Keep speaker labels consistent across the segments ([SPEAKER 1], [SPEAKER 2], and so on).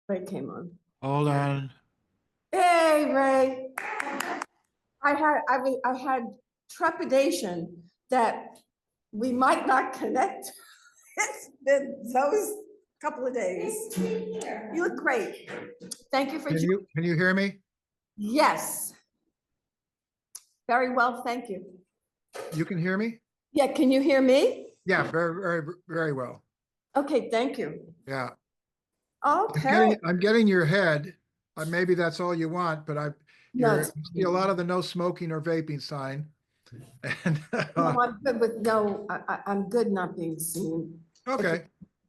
[SPEAKER 1] Ray came on.
[SPEAKER 2] Hold on.
[SPEAKER 1] Hey, Ray. I had trepidation that we might not connect. It's been those couple of days. You look great. Thank you for
[SPEAKER 2] Can you hear me?
[SPEAKER 1] Yes. Very well, thank you.
[SPEAKER 2] You can hear me?
[SPEAKER 1] Yeah, can you hear me?
[SPEAKER 2] Yeah, very well.
[SPEAKER 1] Okay, thank you.
[SPEAKER 2] Yeah.
[SPEAKER 1] Okay.
[SPEAKER 2] I'm getting your head. Maybe that's all you want, but you see a lot of the no smoking or vaping sign. And
[SPEAKER 1] No, I'm good with no, I'm good not being seen.
[SPEAKER 2] okay.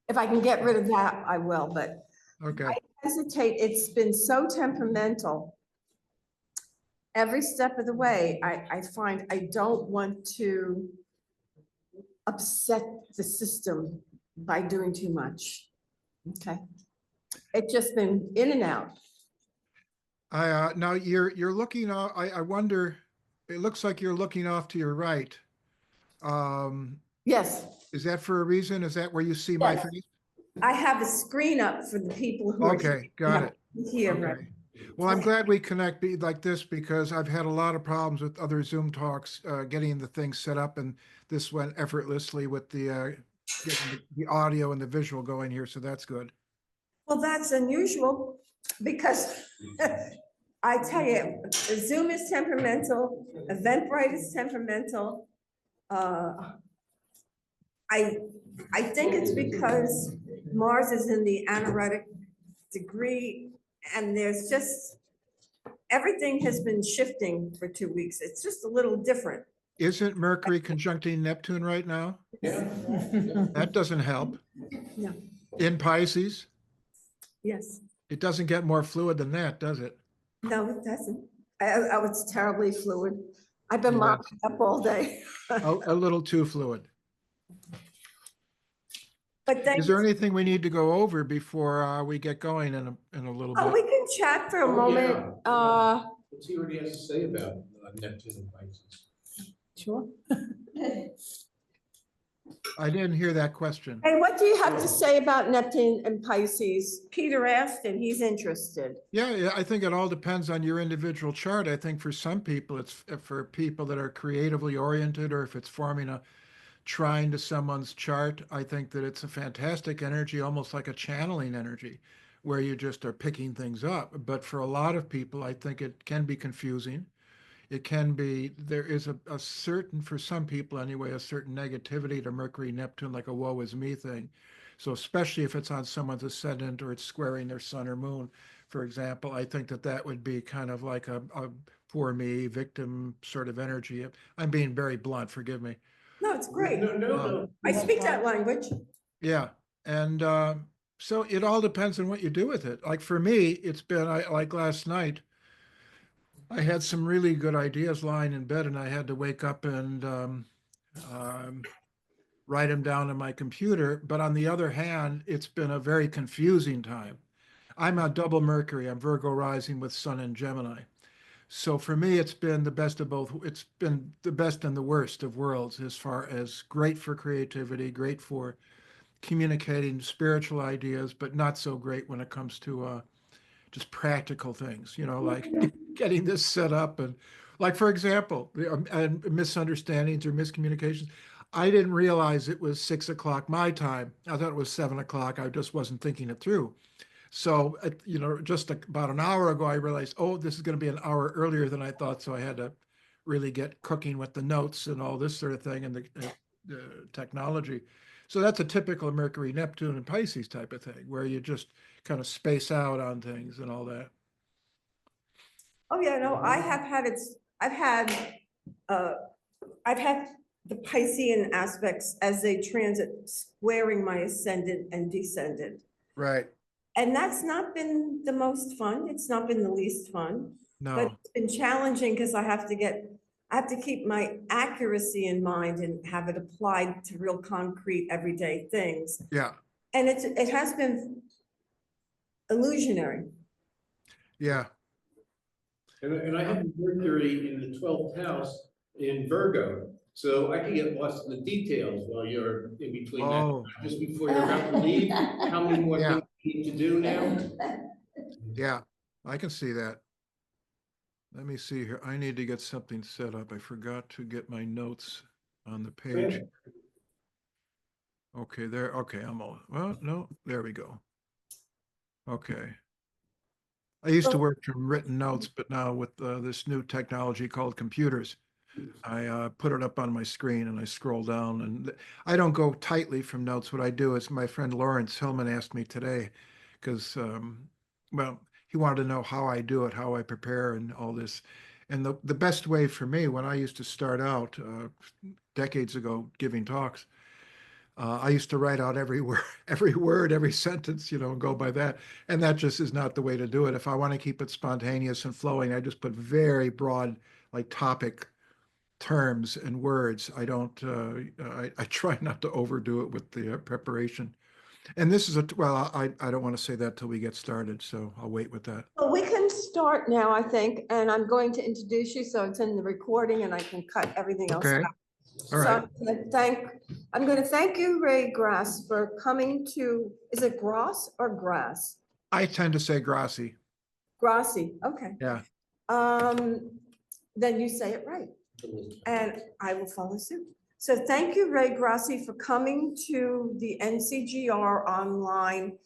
[SPEAKER 1] If I can get rid of that, I will, but
[SPEAKER 2] Okay.
[SPEAKER 1] I hesitate. It's been so temperamental. Every step of the way, I find I don't want to upset the system by doing too much. Okay. It's just been in and out.
[SPEAKER 2] Now you're looking off. I wonder, it looks like you're looking off to your right.
[SPEAKER 1] Yes.
[SPEAKER 2] Is that for a reason? Is that where you see my face?
[SPEAKER 1] I have a screen up for the people who
[SPEAKER 2] Okay, got it.
[SPEAKER 1] Here,
[SPEAKER 2] okay.
[SPEAKER 1] right?
[SPEAKER 2] Well, I'm glad we connect like this because I've had a lot of problems with other Zoom talks, getting the thing set up, and this went effortlessly with the getting the audio and the visual going here, so that's good.
[SPEAKER 1] Well, that's unusual because I tell you, Zoom is temperamental, Eventbrite is temperamental. I think it's because Mars is in the anaretic degree, and there's just everything has been shifting for 2 weeks. It's just a little different.
[SPEAKER 2] Isn't Mercury conjuncting Neptune right now?
[SPEAKER 1] Yeah.
[SPEAKER 2] That doesn't help.
[SPEAKER 1] No.
[SPEAKER 2] In Pisces?
[SPEAKER 1] Yes.
[SPEAKER 2] It doesn't get more fluid than that, does it?
[SPEAKER 1] No, it doesn't. I was terribly fluid. I've been mopping up all day.
[SPEAKER 2] A little too fluid.
[SPEAKER 1] But
[SPEAKER 2] is there anything we need to go over before we get going in a little bit?
[SPEAKER 1] We can chat for a moment.
[SPEAKER 3] Yeah. Let's see what he has to say about Neptune and Pisces.
[SPEAKER 1] Sure.
[SPEAKER 2] I didn't hear that question.
[SPEAKER 1] Hey, what do you have to say about Neptune and Pisces? Peter asked and he's interested.
[SPEAKER 2] Yeah, I think it all depends on your individual chart. I think for some people, it's for people that are creatively oriented, or if it's forming a trine to someone's chart, I think that it's a fantastic energy, almost like a channeling energy, where you just are picking things up. But for a lot of people, I think it can be confusing. It can be, there is a certain, for some people anyway, a certain negativity to Mercury, Neptune, like a woe is me thing. So especially if it's on someone's ascendant or it's squaring their sun or moon, for example, I think that that would be kind of like a poor me, victim sort of energy. I'm being very blunt, forgive me.
[SPEAKER 1] No, it's great.
[SPEAKER 3] No.
[SPEAKER 1] I speak that language.
[SPEAKER 2] Yeah. And so it all depends on what you do with it. Like for me, it's been, like last night, I had some really good ideas lying in bed, and I had to wake up and write them down on my computer. But on the other hand, it's been a very confusing time. I'm a double Mercury. I'm Virgo rising with Sun in Gemini. So for me, it's been the best of both. It's been the best and the worst of worlds, as far as great for creativity, great for communicating spiritual ideas, but not so great when it comes to just practical things, like getting this set up. And like, for example, and misunderstandings or miscommunications. I didn't realize it was 6 o'clock my time. I thought it was 7 o'clock. I just wasn't thinking it through. So, just about an hour ago, I realized, oh, this is going to be an hour earlier than I thought. So I had to really get cooking with the notes and all this sort of thing and the technology. So that's a typical Mercury, Neptune, and Pisces type of thing, where you just kind of space out on things and all that.
[SPEAKER 1] Oh, yeah, no, I have had I've had the Piscean aspects as they transit squaring my ascendant and descendant.
[SPEAKER 2] Right.
[SPEAKER 1] And that's not been the most fun. It's not been the least fun.
[SPEAKER 2] No.
[SPEAKER 1] But it's been challenging because I have to keep my accuracy in mind and have it applied to real concrete everyday things.
[SPEAKER 2] Yeah.
[SPEAKER 1] And it has been illusionary.
[SPEAKER 2] Yeah.
[SPEAKER 3] And I have Mercury in the 12th house in Virgo. So I can get lost in the details while you're in between that. Just before you're about to leave, how many more things you need to do now?
[SPEAKER 2] Yeah, I can see that. Let me see here. I need to get something set up. I forgot to get my notes on the page. Okay, there. Okay, I'm all. Well, no, there we go. Okay. I used to
[SPEAKER 1] Well,
[SPEAKER 2] work from written notes, but now with this new technology called computers, I put it up on my screen and I scroll down. And I don't go tightly from notes. What I do is my friend Lawrence Hillman asked me today, because, well, he wanted to know how I do it, how I prepare, and all this. And the best way for me, when I used to start out decades ago giving talks, I used to write out every word, every word, every sentence, and go by that. And that just is not the way to do it. If I want to keep it spontaneous and flowing, I just put very broad, like topic terms and words. I don't, I try not to overdo it with the preparation. And this is well, I don't want to say that till we get started, so I'll wait with that.
[SPEAKER 1] well, we can start now, I think, and I'm going to introduce you, so it's in the recording and I can cut everything else
[SPEAKER 2] Okay,
[SPEAKER 1] out.
[SPEAKER 2] all
[SPEAKER 1] So
[SPEAKER 2] right.
[SPEAKER 1] I'm going to thank you, Ray Grasse, for coming to, is it Grasse or Grass?
[SPEAKER 2] I tend to say Grasse.
[SPEAKER 1] Grasse, okay.
[SPEAKER 2] Yeah.
[SPEAKER 1] Then you say it right, and I will follow suit. So thank you, Ray Grasse, for coming to the NCGR online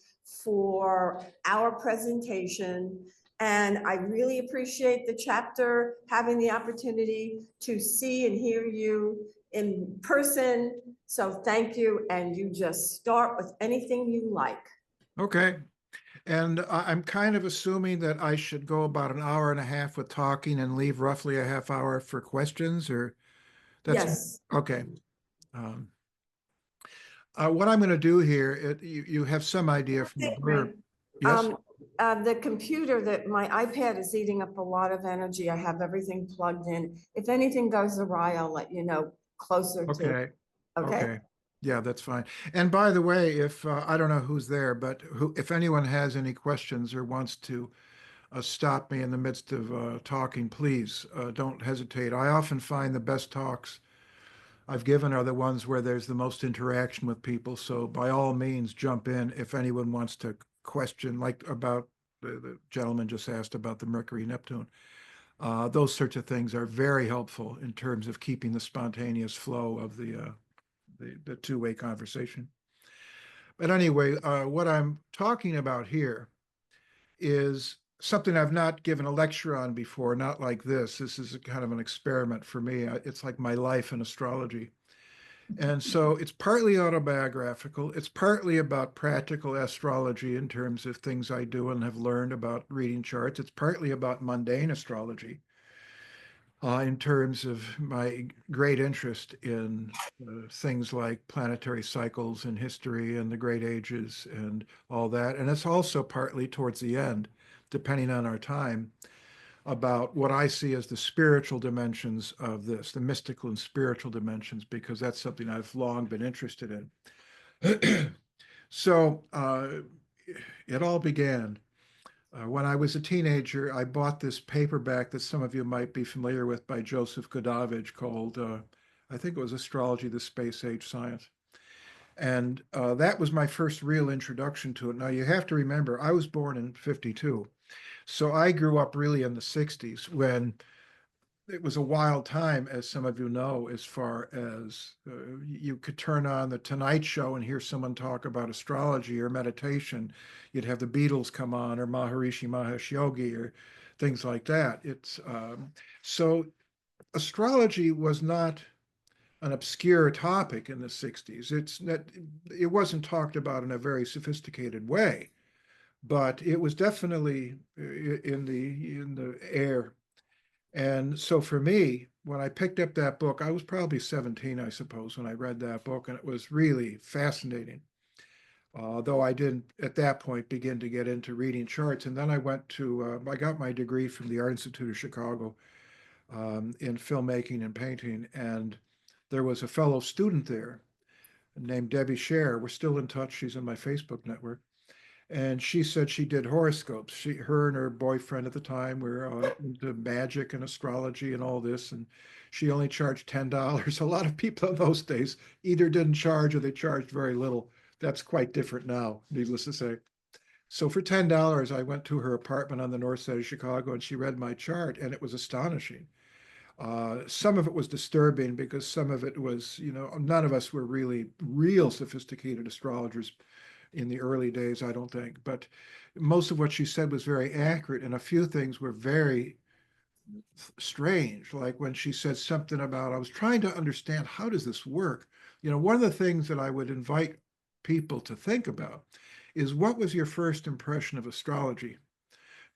[SPEAKER 1] for our presentation. And I really appreciate the chapter having the opportunity to see and hear you in person. So thank you, and you just start with anything you like.
[SPEAKER 2] Okay. And I'm kind of assuming that I should go about an hour and a half with talking and leave roughly a half hour for questions, or that's
[SPEAKER 1] Yes.
[SPEAKER 2] okay. Um, what I'm going to do here, you have some idea from the blurb. Yes.
[SPEAKER 1] The computer that my iPad is eating up a lot of energy. I have everything plugged in. If anything goes awry, I'll let you know closer to,
[SPEAKER 2] Okay.
[SPEAKER 1] okay?
[SPEAKER 2] Okay. Yeah, that's fine. And by the way, if I don't know who's there, but if anyone has any questions or wants to stop me in the midst of talking, please don't hesitate. I often find the best talks I've given are the ones where there's the most interaction with people. So by all means, jump in if anyone wants to question, like about the gentleman just asked about the Mercury Neptune. Those sorts of things are very helpful in terms of keeping the spontaneous flow of the two-way conversation. But anyway, what I'm talking about here is something I've not given a lecture on before, not like this. This is a kind of an experiment for me. It's like my life in astrology. And so it's partly autobiographical. It's partly about practical astrology in terms of things I do and have learned about reading charts. It's partly about mundane astrology in terms of my great interest in things like planetary cycles and history and the great ages and all that. And it's also partly towards the end, depending on our time, about what I see as the spiritual dimensions of this, the mystical and spiritual dimensions, because that's something I've long been interested in. So it all began when I was a teenager. I bought this paperback that some of you might be familiar with by Joseph Godovich called, I think it was Astrology, the Space Age Science. And that was my first real introduction to it. Now, you have to remember, I was born in 52. So I grew up really in the 60s when it was a wild time, as some of you know, as far as you could turn on the Tonight Show and hear someone talk about astrology or meditation. You'd have the Beatles come on, or Maharishi Mahesh Yogi, or things like that. It's so astrology was not an obscure topic in the 60s. It wasn't talked about in a very sophisticated way, but it was definitely in the air. And so for me, when I picked up that book, I was probably 17, I suppose, when I read that book, and it was really fascinating. Though I didn't at that point begin to get into reading charts. And then I got my degree from the Art Institute of Chicago in filmmaking and painting. And there was a fellow student there named Debbie Scher. We're still in touch. She's in my Facebook network. And she said she did horoscopes. Her and her boyfriend at the time were into magic and astrology and all this, and she only charged $10. A lot of people in those days either didn't charge or they charged very little. That's quite different now, needless to say. So for $10, I went to her apartment on the north side of Chicago and she read my chart and it was astonishing. Some of it was disturbing because some of it was, none of us were really real sophisticated astrologers in the early days, I don't think. But most of what she said was very accurate, and a few things were very strange. Like when she said something about, I was trying to understand, how does this work? One of the things that I would invite people to think about is, what was your first impression of astrology?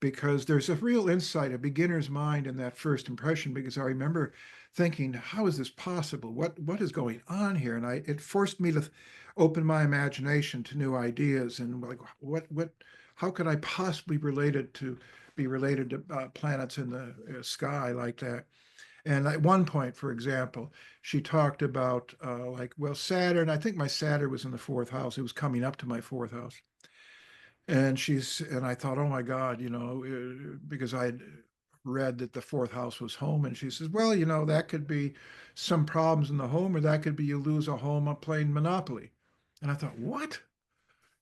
[SPEAKER 2] Because there's a real insight, a beginner's mind in that first impression, because I remember thinking, how is this possible? What is going on here? And it forced me to open my imagination to new ideas, and like, how could I possibly be related to planets in the sky like that? And at one point, for example, she talked about Saturn. I think my Saturn was in the fourth house. It was coming up to my fourth house. And I thought, oh my God, because I had read that the fourth house was home. And she says, well, that could be some problems in the home, or that could be you lose a home on playing Monopoly. And I thought, what?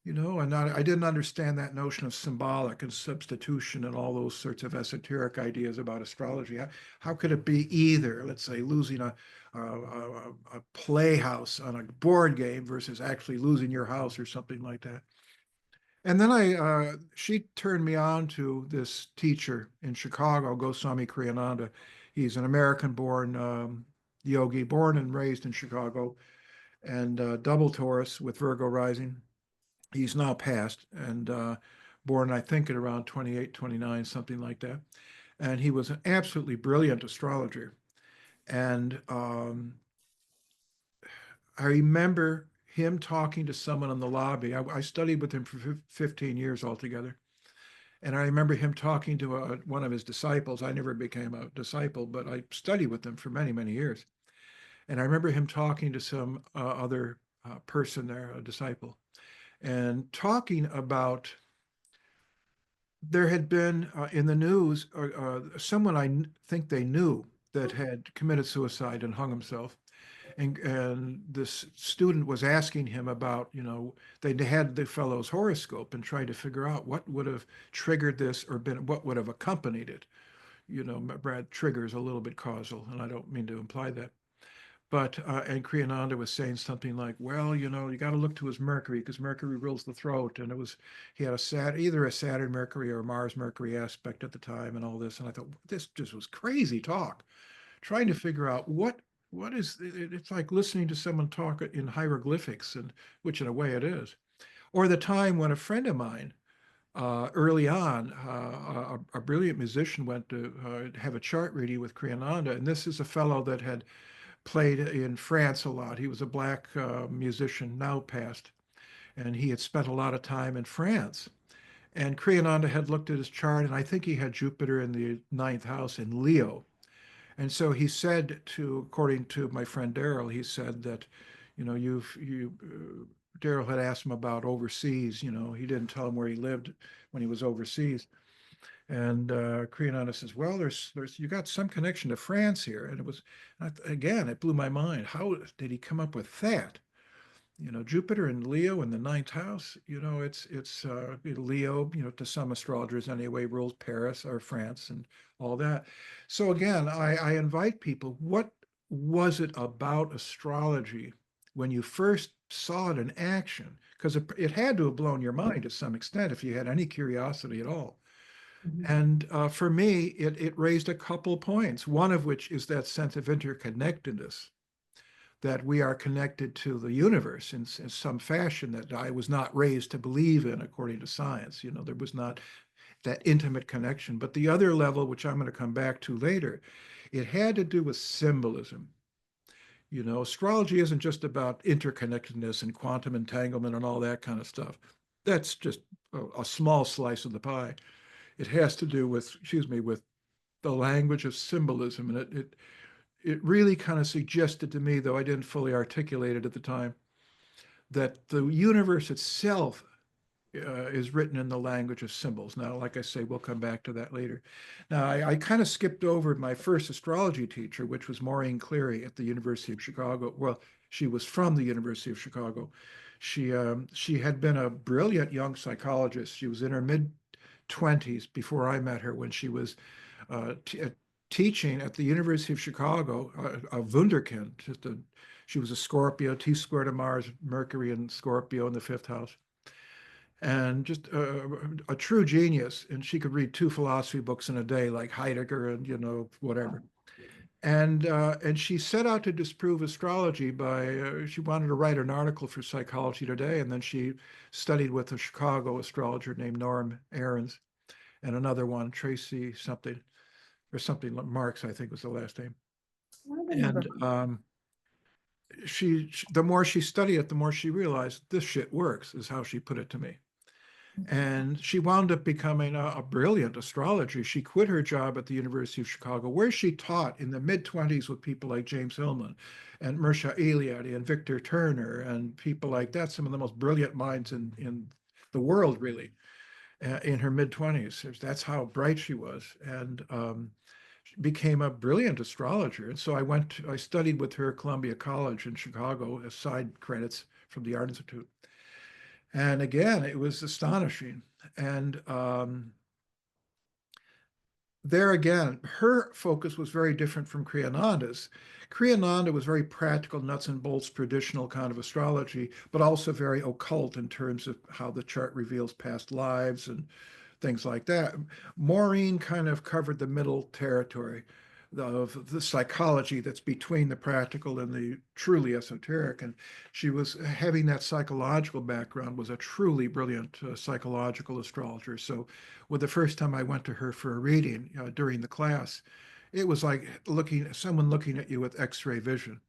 [SPEAKER 2] And I didn't understand that notion of symbolic and substitution and all those sorts of esoteric ideas about astrology. How could it be either, let's say, losing a playhouse on a board game versus actually losing your house or something like that? And then she turned me on to this teacher in Chicago, Goswami Kriyananda. He's an American-born yogi, born and raised in Chicago, and double Taurus with Virgo rising. He's now passed, and born, I think, at around 28, 29, something like that. And he was an absolutely brilliant astrologer. And I remember him talking to someone in the lobby. I studied with him for 15 years altogether. And I remember him talking to one of his disciples. I never became a disciple, but I studied with him for many, many years. And I remember him talking to some other person there, a disciple, and talking about, there had been in the news someone think they knew that had committed suicide and hung himself. And this student was asking him about, they had the fellow's horoscope and tried to figure out what would have triggered this, or what would have accompanied it. Brad, triggers a little bit causal, and I don't mean to imply that. But, and Kriyananda was saying something like, well, you got to look to his Mercury, because Mercury rules the throat. And he had either a Saturn Mercury or Mars Mercury aspect at the time and all this. And I thought, this just was crazy talk, trying to figure out what is, it's like listening to someone talk in hieroglyphics, and which in a way it is. Or the time when a friend of mine, early on, a brilliant musician went to have a chart reading with Kriyananda. And this is a fellow that had played in France a lot. He was a black musician, now passed, and he had spent a lot of time in France. And Kriyananda had looked at his chart, and I think he had Jupiter in the ninth house in Leo. And so he said according to my friend Daryl, he said that, Daryl had asked him about overseas. He didn't tell him where he lived when he was overseas. And Kriyananda says, well, you got some connection to France here. And again, it blew my mind. How did he come up with that? Jupiter and Leo in the ninth house, it's Leo, to some astrologers anyway, rules Paris or France and all that. So again, I invite people, what was it about astrology when you first saw it in action? Because it had to have blown your mind to some extent if you had any curiosity at all. And for me, it raised a couple points, one of which is that sense of interconnectedness, that we are connected to the universe in some fashion that I was not raised to believe in according to science. There was not that intimate connection. But the other level, which I'm going to come back to later, it had to do with symbolism. Astrology isn't just about interconnectedness and quantum entanglement and all that kind of stuff. That's just a small slice of the pie. It has to do with, with the language of symbolism. And it really kind of suggested to me, though I didn't fully articulate it at the time, that the universe itself is written in the language of symbols. Now, like I say, we'll come back to that later. Now, I kind of skipped over my first astrology teacher, which was Maureen Cleary at the University of Chicago. Well, she was from the University of Chicago. She had been a brilliant young psychologist. She was in her mid-20s before I met her, when she was teaching at the University of Chicago, a Wunderkind. She was a Scorpio, T squared of Mars, Mercury, and Scorpio in the fifth house, and just a true genius. And she could read 2 philosophy books in a day, like Heidegger and whatever. And she set out to disprove astrology by she wanted to write an article for Psychology Today, and then she studied with a Chicago astrologer named Norm Ahrens, and another one, Tracy something or something, Marks, I think was the last name.
[SPEAKER 1] I remember.
[SPEAKER 2] And the more she studied it, the more she realized this shit works, is how she put it to me. And she wound up becoming a brilliant astrologer. She quit her job at the University of Chicago, where she taught in the mid-20s with people like James Hillman and Mirsha Eliade and Victor Turner and people like that, some of the most brilliant minds in the world, really, in her mid-20s. That's how bright she was. And she became a brilliant astrologer. And so I studied with her at Columbia College in Chicago as side credits from the Art Institute. And again, it was astonishing. And there again, her focus was very different from Kriyananda's. Kriyananda was very practical, nuts and bolts, traditional kind of astrology, but also very occult in terms of how the chart reveals past lives and things like that. Maureen kind of covered the middle territory of the psychology that's between the practical and the truly esoteric. And she was having that psychological background, was a truly brilliant psychological astrologer. So with the first time I went to her for a reading during the class, it was like someone looking at you with X-ray vision.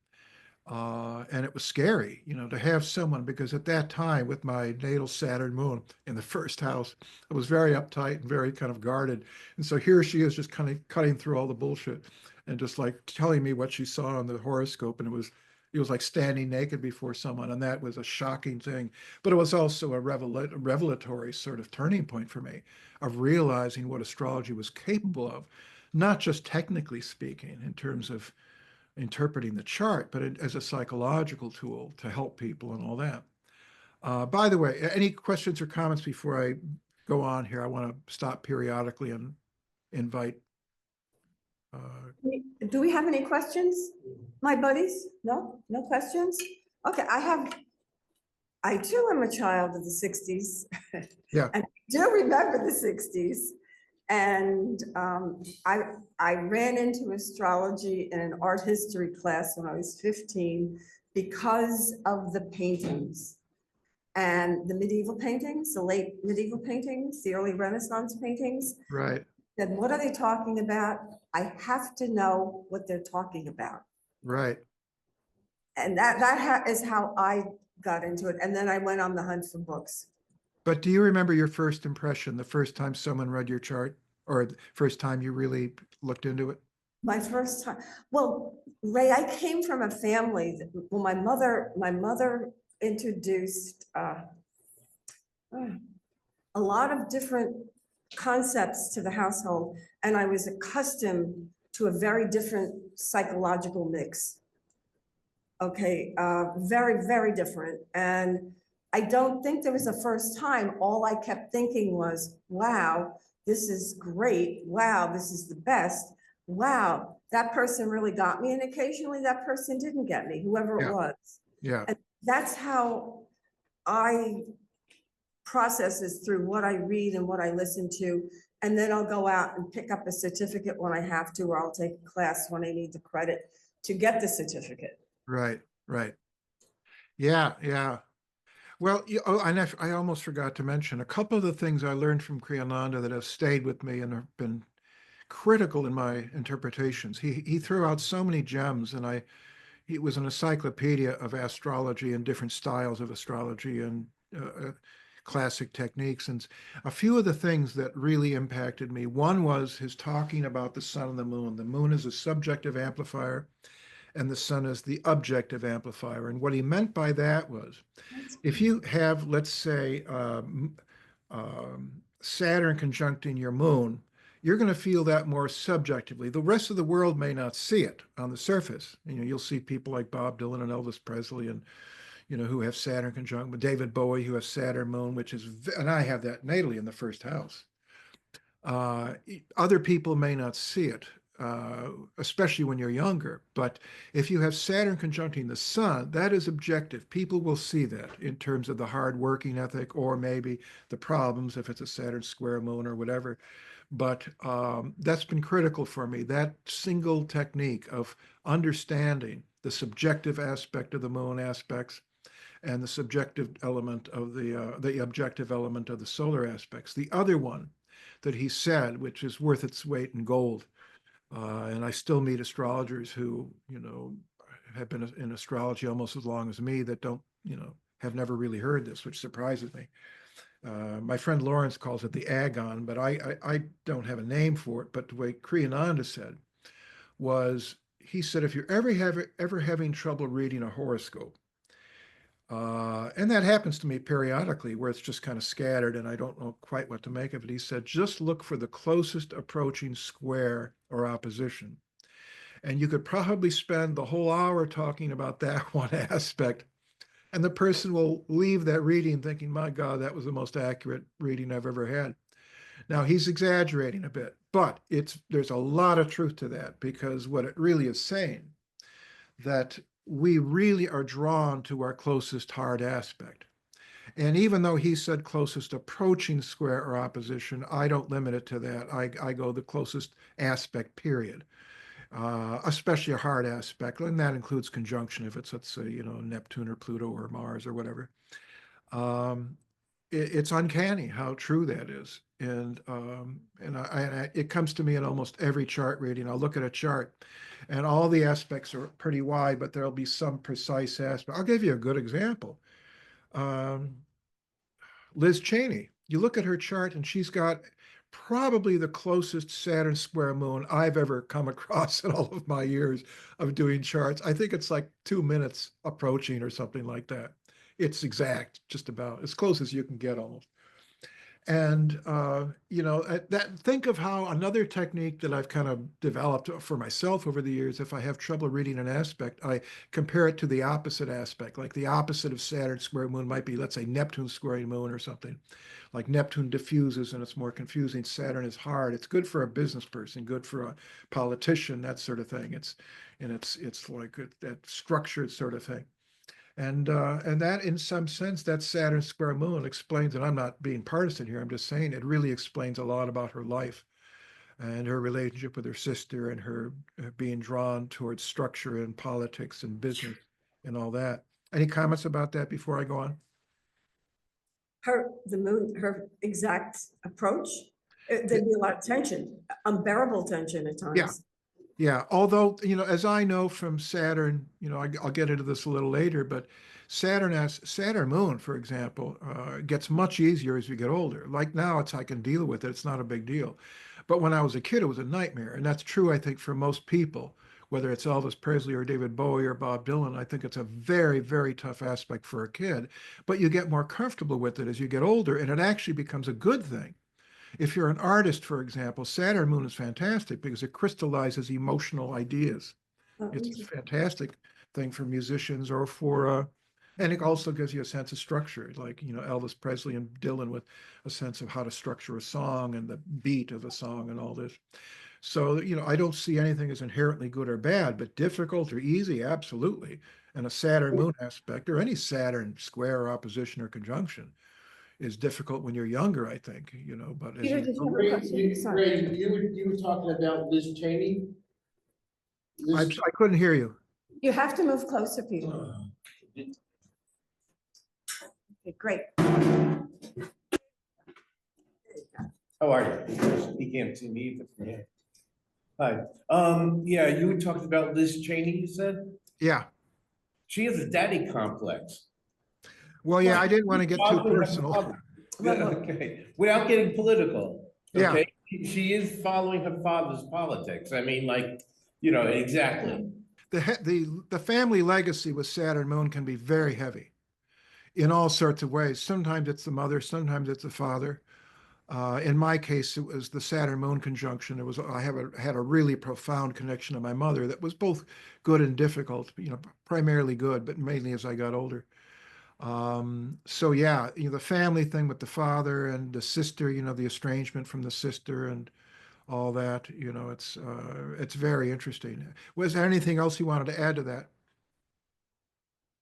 [SPEAKER 2] And it was scary, to have someone, because at that time with my natal Saturn moon in the first house, I was very uptight and very kind of guarded. And so here she is just kind of cutting through all the bullshit and just like telling me what she saw on the horoscope. And it was like standing naked before someone. And that was a shocking thing. But it was also a revelatory sort of turning point for me of realizing what astrology was capable of, not just technically speaking in terms of interpreting the chart, but as a psychological tool to help people and all that. By the way, any questions or comments before I go on here? I want to stop periodically and invite.
[SPEAKER 1] Do we have any questions, my buddies? No questions? Okay, I too am a child of the 60s.
[SPEAKER 2] Yeah.
[SPEAKER 1] And I do remember the 60s. And I ran into astrology in an art history class when I was 15 because of the paintings and the medieval paintings, the late medieval paintings, the early Renaissance paintings.
[SPEAKER 2] Right.
[SPEAKER 1] Then what are they talking about? I have to know what they're talking about.
[SPEAKER 2] Right.
[SPEAKER 1] And that is how I got into it. And then I went on the hunt for books.
[SPEAKER 2] But do you remember your first impression, the first time someone read your chart, or the first time you really looked into it?
[SPEAKER 1] My first time, well, Ray, I came from a family that, well, my mother introduced a lot of different concepts to the household, and I was accustomed to a very different psychological mix. Okay, very, very different. And I don't think there was a first time. All I kept thinking was, wow, this is great. Wow, this is the best. Wow, that person really got me. And occasionally that person didn't get me, whoever it was.
[SPEAKER 2] Yeah.
[SPEAKER 1] And that's how I process this, through what I read and what I listen to. And then I'll go out and pick up a certificate when I have to, or I'll take a class when I need the credit to get the certificate.
[SPEAKER 2] Right. Right. Yeah. Yeah. Well, I almost forgot to mention a couple of the things I learned from Kriyananda that have stayed with me and have been critical in my interpretations. He threw out so many gems, and he was an encyclopedia of astrology and different styles of astrology and classic techniques. And a few of the things that really impacted me, one was his talking about the sun and the moon. The moon is a subjective amplifier, and the sun is the objective amplifier. And what he meant by that was, if you have, let's say, Saturn conjuncting your moon, you're going to feel that more subjectively. The rest of the world may not see it on the surface. You'll see people like Bob Dylan and Elvis Presley and, who have Saturn conjunct with David Bowie, who has Saturn moon, and I have that natally in the first house. Other people may not see it, especially when you're younger. But if you have Saturn conjuncting the sun, that is objective. People will see that in terms of the hard working ethic, or maybe the problems if it's a Saturn square moon or whatever. But that's been critical for me. That single technique of understanding the subjective aspect of the moon aspects and the subjective element of the objective element of the solar aspects. The other one that he said, which is worth its weight in gold, and I still meet astrologers who, have been in astrology almost as long as me that don't, have never really heard this, which surprises me. My friend Lawrence calls it the agon, but I don't have a name for it. But the way Kriyananda said was, he said, if you're ever having trouble reading a horoscope, and that happens to me periodically where it's just kind of scattered and I don't know quite what to make of it. He said, just look for the closest approaching square or opposition. And you could probably spend the whole hour talking about that one aspect. And the person will leave that reading thinking, my God, that was the most accurate reading I've ever had. Now, he's exaggerating a bit, but there's a lot of truth to that, because what it really is saying, that we really are drawn to our closest hard aspect. And even though he said closest approaching square or opposition, I don't limit it to that. I go the closest aspect, period. Especially a hard aspect, and that includes conjunction if it's, let's say, Neptune or Pluto or Mars or whatever. It's uncanny how true that is. And it comes to me in almost every chart reading. I'll look at a chart and all the aspects are pretty wide, but there'll be some precise aspect. I'll give you a good example. Liz Cheney, you look at her chart and she's got probably the closest Saturn square moon I've ever come across in all of my years of doing charts. I think it's like 2 minutes approaching or something like that. It's exact, just about as close as you can get almost. And, think of how another technique that I've kind of developed for myself over the years, if I have trouble reading an aspect, I compare it to the opposite aspect. Like the opposite of Saturn square moon might be, let's say, Neptune squaring moon or something. Like Neptune diffuses and it's more confusing. Saturn is hard. It's good for a business person, good for a politician, that sort of thing. It's like that structured sort of thing. And that, in some sense, that Saturn square moon explains, and I'm not being partisan here, I'm just saying it really explains a lot about her life and her relationship with her sister and her being drawn towards structure and politics and business and all that. Any comments about that before I go on?
[SPEAKER 1] Her exact approach, there'd be a lot of tension, unbearable tension at times.
[SPEAKER 2] Yeah. Yeah, although, as I know from Saturn, I'll get into this a little later, but Saturn moon, for example, gets much easier as you get older. Like now, I can deal with it. It's not a big deal. But when I was a kid, it was a nightmare. And that's true, I think, for most people, whether it's Elvis Presley or David Bowie or Bob Dylan. I think it's a very, very tough aspect for a kid. But you get more comfortable with it as you get older, and it actually becomes a good thing. If you're an artist, for example, Saturn moon is fantastic because it crystallizes emotional ideas. It's a fantastic thing for musicians or and it also gives you a sense of structure, like, Elvis Presley and Dylan with a sense of how to structure a song and the beat of a song and all this. So, I don't see anything as inherently good or bad, but difficult or easy, absolutely. And a Saturn moon aspect or any Saturn square or opposition or conjunction is difficult when you're younger, I think, but as
[SPEAKER 1] Peter,
[SPEAKER 2] you
[SPEAKER 1] did you have a
[SPEAKER 3] Ray,
[SPEAKER 1] question? Sorry.
[SPEAKER 3] you were talking about Liz Cheney?
[SPEAKER 2] I couldn't hear you.
[SPEAKER 1] You have to move closer, Peter. Okay, great.
[SPEAKER 3] How are you? He can't see me either. Yeah. Hi. Yeah, you were talking about Liz Cheney, you said?
[SPEAKER 2] Yeah.
[SPEAKER 3] She has a daddy complex.
[SPEAKER 2] Well, yeah, I didn't want to get too personal.
[SPEAKER 3] Okay, without getting political,
[SPEAKER 2] Yeah.
[SPEAKER 3] okay? She is following her father's politics. I mean, like, exactly.
[SPEAKER 2] The family legacy with Saturn moon can be very heavy in all sorts of ways. Sometimes it's the mother, sometimes it's the father. In my case, it was the Saturn moon conjunction. I had a really profound connection to my mother that was both good and difficult, primarily good, but mainly as I got older. So yeah, the family thing with the father and the sister, the estrangement from the sister and all that, it's very interesting. Was there anything else you wanted to add to that?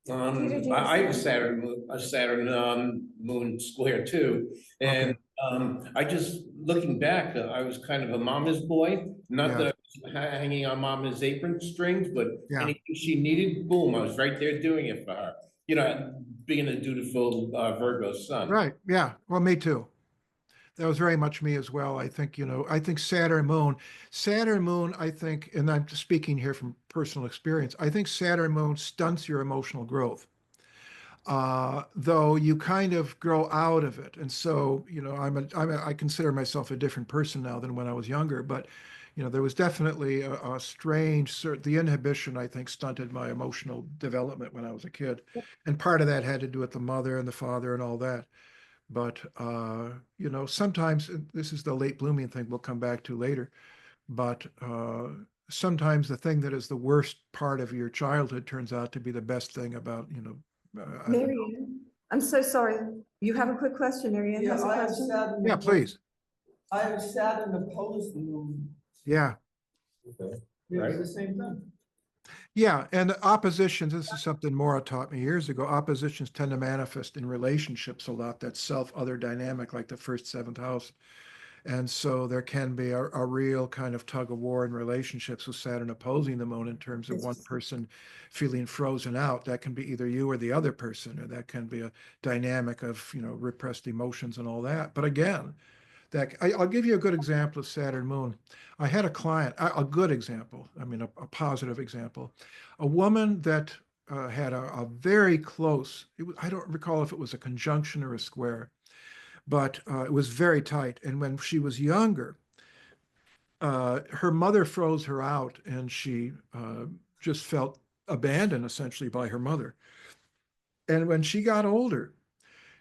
[SPEAKER 1] Peter, do you
[SPEAKER 3] I have a
[SPEAKER 1] understand?
[SPEAKER 3] Saturn, moon square too. And,
[SPEAKER 2] Okay.
[SPEAKER 3] I just, looking back, I was kind of a mama's boy, not
[SPEAKER 2] Yeah.
[SPEAKER 3] that I was hanging on mama's apron strings, but
[SPEAKER 2] Yeah.
[SPEAKER 3] anything she needed, boom, I was right there doing it for her. Being a dutiful, Virgo son.
[SPEAKER 2] Right. Yeah. Well, me too. That was very much me as well. I think, I think Saturn moon, I think, and I'm speaking here from personal experience, I think Saturn moon stunts your emotional growth. Though you kind of grow out of it. And so, I consider myself a different person now than when I was younger, but, there was definitely a strange, the inhibition, I think, stunted my emotional development when I was a kid. And part of that had to do with the mother and the father and all that. But, sometimes this is the late blooming thing we'll come back to later, but sometimes the thing that is the worst part of your childhood turns out to be the best thing about, as a,
[SPEAKER 1] Marianne, I'm so sorry. You have a quick question, Marianne
[SPEAKER 4] Yeah,
[SPEAKER 1] has a
[SPEAKER 4] I have
[SPEAKER 1] question?
[SPEAKER 4] Saturn.
[SPEAKER 2] yeah, please.
[SPEAKER 4] I have Saturn opposed the moon.
[SPEAKER 2] Yeah.
[SPEAKER 4] Yeah, it's the same thing.
[SPEAKER 2] Yeah. And oppositions, this is something Maura taught me years ago. Oppositions tend to manifest in relationships a lot, that self-other dynamic, like the first, seventh house. And so there can be a real kind of tug of war in relationships with Saturn opposing the moon in terms of one person feeling frozen out. That can be either you or the other person, or that can be a dynamic of, repressed emotions and all that. But again, I'll give you a good example of Saturn moon. I had a client, a good example, I mean, a positive example, a woman that had a very close, I don't recall if it was a conjunction or a square, but it was very tight. And when she was younger, her mother froze her out, and she just felt abandoned essentially by her mother. And when she got older,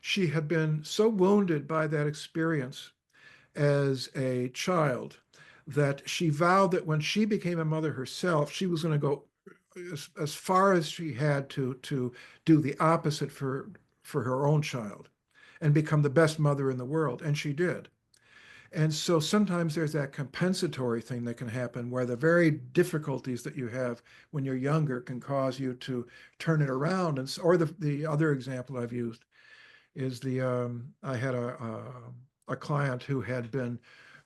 [SPEAKER 2] she had been so wounded by that experience as a child that she vowed that when she became a mother herself, she was going to go as far as she had to do the opposite for her own child and become the best mother in the world. And she did. And so sometimes there's that compensatory thing that can happen where the very difficulties that you have when you're younger can cause you to turn it around. Or the other example I've used is I had a client who had been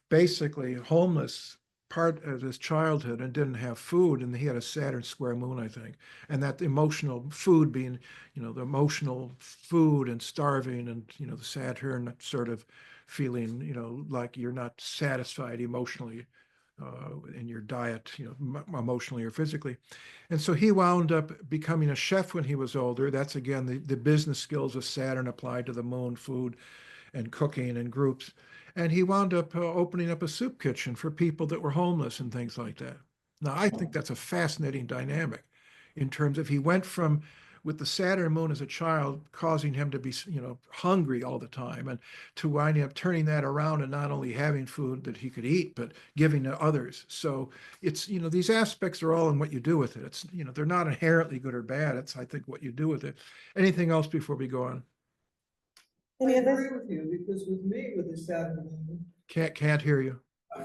[SPEAKER 2] basically homeless part of his childhood and didn't have food, and he had a Saturn square moon, I think. And that emotional food being, the emotional food and starving, and the Saturn sort of feeling, like you're not satisfied emotionally in your diet, emotionally or physically. And so he wound up becoming a chef when he was older. That's again the business skills of Saturn applied to the moon, food and cooking and groups. And he wound up opening up a soup kitchen for people that were homeless and things like that. Now, I think that's a fascinating dynamic in terms of he went from with the Saturn moon as a child, causing him to be, hungry all the time, and to winding up turning that around and not only having food that he could eat, but giving to others. So it's, these aspects are all in what you do with it. It's, they're not inherently good or bad. It's, I think, what you do with it. Anything else before we go on?
[SPEAKER 4] I agree with you, because with me, with the Saturn moon,
[SPEAKER 2] Can't hear you.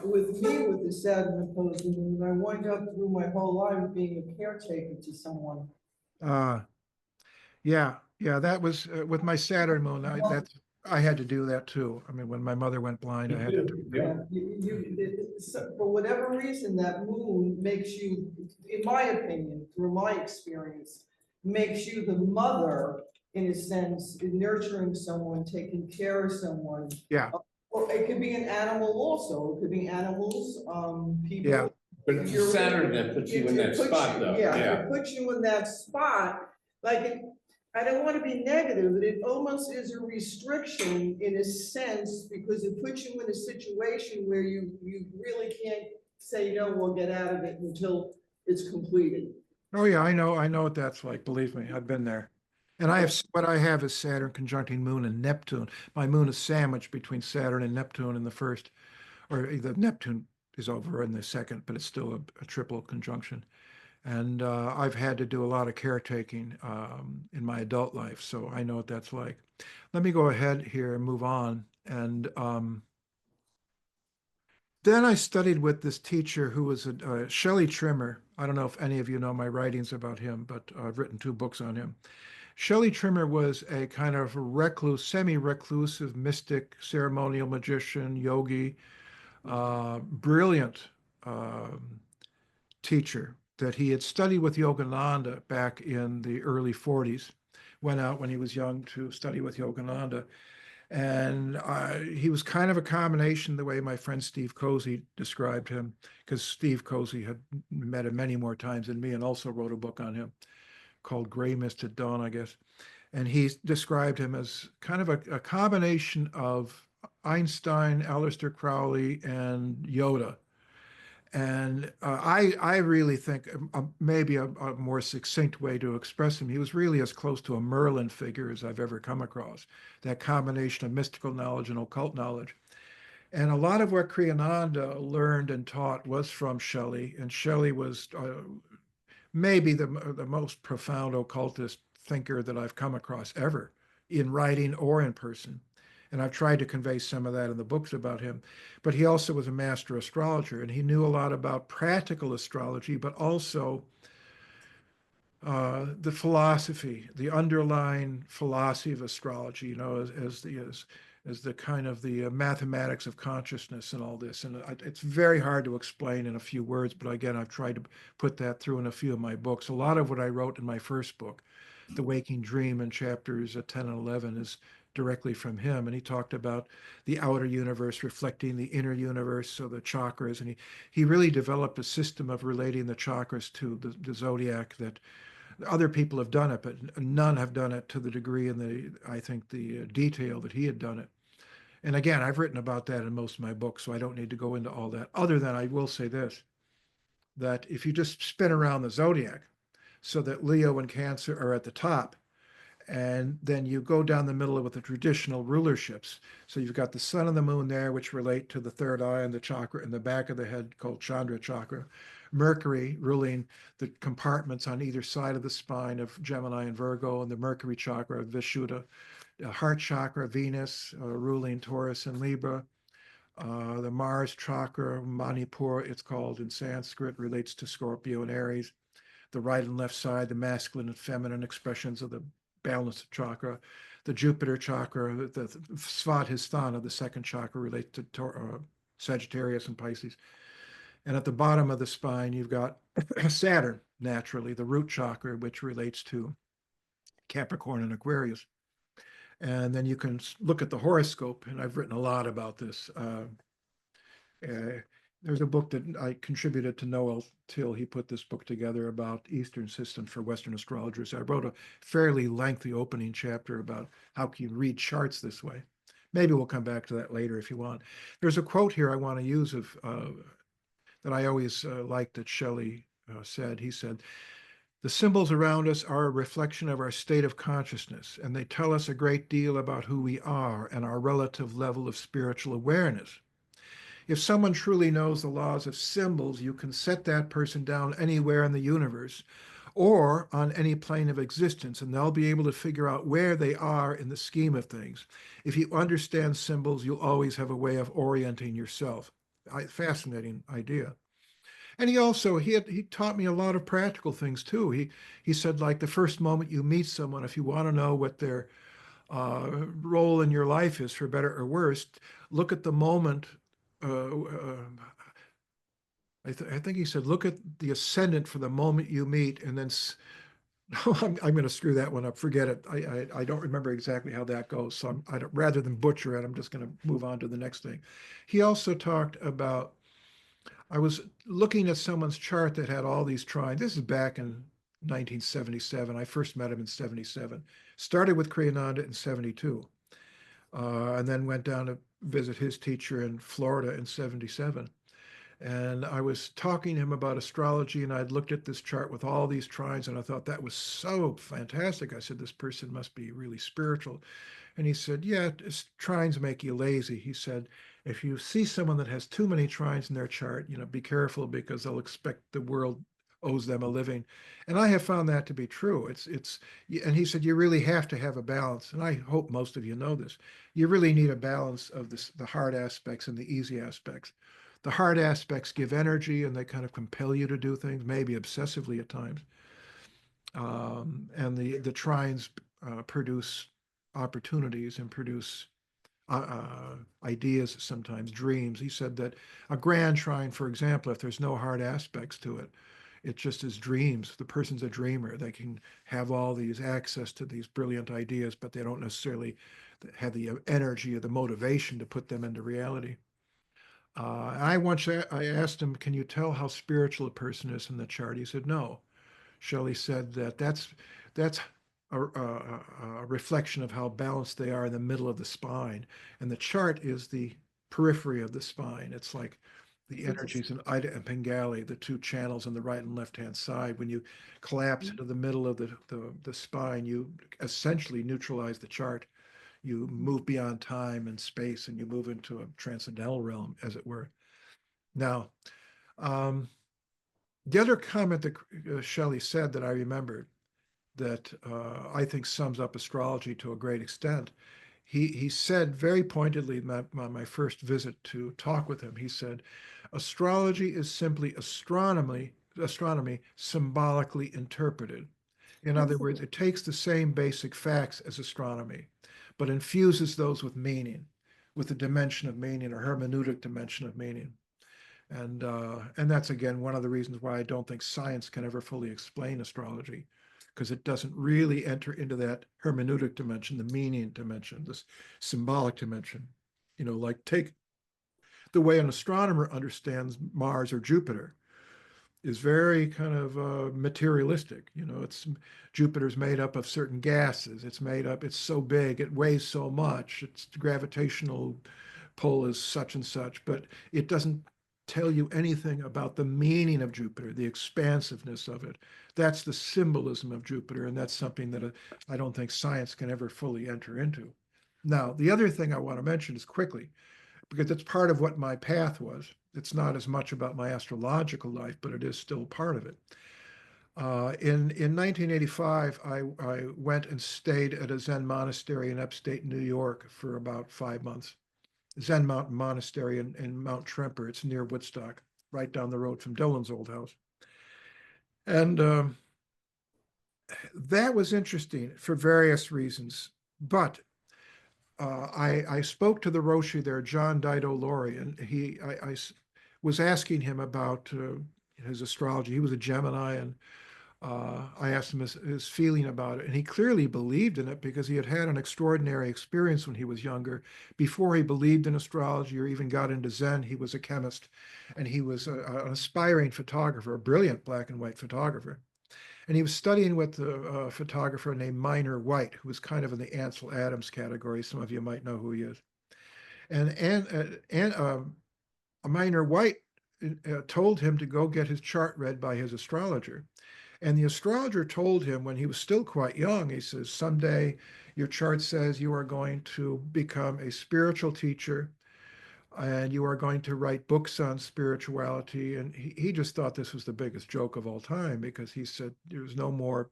[SPEAKER 4] with me, with the Saturn opposed the moon, I wind up through my whole life being a caretaker to someone.
[SPEAKER 2] Uh, yeah, that was with my Saturn moon. I had to do that too. I mean, when my mother went blind, I had to.
[SPEAKER 4] Yeah, for whatever reason, that moon makes you, in my opinion, through my experience, makes you the mother, in a sense, in nurturing someone, taking care of someone.
[SPEAKER 2] Yeah,
[SPEAKER 4] Or it could be an animal also, it could be animals, people.
[SPEAKER 2] Yeah.
[SPEAKER 3] But it's a Saturn that puts you in that spot, though.
[SPEAKER 4] Yeah, it puts you in that spot, I don't want to be negative, but it almost is a restriction in a sense, because it puts you in a situation where you really can't say no or get out of it until it's completed.
[SPEAKER 2] oh yeah, I know what that's like. Believe me, I've been there. And what I have is Saturn conjuncting Moon and Neptune. My Moon is sandwiched between Saturn and Neptune in the first, or the Neptune is over in the second, but it's still a triple conjunction. And I've had to do a lot of caretaking in my adult life, so I know what that's like. Let me go ahead here and move on. And then I studied with this teacher who was Shelley Trimmer. I don't know if any of you know my writings about him, but I've written 2 books on him. Shelley Trimmer was a kind of recluse, semi-reclusive, mystic, ceremonial magician, yogi, brilliant teacher that he had studied with Yogananda back in the early 40s. Went out when he was young to study with Yogananda. And he was kind of a combination the way my friend Steve Cozy described him, because Steve Cozy had met him many more times than me and also wrote a book on him called Gray Mist at Dawn, I guess. And he described him as kind of a combination of Einstein, Aleister Crowley, and Yoda. And I really think maybe a more succinct way to express him, he was really as close to a Merlin figure as I've ever come across, that combination of mystical knowledge and occult knowledge. And a lot of what Kriyananda learned and taught was from Shelley, and Shelley was maybe the most profound occultist thinker that I've come across ever, in writing or in person. And I've tried to convey some of that in the books about him. But he also was a master astrologer, and he knew a lot about practical astrology, but also the philosophy, the underlying philosophy of astrology, you know, as the kind of the mathematics of consciousness and all this. And it's very hard to explain in a few words, but again, I've tried to put that through in a few of my books. A lot of what I wrote in my first book, The Waking Dream, in chapters 10 and 11, is directly from him. And he talked about the outer universe reflecting the inner universe, so the chakras. And he really developed a system of relating the chakras to the zodiac that other people have done it, but none have done it to the degree and I think the detail that he had done it. And again, I've written about that in most of my books, so I don't need to go into all that. Other than I will say this, that if you just spin around the zodiac so that Leo and Cancer are at the top, and then you go down the middle with the traditional rulerships. So you've got the sun and the moon there, which relate to the third eye and the chakra in the back of the head called Chandra chakra. Mercury ruling the compartments on either side of the spine of Gemini and Virgo, and the Mercury chakra, Vishuddha. Heart chakra, Venus, ruling Taurus and Libra. The Mars chakra, Manipur, it's called in Sanskrit, relates to Scorpio and Aries. The right and left side, the masculine and feminine expressions of the balance chakra. The Jupiter chakra, the Svadhisthana, the second chakra, relates to Sagittarius and Pisces. And at the bottom of the spine, you've got Saturn, naturally, the root chakra, which relates to Capricorn and Aquarius. And then you can look at the horoscope, and I've written a lot about this. There's a book that I contributed to Noel Till. He put this book together about Eastern systems for Western astrologers. I wrote a fairly lengthy opening chapter about how can you read charts this way. Maybe we'll come back to that later if you want. There's a quote here I want to use of that I always liked that Shelley said. He said, "The symbols around us are a reflection of our state of consciousness, and they tell us a great deal about who we are and our relative level of spiritual awareness. If someone truly knows the laws of symbols, you can set that person down anywhere in the universe or on any plane of existence, and they'll be able to figure out where they are in the scheme of things. If you understand symbols, you'll always have a way of orienting yourself." Fascinating idea. And he taught me a lot of practical things too. He said, like, the first moment you meet someone, if you want to know what their role in your life is, for better or worse, look at the moment. I think he said, look at the ascendant for the moment you meet, and then I'm going to screw that one up. Forget it. I don't remember exactly how that goes. So rather than butcher it, I'm just going to move on to the next thing. He also talked about, I was looking at someone's chart that had all these trines. This is back in 1977. I first met him in 77. Started with Kriyananda in 72. And then went down to visit his teacher in Florida in 77. And I was talking to him about astrology, and I'd looked at this chart with all these trines, and I thought that was so fantastic. I said, this person must be really spiritual. And he said, yeah, trines make you lazy. He said, if you see someone that has too many trines in their chart, be careful, because they'll expect the world owes them a living. And I have found that to be true. And he said, you really have to have a balance. And I hope most of you know this. You really need a balance of the hard aspects and the easy aspects. The hard aspects give energy and they kind of compel you to do things, maybe obsessively at times. And the trines produce opportunities and produce ideas, sometimes dreams. He said that a grand trine, for example, if there's no hard aspects to it, it just is dreams. The person's a dreamer. They can have all these access to these brilliant ideas, but they don't necessarily have the energy or the motivation to put them into reality. I asked him, can you tell how spiritual a person is in the chart? He said, no. Shelley said that that's a reflection of how balanced they are in the middle of the spine. And the chart is the periphery of the spine. It's like the energies in Ida and Pengali, the two channels on the right and left-hand side. When you collapse into the middle of the spine, you essentially neutralize the chart. You move beyond time and space, and you move into a transcendental realm, as it were. Now, the other comment that Shelley said that I remembered that I think sums up astrology to a great extent. He said very pointedly on my first visit to talk with him, he said, astrology is simply astronomy symbolically interpreted. In other words, it takes the same basic facts as astronomy, but infuses those with meaning, with a dimension of meaning, or hermeneutic dimension of meaning. And that's, again, one of the reasons why I don't think science can ever fully explain astrology, because it doesn't really enter into that hermeneutic dimension, the meaning dimension, this symbolic dimension. Like take the way an astronomer understands Mars or Jupiter is very kind of materialistic. Jupiter's made up of certain gases. It's so big, it weighs so much, its gravitational pull is such and such, but it doesn't tell you anything about the meaning of Jupiter, the expansiveness of it. That's the symbolism of Jupiter, and that's something that I don't think science can ever fully enter into. Now, the other thing I want to mention is quickly, because it's part of what my path was. It's not as much about my astrological life, but it is still part of it. In 1985, I went and stayed at a Zen monastery in upstate New York for about 5 months. Zen Mountain Monastery in Mount Tremper. It's near Woodstock, right down the road from Dylan's old house. And that was interesting for various reasons. But I spoke to the Roshi there, John Dido Laurie, and I was asking him about his astrology. He was a Gemini, and I asked him his feeling about it, and he clearly believed in it because he had had an extraordinary experience when he was younger. Before he believed in astrology or even got into Zen, he was a chemist, and he was an aspiring photographer, a brilliant black and white photographer. And he was studying with a photographer named Minor White, who was kind of in the Ansel Adams category. Some of you might know who he is. And Minor White told him to go get his chart read by his astrologer. And the astrologer told him when he was still quite young, he says, someday your chart says you are going to become a spiritual teacher and you are going to write books on spirituality. And he just thought this was the biggest joke of all time, because he said there's no more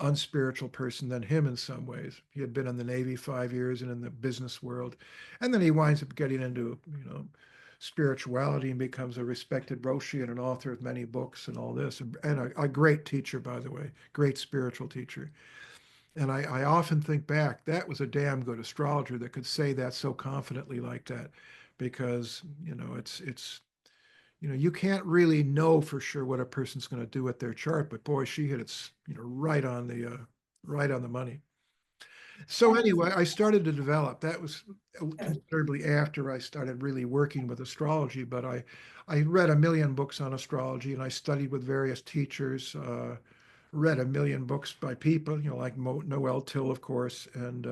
[SPEAKER 2] unspiritual person than him in some ways. He had been in the Navy 5 years and in the business world. And then he winds up getting into, spirituality and becomes a respected Roshi and an author of many books and all this, and a great teacher, by the way, great spiritual teacher. And I often think back, that was a damn good astrologer that could say that so confidently like that, because it's you can't really know for sure what a person's going to do with their chart, but boy, she hit it right on the money. So anyway, I started to develop. That was considerably after I started really working with astrology, but I read a million books on astrology, and I studied with various teachers, read a million books by people, like Noel Till, of course. And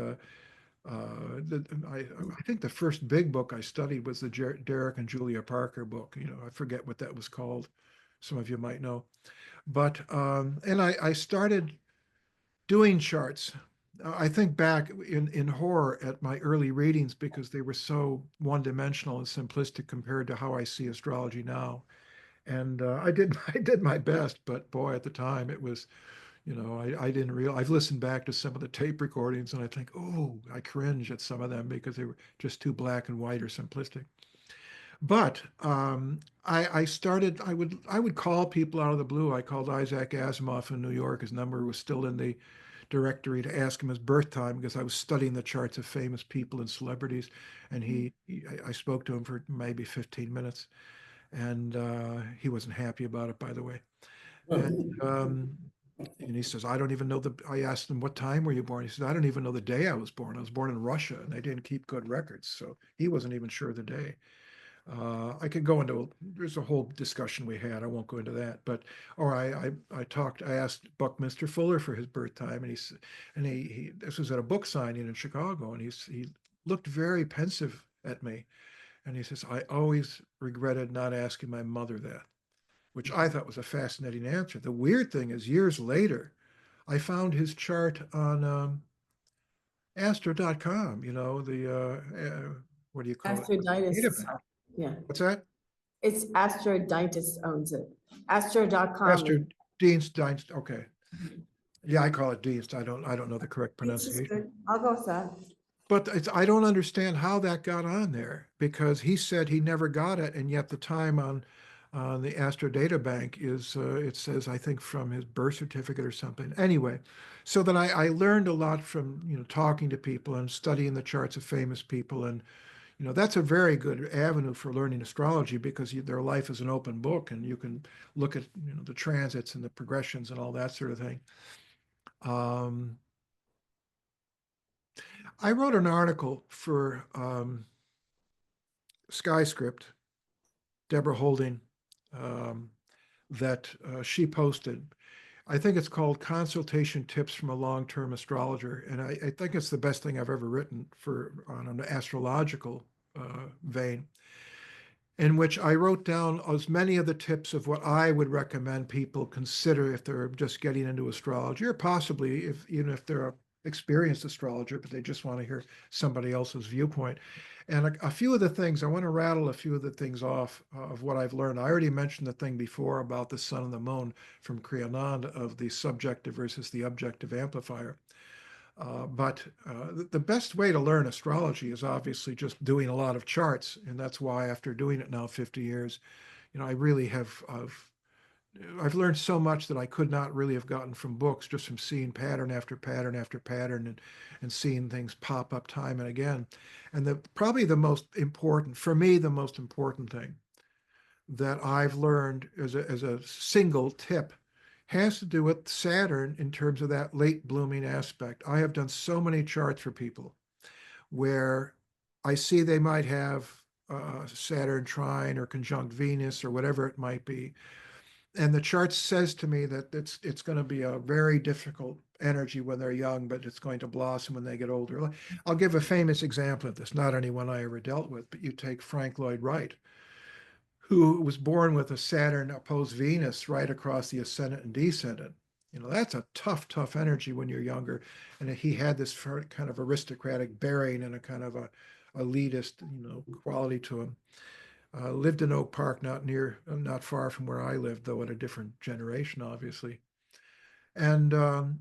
[SPEAKER 2] I think the first big book I studied was the Derek and Julia Parker book. I forget what that was called. Some of you might know. But, and I started doing charts. I think back in horror at my early readings because they were so one-dimensional and simplistic compared to how I see astrology now. And I did I did my best, but boy, at the time it was, I didn't realize. I've listened back to some of the tape recordings and I think, oh, I cringe at some of them because they were just too black and white or simplistic. But I started. I would call people out of the blue. I called Isaac Asimov in New York. His number was still in the directory to ask him his birth time because I was studying the charts of famous people and celebrities. And I spoke to him for maybe 15 minutes, and he wasn't happy about it, by the way. And he says, I don't even know I asked him, what time were you born? He says, I don't even know the day I was born. I was born in Russia and they didn't keep good records. So he wasn't even sure of the day. I could go into, there's a whole discussion we had. I won't go into that, but, or I asked Buckminster Fuller for his birth time, and this was at a book signing in Chicago, and he looked very pensive at me. And he says, I always regretted not asking my mother that, which I thought was a fascinating answer. The weird thing is, years later, I found his chart on astro.com, what do you call it?
[SPEAKER 1] Astroditis.
[SPEAKER 2] Database.
[SPEAKER 1] Yeah,
[SPEAKER 2] What's that?
[SPEAKER 1] it's Astroditis owns it. Astro.com.
[SPEAKER 2] Astro Dienst. Okay. Yeah, I call it Dienst. I don't know the correct pronunciation.
[SPEAKER 1] I'll go with that.
[SPEAKER 2] But I don't understand how that got on there because he said he never got it, and yet the time on the Astro Data Bank is it says, I think, from his birth certificate or something. Anyway, so then I learned a lot from talking to people and studying the charts of famous people, and that's a very good avenue for learning astrology because their life is an open book and you can look at the transits and the progressions and all that sort of thing. I wrote an article for Skyscript, Deborah Holding, that she posted. I think it's called Consultation Tips from a Long-Term Astrologer. And I think it's the best thing I've ever written on an astrological vein, in which I wrote down as many of the tips of what I would recommend people consider if they're just getting into astrology, or possibly even if they're an experienced astrologer, but they just want to hear somebody else's viewpoint. And a few of the things, I want to rattle a few of the things off of what I've learned. I already mentioned the thing before about the sun and the moon from Kriyanand of the subjective versus the objective amplifier. But the best way to learn astrology is obviously just doing a lot of charts. And that's why after doing it now 50 years, I really I've learned so much that I could not really have gotten from books, just from seeing pattern after pattern after pattern and seeing things pop up time and again. And probably the most important, for me, the most important thing that I've learned as a single tip has to do with Saturn in terms of that late blooming aspect. I have done so many charts for people where I see they might have Saturn trine or conjunct Venus or whatever it might be. And the chart says to me that it's going to be a very difficult energy when they're young, but it's going to blossom when they get older. I'll give a famous example of this, not anyone I ever dealt with, but you take Frank Lloyd Wright, who was born with a Saturn opposed Venus right across the ascendant and descendant. That's a tough energy when you're younger. And he had this kind of aristocratic bearing and a kind of a elitist, quality to him. Lived in Oak Park, not far from where I lived, though in a different generation, obviously. And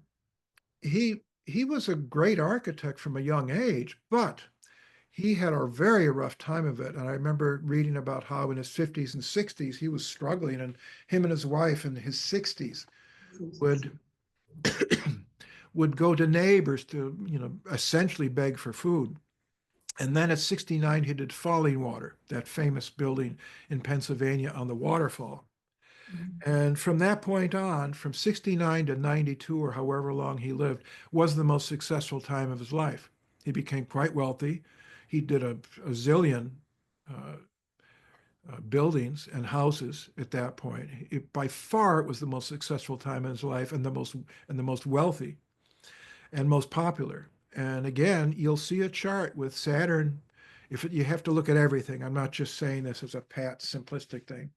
[SPEAKER 2] he was a great architect from a young age, but he had a very rough time of it. And I remember reading about how in his 50s and 60s, he was struggling, and him and his wife in his 60s would would go to neighbors to, essentially beg for food. And then at 69, he did Falling Water, that famous building in Pennsylvania on the waterfall. And from that point on, from 69 to 92, or however long he lived, was the most successful time of his life. He became quite wealthy. He did a zillion buildings and houses at that point. By far, it was the most successful time in his life and the most wealthy and most popular. And again, you'll see a chart with Saturn. You have to look at everything. I'm not just saying this as a pat, simplistic thing.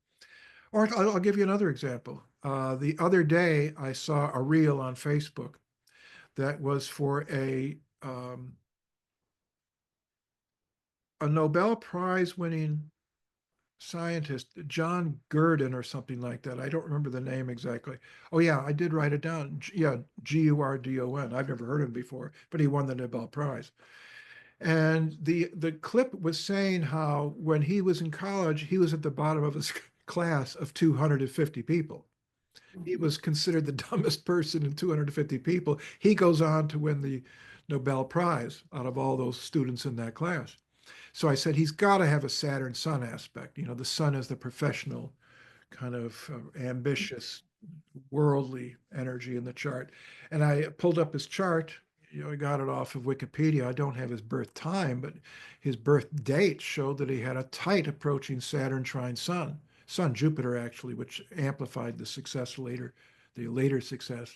[SPEAKER 2] Or I'll give you another example. The other day, I saw a reel on Facebook that was for a Nobel Prize winning scientist, John Gurdon or something like that. I don't remember the name exactly. Oh yeah, I did write it down. Yeah, Gurdon. I've never heard of him before, but he won the Nobel Prize. And the clip was saying how when he was in college, he was at the bottom of his class of 250 people. He was considered the dumbest person in 250 people. He goes on to win the Nobel Prize out of all those students in that class. So I said, he's got to have a Saturn Sun aspect. You know, the Sun is the professional, kind of ambitious, worldly energy in the chart. And I pulled up his chart. You know, I got it off of Wikipedia. I don't have his birth time, but his birth date showed that he had a tight approaching Saturn trine Sun Jupiter actually, which amplified the success later, the later success.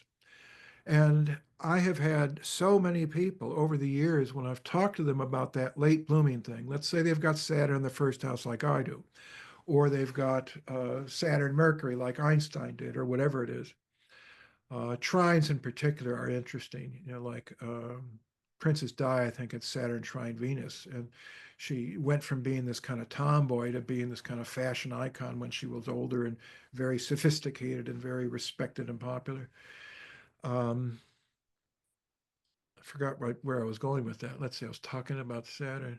[SPEAKER 2] And I have had so many people over the years when I've talked to them about that late blooming thing. Let's say they've got Saturn in the first house like I do, or they've got Saturn Mercury like Einstein did, or whatever it is. Trines in particular are interesting. You know, like Princess Di, I think it's Saturn trine Venus, and she went from being this kind of tomboy to being this kind of fashion icon when she was older and very sophisticated and very respected and popular. I forgot where I was going with that. Let's see, I was talking about Saturn.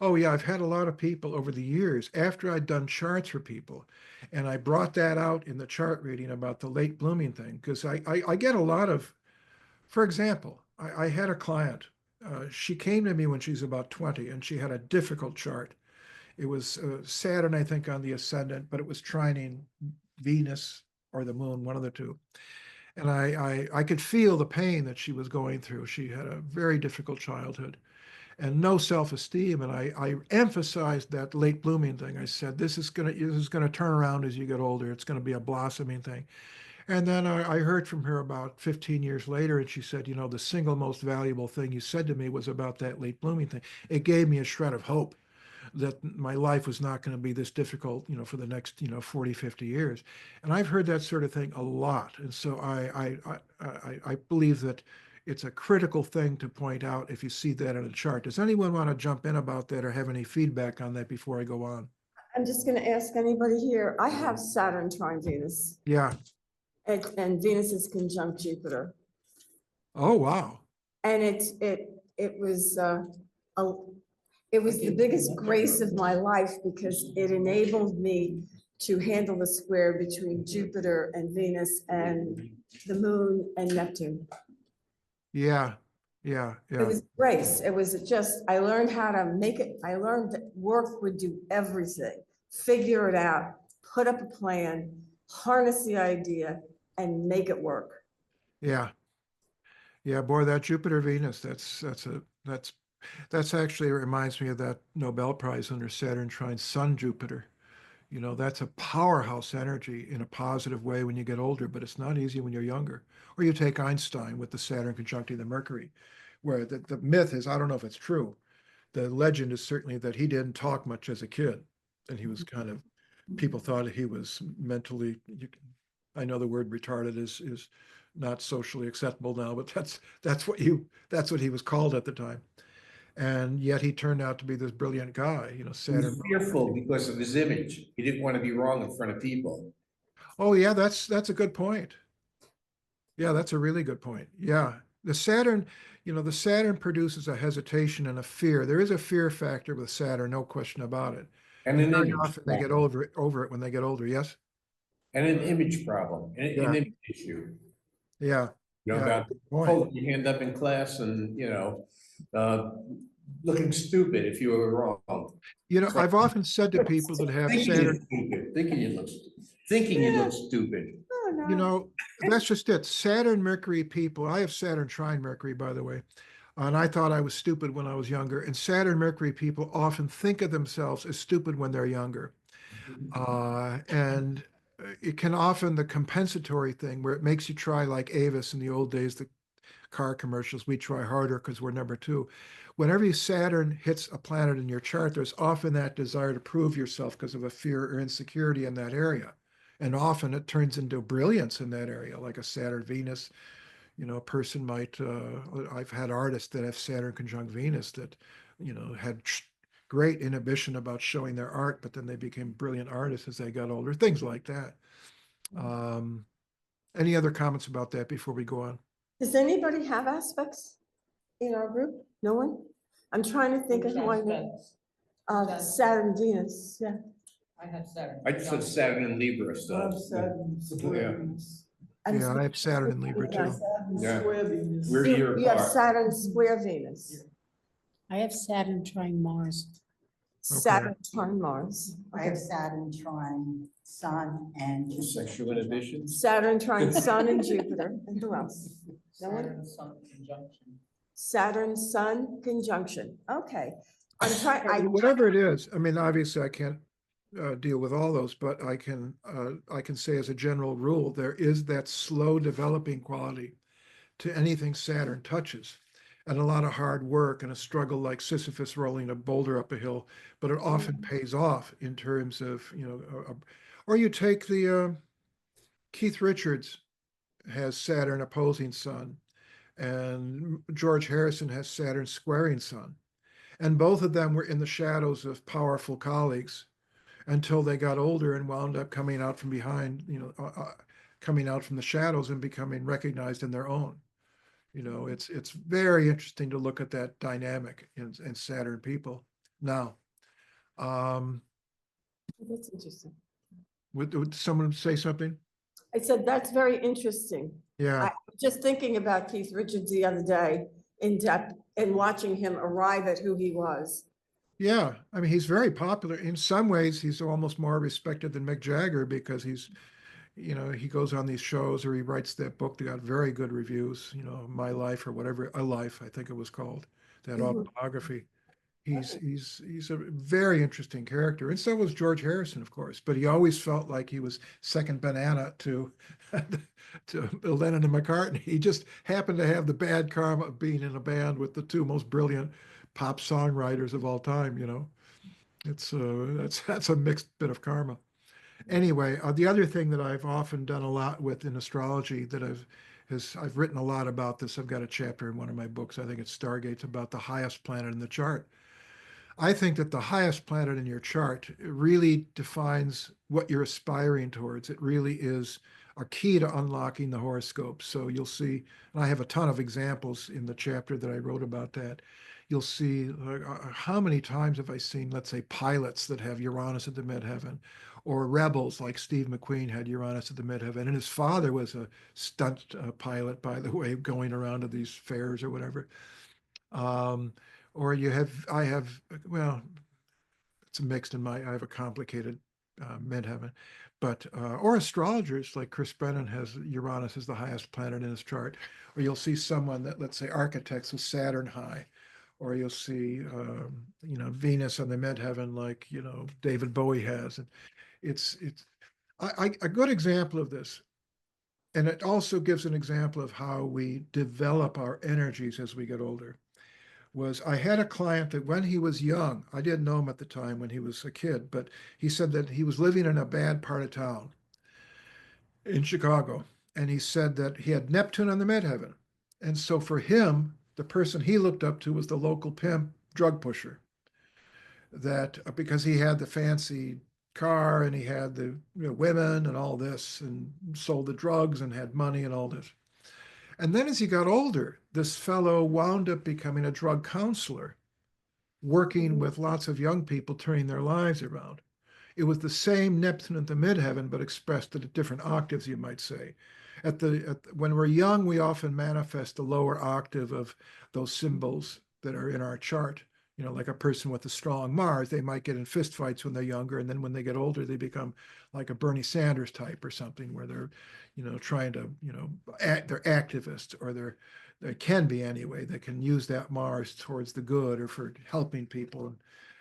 [SPEAKER 2] Oh yeah, I've had a lot of people over the years after I'd done charts for people, and I brought that out in the chart reading about the late blooming thing because I get a lot of, for example, I had a client. She came to me when she was about 20, and she had a difficult chart. It was Saturn, I think, on the ascendant, but it was trining Venus or the moon, one of the two. And I could feel the pain that she was going through. She had a very difficult childhood and no self-esteem. And I emphasized that late blooming thing. I said, this is gonna turn around as you get older. It's gonna be a blossoming thing. And then I heard from her about 15 years later, and she said, you know, the single most valuable thing you said to me was about that late blooming thing. It gave me a shred of hope that my life was not going to be this difficult, you know, for the next, you know, 40, 50 years. And I've heard that sort of thing a lot. And so I believe that it's a critical thing to point out if you see that in a chart. Does anyone want to jump in about that or have any feedback on that before I go on?
[SPEAKER 1] I'm just gonna ask anybody here, I have Saturn trine Venus,
[SPEAKER 2] Yeah.
[SPEAKER 1] and Venus is conjunct Jupiter.
[SPEAKER 2] Oh, wow.
[SPEAKER 1] And it was, a, it was the biggest grace of my life because it enabled me to handle the square between Jupiter and Venus and the moon and Neptune.
[SPEAKER 2] Yeah. Yeah.
[SPEAKER 1] It
[SPEAKER 2] Yeah.
[SPEAKER 1] was grace. It was just, I learned how to make it. I learned that work would do everything. Figure it out, put up a plan, harness the idea, and make it work.
[SPEAKER 2] Yeah. Yeah. Boy, that Jupiter Venus, that's actually reminds me of that Nobel Prize under Saturn trine Sun Jupiter. You know, that's a powerhouse energy in a positive way when you get older, but it's not easy when you're younger. Or you take Einstein with the Saturn conjuncting the Mercury, where the myth is, I don't know if it's true. The legend is certainly that he didn't talk much as a kid. And he was kind of, people thought he was mentally, I know the word retarded is not socially acceptable now, but that's what he was called at the time. And yet he turned out to be this brilliant guy, you know,
[SPEAKER 5] He was
[SPEAKER 2] Saturn.
[SPEAKER 5] fearful because of his image. He didn't want to be wrong in front of people.
[SPEAKER 2] Oh yeah, that's a good point. Yeah, that's a really good point. Yeah. The Saturn, you know, the Saturn produces a hesitation and a fear. There is a fear factor with Saturn, no question about it.
[SPEAKER 5] And an
[SPEAKER 2] Very
[SPEAKER 5] image
[SPEAKER 2] often they get
[SPEAKER 5] problem.
[SPEAKER 2] over it when they get older. Yes.
[SPEAKER 5] And an image problem, an
[SPEAKER 2] Yeah.
[SPEAKER 5] image issue.
[SPEAKER 2] Yeah.
[SPEAKER 5] You know,
[SPEAKER 2] Yeah.
[SPEAKER 5] about
[SPEAKER 2] Good point.
[SPEAKER 5] holding your hand up in class and, you know, looking stupid if you were wrong.
[SPEAKER 2] You know,
[SPEAKER 5] It's like-
[SPEAKER 2] I've often said to people that have
[SPEAKER 5] Thinking
[SPEAKER 2] Saturn,
[SPEAKER 5] you're stupid, thinking you look stupid.
[SPEAKER 1] Oh, no.
[SPEAKER 2] you know, that's just it. Saturn Mercury people, I have Saturn trine Mercury, by the way. And I thought I was stupid when I was younger. And Saturn Mercury people often think of themselves as stupid when they're younger. And it can often the compensatory thing where it makes you try like Avis in the old days, the car commercials, we try harder because we're number two. Whenever Saturn hits a planet in your chart, there's often that desire to prove yourself because of a fear or insecurity in that area. And often it turns into brilliance in that area, like a Saturn Venus. You know, a person might, I've had artists that have Saturn conjunct Venus that, you know, had great inhibition about showing their art, but then they became brilliant artists as they got older, things like that. Any other comments about that before we go on?
[SPEAKER 1] Does anybody have aspects in our group? No one? I'm trying to think of who I know. Saturn, Venus, yeah.
[SPEAKER 6] I have Saturn.
[SPEAKER 5] I just said Saturn and Libra stuff.
[SPEAKER 4] Love Saturn, square Venus.
[SPEAKER 1] And
[SPEAKER 2] Yeah, I have Saturn and Libra too.
[SPEAKER 4] Saturn,
[SPEAKER 5] Yeah.
[SPEAKER 4] square Venus.
[SPEAKER 5] We're a year
[SPEAKER 1] You have
[SPEAKER 5] apart.
[SPEAKER 1] Saturn square Venus,
[SPEAKER 6] I have Saturn trine Mars.
[SPEAKER 1] Saturn trine Mars.
[SPEAKER 7] I have Saturn trine Sun and Jupiter.
[SPEAKER 5] Sexual inhibition.
[SPEAKER 1] Saturn trine Sun and Jupiter. And who else? No one?
[SPEAKER 6] Saturn Sun conjunction.
[SPEAKER 1] Saturn Sun conjunction. Okay. I'm trying,
[SPEAKER 2] Whatever it is, I mean, obviously I can't deal with all those, but I can say as a general rule, there is that slow developing quality to anything Saturn touches, and a lot of hard work and a struggle like Sisyphus rolling a boulder up a hill, but it often pays off in terms of, or you take the Keith Richards has Saturn opposing Sun, and George Harrison has Saturn squaring Sun. And both of them were in the shadows of powerful colleagues until they got older and wound up coming out from behind, coming out from the shadows and becoming recognized in their own. It's very interesting to look at that dynamic in Saturn people. Now,
[SPEAKER 1] that's interesting.
[SPEAKER 2] would someone say something?
[SPEAKER 1] I said, that's very interesting.
[SPEAKER 2] Yeah.
[SPEAKER 1] I was just thinking about Keith Richards the other day in depth and watching him arrive at who he was.
[SPEAKER 2] Yeah, I mean, he's very popular. In some ways, he's almost more respected than Mick Jagger because he's, he goes on these shows or he writes that book that got very good reviews, My Life or whatever, A Life, I think it was called, that autobiography. He's a very interesting character. And so was George Harrison, of course, but he always felt like he was second banana to Lennon and McCartney. He just happened to have the bad karma of being in a band with the two most brilliant pop songwriters of all time. It's that's a mixed bit of karma. Anyway, the other thing that I've often done a lot with in astrology that I've written a lot about this. I've got a chapter in one of my books. I think it's Stargates about the highest planet in the chart. I think that the highest planet in your chart really defines what you're aspiring towards. It really is a key to unlocking the horoscope. So you'll see, and I have a ton of examples in the chapter that I wrote about that. You'll see how many times have I seen, let's say, pilots that have Uranus at the midheaven, or rebels like Steve McQueen had Uranus at the midheaven, and his father was a stunt pilot, by the way, going around to these fairs or whatever. Or well, it's mixed I have a complicated midheaven, but, or astrologers like Chris Brennan has Uranus as the highest planet in his chart, or you'll see someone that, let's say, architects with Saturn high, or you'll see, Venus on the midheaven like, David Bowie has. And it's a good example of this. And it also gives an example of how we develop our energies as we get older. Was I had a client that when he was young, I didn't know him at the time when he was a kid, but he said that he was living in a bad part of town in Chicago. And he said that he had Neptune on the midheaven. And so for him, the person he looked up to was the local pimp drug pusher. That because he had the fancy car and he had the women and all this and sold the drugs and had money and all this. And then as he got older, this fellow wound up becoming a drug counselor, working with lots of young people, turning their lives around. It was the same Neptune at the midheaven, but expressed at different octaves, you might say. When we're young, we often manifest the lower octave of those symbols that are in our chart. Like a person with a strong Mars, they might get in fistfights when they're younger, and then when they get older, they become like a Bernie Sanders type or something, where they're, trying to, they're activists, or they can be anyway. They can use that Mars towards the good or for helping people and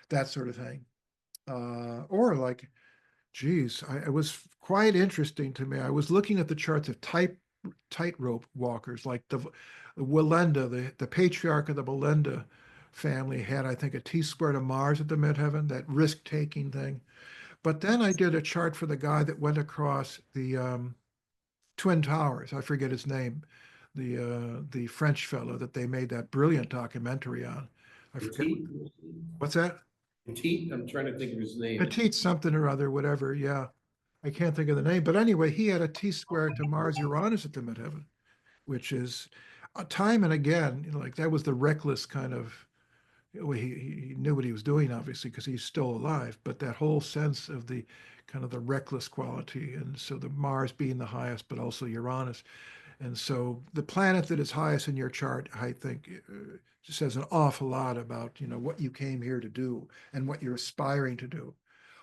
[SPEAKER 2] that sort of thing. Or like, geez, it was quite interesting to me. I was looking at the charts of tightrope walkers, like the Walenda, the patriarch of the Walenda family had, I think, a T-squared of Mars at the midheaven, that risk-taking thing. But then I did a chart for the guy that went across the Twin Towers. I forget his name, the French fellow that they made that brilliant documentary on. I forget. What's that?
[SPEAKER 3] Petit, I'm trying to think of his name.
[SPEAKER 2] Petite something or other, whatever, yeah. I can't think of the name, but anyway, he had a T-square to Mars Uranus at the midheaven, which is time and again, like that was the reckless kind of, well, he knew what he was doing, obviously, because he's still alive, but that whole sense of the kind of the reckless quality. And so the Mars being the highest, but also Uranus. And so the planet that is highest in your chart, I think, says an awful lot about, what you came here to do and what you're aspiring to do.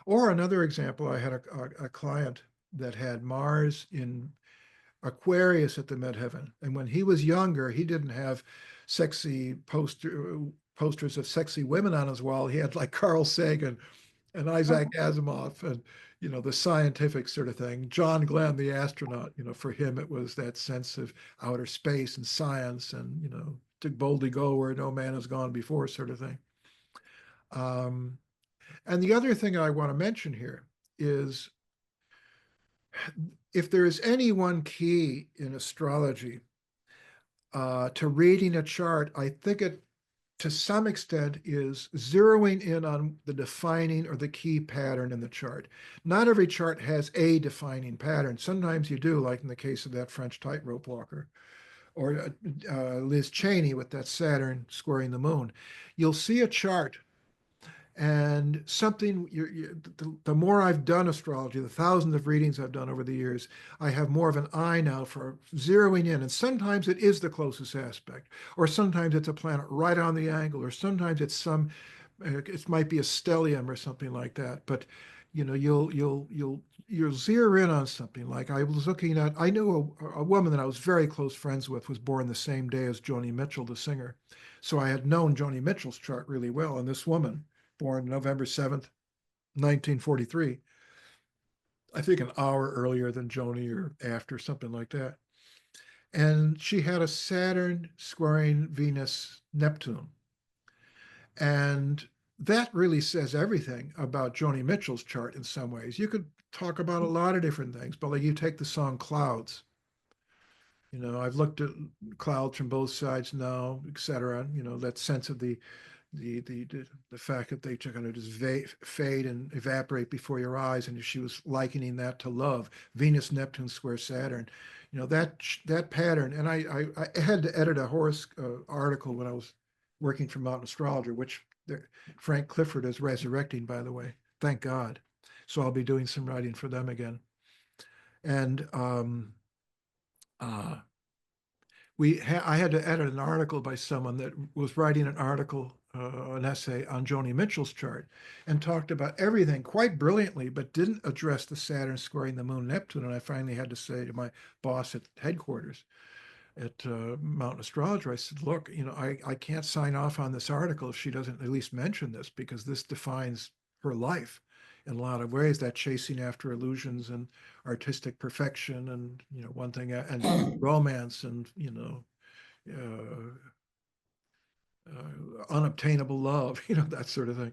[SPEAKER 2] Or another example, I had a client that had Mars in Aquarius at the midheaven. And when he was younger, he didn't have sexy posters of sexy women on his wall. He had like Carl Sagan and Isaac Asimov and, the scientific sort of thing. John Glenn, the astronaut, for him, it was that sense of outer space and science and, to boldly go where no man has gone before sort of thing. And the other thing I want to mention here is if there is any one key in astrology to reading a chart, I think it, to some extent, is zeroing in on the defining or the key pattern in the chart. Not every chart has a defining pattern. Sometimes you do, like in the case of that French tightrope walker, or Liz Cheney with that Saturn squaring the moon. You'll see a chart and something, the more I've done astrology, the thousands of readings I've done over the years, I have more of an eye now for zeroing in. And sometimes it is the closest aspect, or sometimes it's a planet right on the angle, or sometimes it's it might be a stellium or something like that. But you'll zero in on something. Like I was looking at, I knew a woman that I was very close friends with was born the same day as Joni Mitchell, the singer. So I had known Joni Mitchell's chart really well. And this woman, born November 7th, 1943, I think an hour earlier than Joni or after, something like that. And she had a Saturn squaring Venus Neptune. And that really says everything about Joni Mitchell's chart in some ways. You could talk about a lot of different things, but like you take the song Clouds. I've looked at clouds from both sides now, et cetera, that sense of the fact that they kind of just fade and evaporate before your eyes, and she was likening that to love. Venus Neptune square Saturn, that pattern. And I had to edit a horoscope article when I was working for Mountain Astrologer, which Frank Clifford is resurrecting, by the way, thank God. So I'll be doing some writing for them again. And I had to edit an article by someone that was writing an article, an essay on Joni Mitchell's chart, and talked about everything quite brilliantly, but didn't address the Saturn squaring the moon Neptune. And I finally had to say to my boss at headquarters at Mountain Astrologer, I said, look, I can't sign off on this article if she doesn't at least mention this, because this defines her life in a lot of ways, that chasing after illusions and artistic perfection and, one thing, and romance and, unobtainable love, that sort of thing.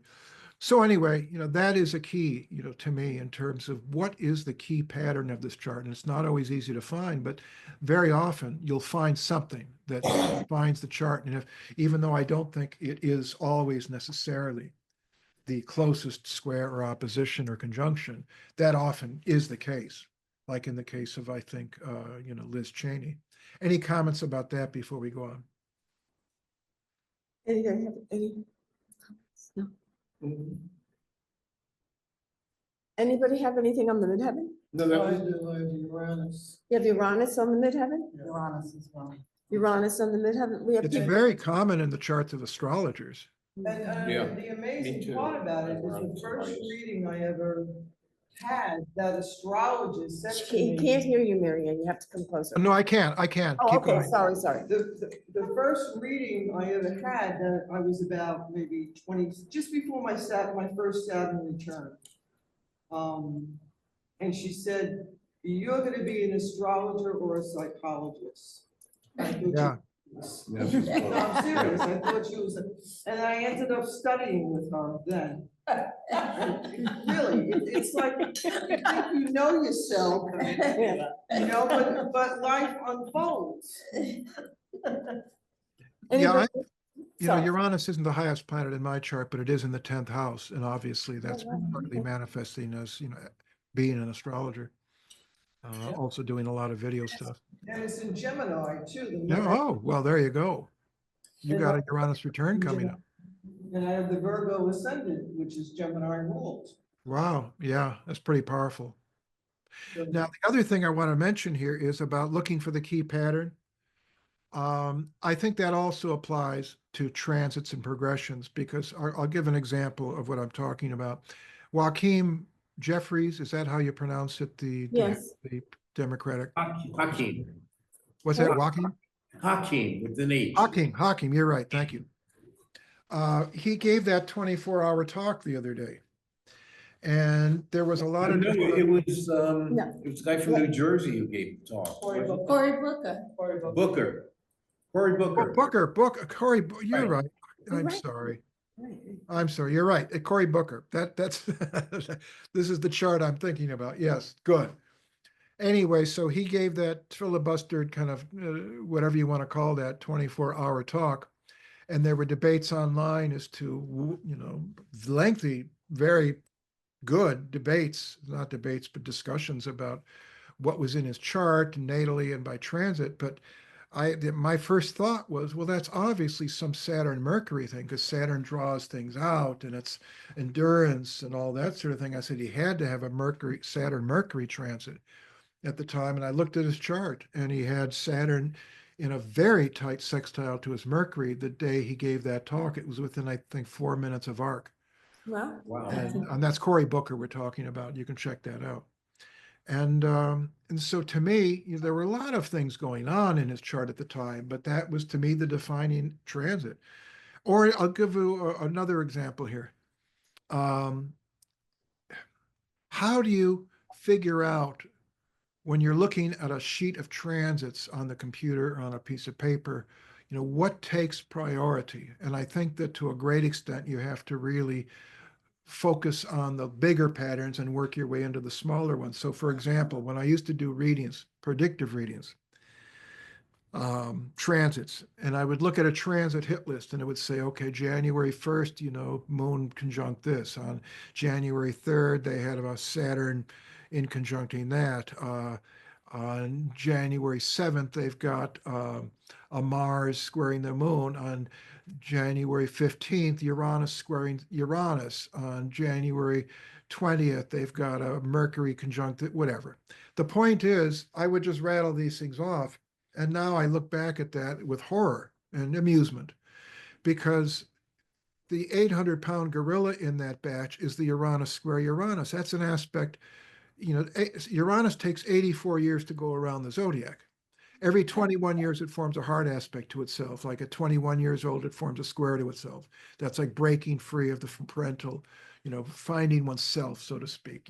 [SPEAKER 2] So anyway, that is a key, to me in terms of what is the key pattern of this chart. And it's not always easy to find, but very often you'll find something that defines the chart. And even though I don't think it is always necessarily the closest square or opposition or conjunction, that often is the case, like in the case of, I think, Liz Cheney. Any comments about that before we go on?
[SPEAKER 1] Any comments? No. Anybody have anything on the midheaven?
[SPEAKER 3] No,
[SPEAKER 4] I
[SPEAKER 3] that was,
[SPEAKER 4] do, I have Uranus.
[SPEAKER 1] You have Uranus on the midheaven?
[SPEAKER 7] Uranus as well.
[SPEAKER 1] Uranus on the midheaven? We have
[SPEAKER 2] It's
[SPEAKER 1] people-
[SPEAKER 2] very common in the charts of astrologers.
[SPEAKER 4] And
[SPEAKER 3] Yeah,
[SPEAKER 4] the
[SPEAKER 3] me
[SPEAKER 4] amazing
[SPEAKER 3] too.
[SPEAKER 4] part about it is the first reading I ever had, that astrologist said to
[SPEAKER 1] He
[SPEAKER 4] me.
[SPEAKER 1] can't hear you, Marianne. You have to come closer.
[SPEAKER 2] No, I can't.
[SPEAKER 1] Oh,
[SPEAKER 2] Keep
[SPEAKER 1] okay,
[SPEAKER 2] going.
[SPEAKER 1] sorry.
[SPEAKER 4] The first reading I ever had, that I was about maybe 20, just before my first Saturn return. And she said, you're gonna be an astrologer or a psychologist. I thought
[SPEAKER 2] Yeah.
[SPEAKER 5] Yeah, she's
[SPEAKER 4] No,
[SPEAKER 5] close.
[SPEAKER 4] I'm serious, I thought she was, and I ended up studying with her then. Really, it's like, you think you know yourself, but life unfolds.
[SPEAKER 2] Yeah,
[SPEAKER 1] Anybody?
[SPEAKER 2] You know,
[SPEAKER 1] So-
[SPEAKER 2] Uranus isn't the highest planet in my chart, but it is in the 10th house. And obviously that's
[SPEAKER 1] wow.
[SPEAKER 2] partly manifesting as, being an astrologer. Also doing a lot of video stuff.
[SPEAKER 4] And it's in Gemini too. the
[SPEAKER 2] Yeah,
[SPEAKER 4] Mercury.
[SPEAKER 2] oh, well, there you go. You got a Uranus return coming up.
[SPEAKER 4] And I have the Virgo ascendant, which is Gemini ruled.
[SPEAKER 2] Wow, yeah, that's pretty powerful.
[SPEAKER 4] So-
[SPEAKER 2] Now, the other thing I want to mention here is about looking for the key pattern. I think that also applies to transits and progressions because I'll give an example of what I'm talking about. Joaquin Jeffries, is that how you pronounce it?
[SPEAKER 1] Yes.
[SPEAKER 2] The Democratic.
[SPEAKER 5] Hakeem,
[SPEAKER 2] Was that Joaquin?
[SPEAKER 5] Hakeem with an E.
[SPEAKER 2] Hakeem, you're right. Thank you. He gave that 24-hour talk the other day. And there was a lot of.
[SPEAKER 5] No, it was,
[SPEAKER 1] No.
[SPEAKER 5] it was a guy from New Jersey who gave the talk.
[SPEAKER 4] Cory Booker.
[SPEAKER 1] Cory Booker.
[SPEAKER 4] Cory Booker.
[SPEAKER 5] Booker, Cory Booker.
[SPEAKER 2] Corey, you're
[SPEAKER 5] Right.
[SPEAKER 2] right. I'm
[SPEAKER 1] Right.
[SPEAKER 2] sorry.
[SPEAKER 1] Right.
[SPEAKER 2] I'm sorry. You're right. Cory Booker. That's this is the chart I'm thinking about. Yes, good. Anyway, so he gave that filibustered kind of whatever you want to call that 24-hour talk, and there were debates online as to lengthy, very good debates, not debates, but discussions about what was in his chart natally and by transit. But my first thought was, well, that's obviously some Saturn Mercury thing because Saturn draws things out and it's endurance and all that sort of thing. I said he had to have a Saturn Mercury transit at the time. And I looked at his chart and he had Saturn in a very tight sextile to his Mercury the day he gave that talk. It was within, I think, 4 minutes of arc.
[SPEAKER 1] Well,
[SPEAKER 5] Wow.
[SPEAKER 2] And that's Cory Booker we're talking about. You can check that out. And so to me, there were a lot of things going on in his chart at the time, but that was to me the defining transit. Or I'll give you another example here. How do you figure out when you're looking at a sheet of transits on the computer or on a piece of paper, what takes priority? And I think that to a great extent, you have to really focus on the bigger patterns and work your way into the smaller ones. So for example, when I used to do readings, predictive readings, transits, and I would look at a transit hit list and it would say, okay, January 1st, moon conjunct this. On January 3rd, they had a Saturn in conjuncting that. On January 7th, they've got a Mars squaring the moon. On January 15th, Uranus squaring Uranus. On January 20th, they've got a Mercury conjunct, whatever. The point is, I would just rattle these things off. And now I look back at that with horror and amusement because the 800-pound gorilla in that batch is the Uranus square Uranus. That's an aspect, Uranus takes 84 years to go around the zodiac. Every 21 years, it forms a hard aspect to itself. Like at 21 years old, it forms a square to itself. That's like breaking free of the parental, finding oneself, so to speak,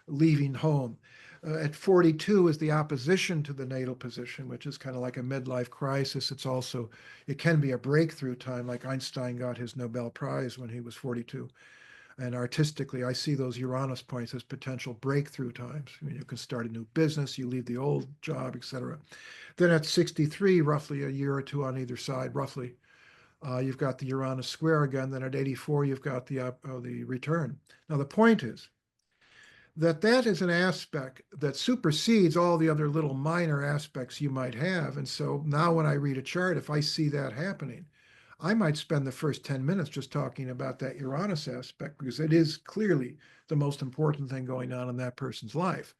[SPEAKER 2] leaving home. At 42 is the opposition to the natal position, which is kind of like a midlife crisis. It can be a breakthrough time, like Einstein got his Nobel Prize when he was 42. And artistically, I see those Uranus points as potential breakthrough times. You can start a new business, you leave the old job, etc. Then at 63, roughly a year or two on either side, roughly, you've got the Uranus square again. Then at 84, you've got the return. Now, the point is that is an aspect that supersedes all the other little minor aspects you might have. And so now when I read a chart, if I see that happening, I might spend the first 10 minutes just talking about that Uranus aspect because it is clearly the most important thing going on in that person's life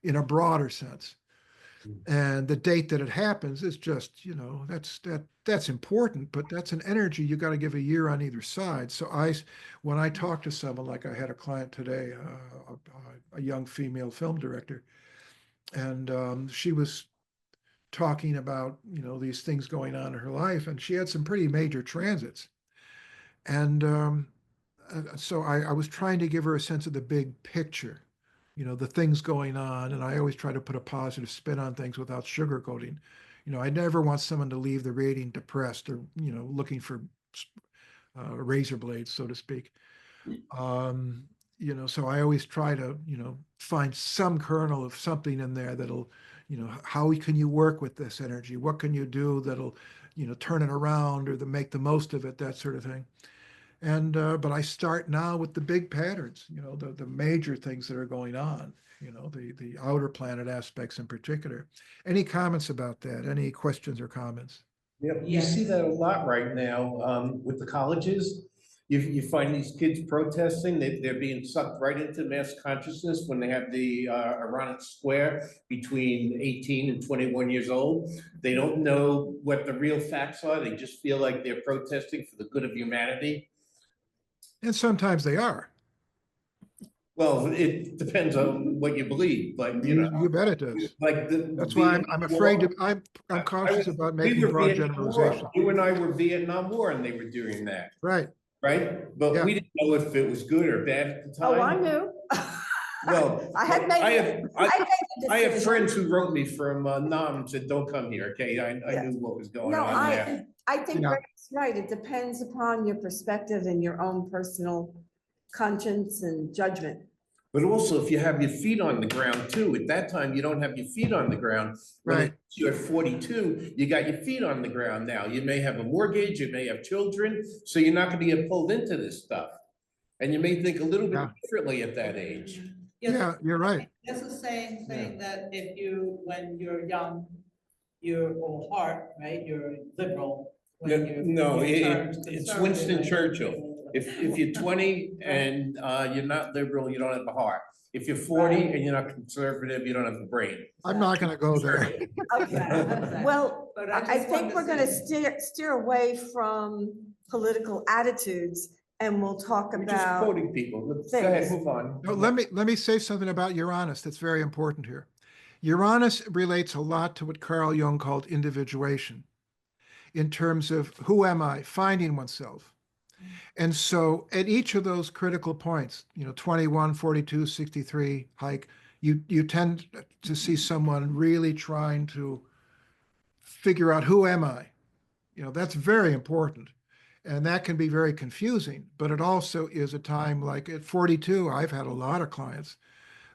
[SPEAKER 2] in a broader sense. And the date that it happens is just, that's important, but that's an energy you got to give a year on either side. So when I talk to someone, like I had a client today, a young female film director, and she was talking about, these things going on in her life, and she had some pretty major transits. And so I was trying to give her a sense of the big picture, the things going on. And I always try to put a positive spin on things without sugarcoating. I never want someone to leave the reading depressed or, looking for razor blades, so to speak. So I always try to, find some kernel of something in there that'll, how can you work with this energy? What can you do that'll turn it around or to make the most of it, that sort of thing. And but I start now with the big patterns, the major things that are going on, the outer planet aspects in particular. Any comments about that? Any questions or comments?
[SPEAKER 5] Yeah, you see that a lot right now, with the colleges. You find these kids protesting, they're being sucked right into mass consciousness when they have the Uranus square between 18 and 21 years old. They don't know what the real facts are. They just feel like they're protesting for the good of humanity.
[SPEAKER 2] And sometimes they are.
[SPEAKER 5] Well, it depends on what you believe, but
[SPEAKER 2] You bet it does.
[SPEAKER 5] like
[SPEAKER 2] That's why I'm
[SPEAKER 5] Vietnam
[SPEAKER 2] afraid
[SPEAKER 5] War,
[SPEAKER 2] to, I'm cautious about
[SPEAKER 5] we
[SPEAKER 2] making
[SPEAKER 5] were
[SPEAKER 2] broad
[SPEAKER 5] Vietnam War.
[SPEAKER 2] generalizations.
[SPEAKER 5] You and I were Vietnam War and they were doing that,
[SPEAKER 2] Right.
[SPEAKER 5] right? But
[SPEAKER 2] Yeah.
[SPEAKER 5] we didn't know if it was good or bad at the time.
[SPEAKER 1] Oh, I knew.
[SPEAKER 5] Well,
[SPEAKER 1] I had made,
[SPEAKER 5] I have,
[SPEAKER 1] I made the
[SPEAKER 5] I have
[SPEAKER 1] decision.
[SPEAKER 5] friends who wrote me from Nam and said, don't come here, okay? I
[SPEAKER 1] Yeah.
[SPEAKER 5] knew what was going
[SPEAKER 1] No,
[SPEAKER 5] on there.
[SPEAKER 1] I think
[SPEAKER 2] Yeah.
[SPEAKER 1] Greg's right. It depends upon your perspective and your own personal conscience and judgment.
[SPEAKER 5] But also if you have your feet on the ground too, at that time, you don't have your feet on the ground. When
[SPEAKER 2] Right.
[SPEAKER 5] you're at 42, you got your feet on the ground now. You may have a mortgage, you may have children, so you're not gonna get pulled into this stuff. And you may think a little bit
[SPEAKER 2] Yeah.
[SPEAKER 5] differently at that age.
[SPEAKER 2] Yeah, you're right.
[SPEAKER 6] It's the same thing that if you, when you're young, you're all heart, right, you're liberal. When you
[SPEAKER 5] No,
[SPEAKER 6] turn
[SPEAKER 5] it's
[SPEAKER 6] conservative,
[SPEAKER 5] Winston
[SPEAKER 6] right?
[SPEAKER 5] Churchill. If you're 20 and you're not liberal, you don't have a heart. If you're 40 and you're not conservative, you don't have a brain.
[SPEAKER 2] I'm not going to go there.
[SPEAKER 1] Okay, well,
[SPEAKER 6] But
[SPEAKER 1] I
[SPEAKER 6] just
[SPEAKER 1] think
[SPEAKER 6] wanted
[SPEAKER 1] we're gonna
[SPEAKER 6] say-
[SPEAKER 1] steer away from political attitudes and we'll talk
[SPEAKER 5] We're just
[SPEAKER 1] about,
[SPEAKER 5] quoting people. Go ahead,
[SPEAKER 1] things.
[SPEAKER 5] move on.
[SPEAKER 2] No, let me say something about Uranus that's very important here. Uranus relates a lot to what Carl Jung called individuation in terms of who am I, finding oneself. And so at each of those critical points, 21, 42, 63 hike, you tend to see someone really trying to figure out who am I. That's very important. And that can be very confusing, but it also is a time like at 42, I've had a lot of clients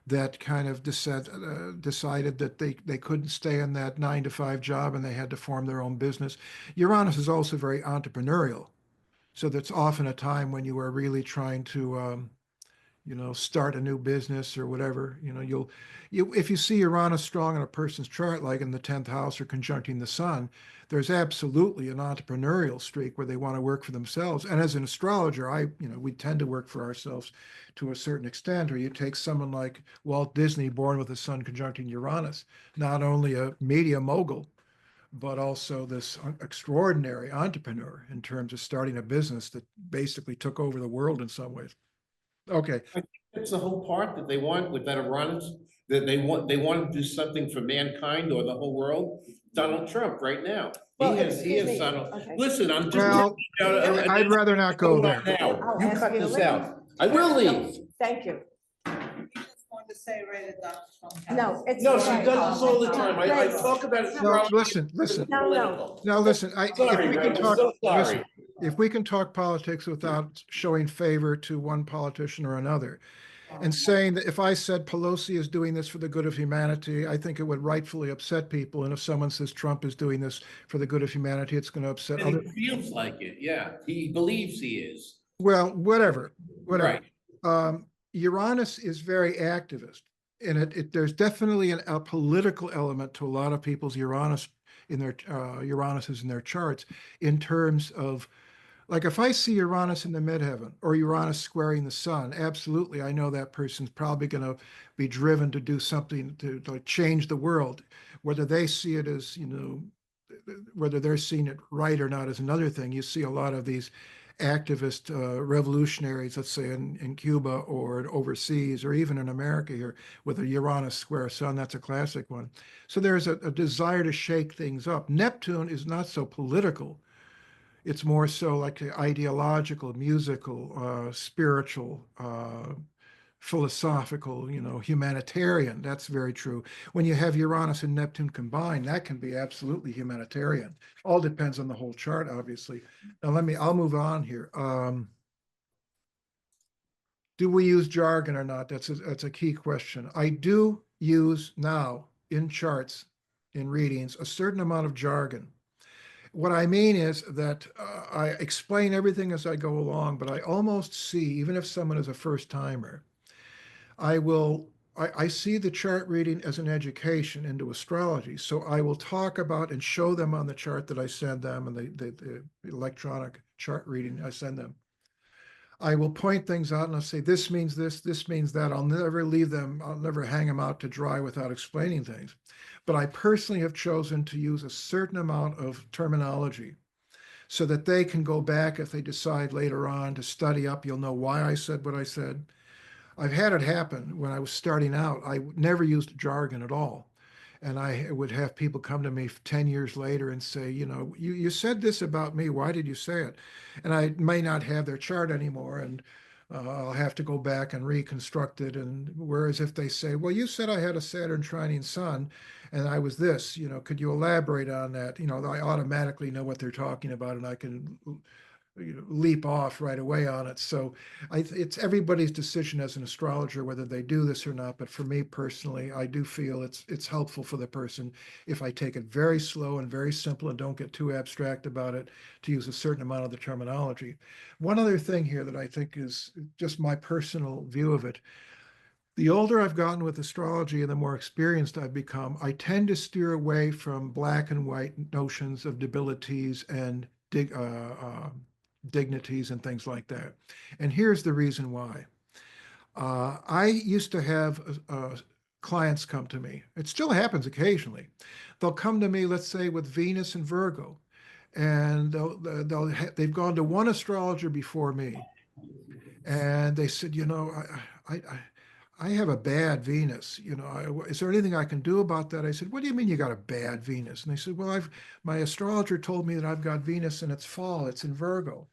[SPEAKER 2] that kind of decided that they couldn't stay in that 9-to-5 job and they had to form their own business. Uranus is also very entrepreneurial. So that's often a time when you are really trying to, start a new business or whatever. If you see Uranus strong in a person's chart, like in the 10th house or conjuncting the sun, there's absolutely an entrepreneurial streak where they want to work for themselves. And as an astrologer, we tend to work for ourselves to a certain extent. Or you take someone like Walt Disney, born with the sun conjuncting Uranus, not only a media mogul, but also this extraordinary entrepreneur in terms of starting a business that basically took over the world in some ways. Okay.
[SPEAKER 5] That's the whole part that they want with that Uranus, that they want to do something for mankind or the whole world. Donald Trump right now.
[SPEAKER 1] Well,
[SPEAKER 5] He
[SPEAKER 1] excuse me.
[SPEAKER 5] has Donald.
[SPEAKER 1] Okay.
[SPEAKER 5] Listen, I'm just.
[SPEAKER 2] Well, I'd rather not go there.
[SPEAKER 5] Now,
[SPEAKER 1] I'll
[SPEAKER 5] you
[SPEAKER 1] ask
[SPEAKER 5] cut
[SPEAKER 1] you to
[SPEAKER 5] this
[SPEAKER 1] leave.
[SPEAKER 5] out. I will leave.
[SPEAKER 1] Thank you.
[SPEAKER 6] You just want to say right at Dr. Trump's
[SPEAKER 1] No,
[SPEAKER 6] house.
[SPEAKER 1] it's.
[SPEAKER 5] No, she
[SPEAKER 1] right.
[SPEAKER 5] does this all the time. I
[SPEAKER 1] Grace.
[SPEAKER 5] talk about
[SPEAKER 2] No,
[SPEAKER 5] astrology.
[SPEAKER 2] listen.
[SPEAKER 1] No.
[SPEAKER 2] Now, listen,
[SPEAKER 5] Sorry,
[SPEAKER 2] if we
[SPEAKER 5] Ray,
[SPEAKER 2] can
[SPEAKER 5] I'm
[SPEAKER 2] talk,
[SPEAKER 5] so sorry.
[SPEAKER 2] listen, if we can talk politics without showing favor to one politician or another, and saying that if I said Pelosi is doing this for the good of humanity, I think it would rightfully upset people. And if someone says Trump is doing this for the good of humanity, it's going to upset
[SPEAKER 5] And
[SPEAKER 2] other.
[SPEAKER 5] he feels like it, yeah. He believes he is.
[SPEAKER 2] Well, whatever.
[SPEAKER 5] Right.
[SPEAKER 2] Uranus is very activist, and there's definitely a political element to a lot of people's Uranus in their Uranuses in their charts in terms of. Like if I see Uranus in the midheaven or Uranus squaring the sun, absolutely, I know that person's probably going to be driven to do something to change the world. Whether they see it as, whether they're seeing it right or not is another thing. You see a lot of these activist revolutionaries, let's say in Cuba or overseas or even in America here with a Uranus square sun. That's a classic one. So there's a desire to shake things up. Neptune is not so political. It's more so like ideological, musical, spiritual, philosophical, humanitarian. That's very true. When you have Uranus and Neptune combined, that can be absolutely humanitarian. All depends on the whole chart, obviously. Now I'll move on here. Do we use jargon or not? That's a key question. I do use now in charts, in readings, a certain amount of jargon. what I mean is that I explain everything as I go along, but I almost see, even if someone is a first timer, I see the chart reading as an education into astrology. So I will talk about and show them on the chart that I send them and the electronic chart reading I send them. I will point things out and I'll say, this means this means that. I'll never leave them, I'll never hang them out to dry without explaining things. But I personally have chosen to use a certain amount of terminology so that they can go back if they decide later on to study up. You'll know why I said what I said. I've had it happen when I was starting out. I never used jargon at all. And I would have people come to me 10 years later and say, you know, you said this about me. Why did you say it? And I may not have their chart anymore. And I'll have to go back and reconstruct it. And whereas if they say, well, you said I had a Saturn trining sun and I was this, you know, could you elaborate on that? You know, I automatically know what they're talking about and I can leap off right away on it. So it's everybody's decision as an astrologer whether they do this or not. But for me personally, I do feel it's helpful for the person if I take it very slow and very simple and don't get too abstract about it, to use a certain amount of the terminology. One other thing here that I think is just my personal view of it. The older I've gotten with astrology and the more experienced I've become, I tend to steer away from black and white notions of debilities and dignities and things like that. And here's the reason why. I used to have clients come to me. It still happens occasionally. They'll come to me, let's say, with Venus and Virgo, and they've gone to one astrologer before me, and they said, you know, I have a bad Venus. You know, is there anything I can do about that? I said, what do you mean you got a bad Venus? And they said, well, my astrologer told me that I've got Venus in its fall. It's in Virgo.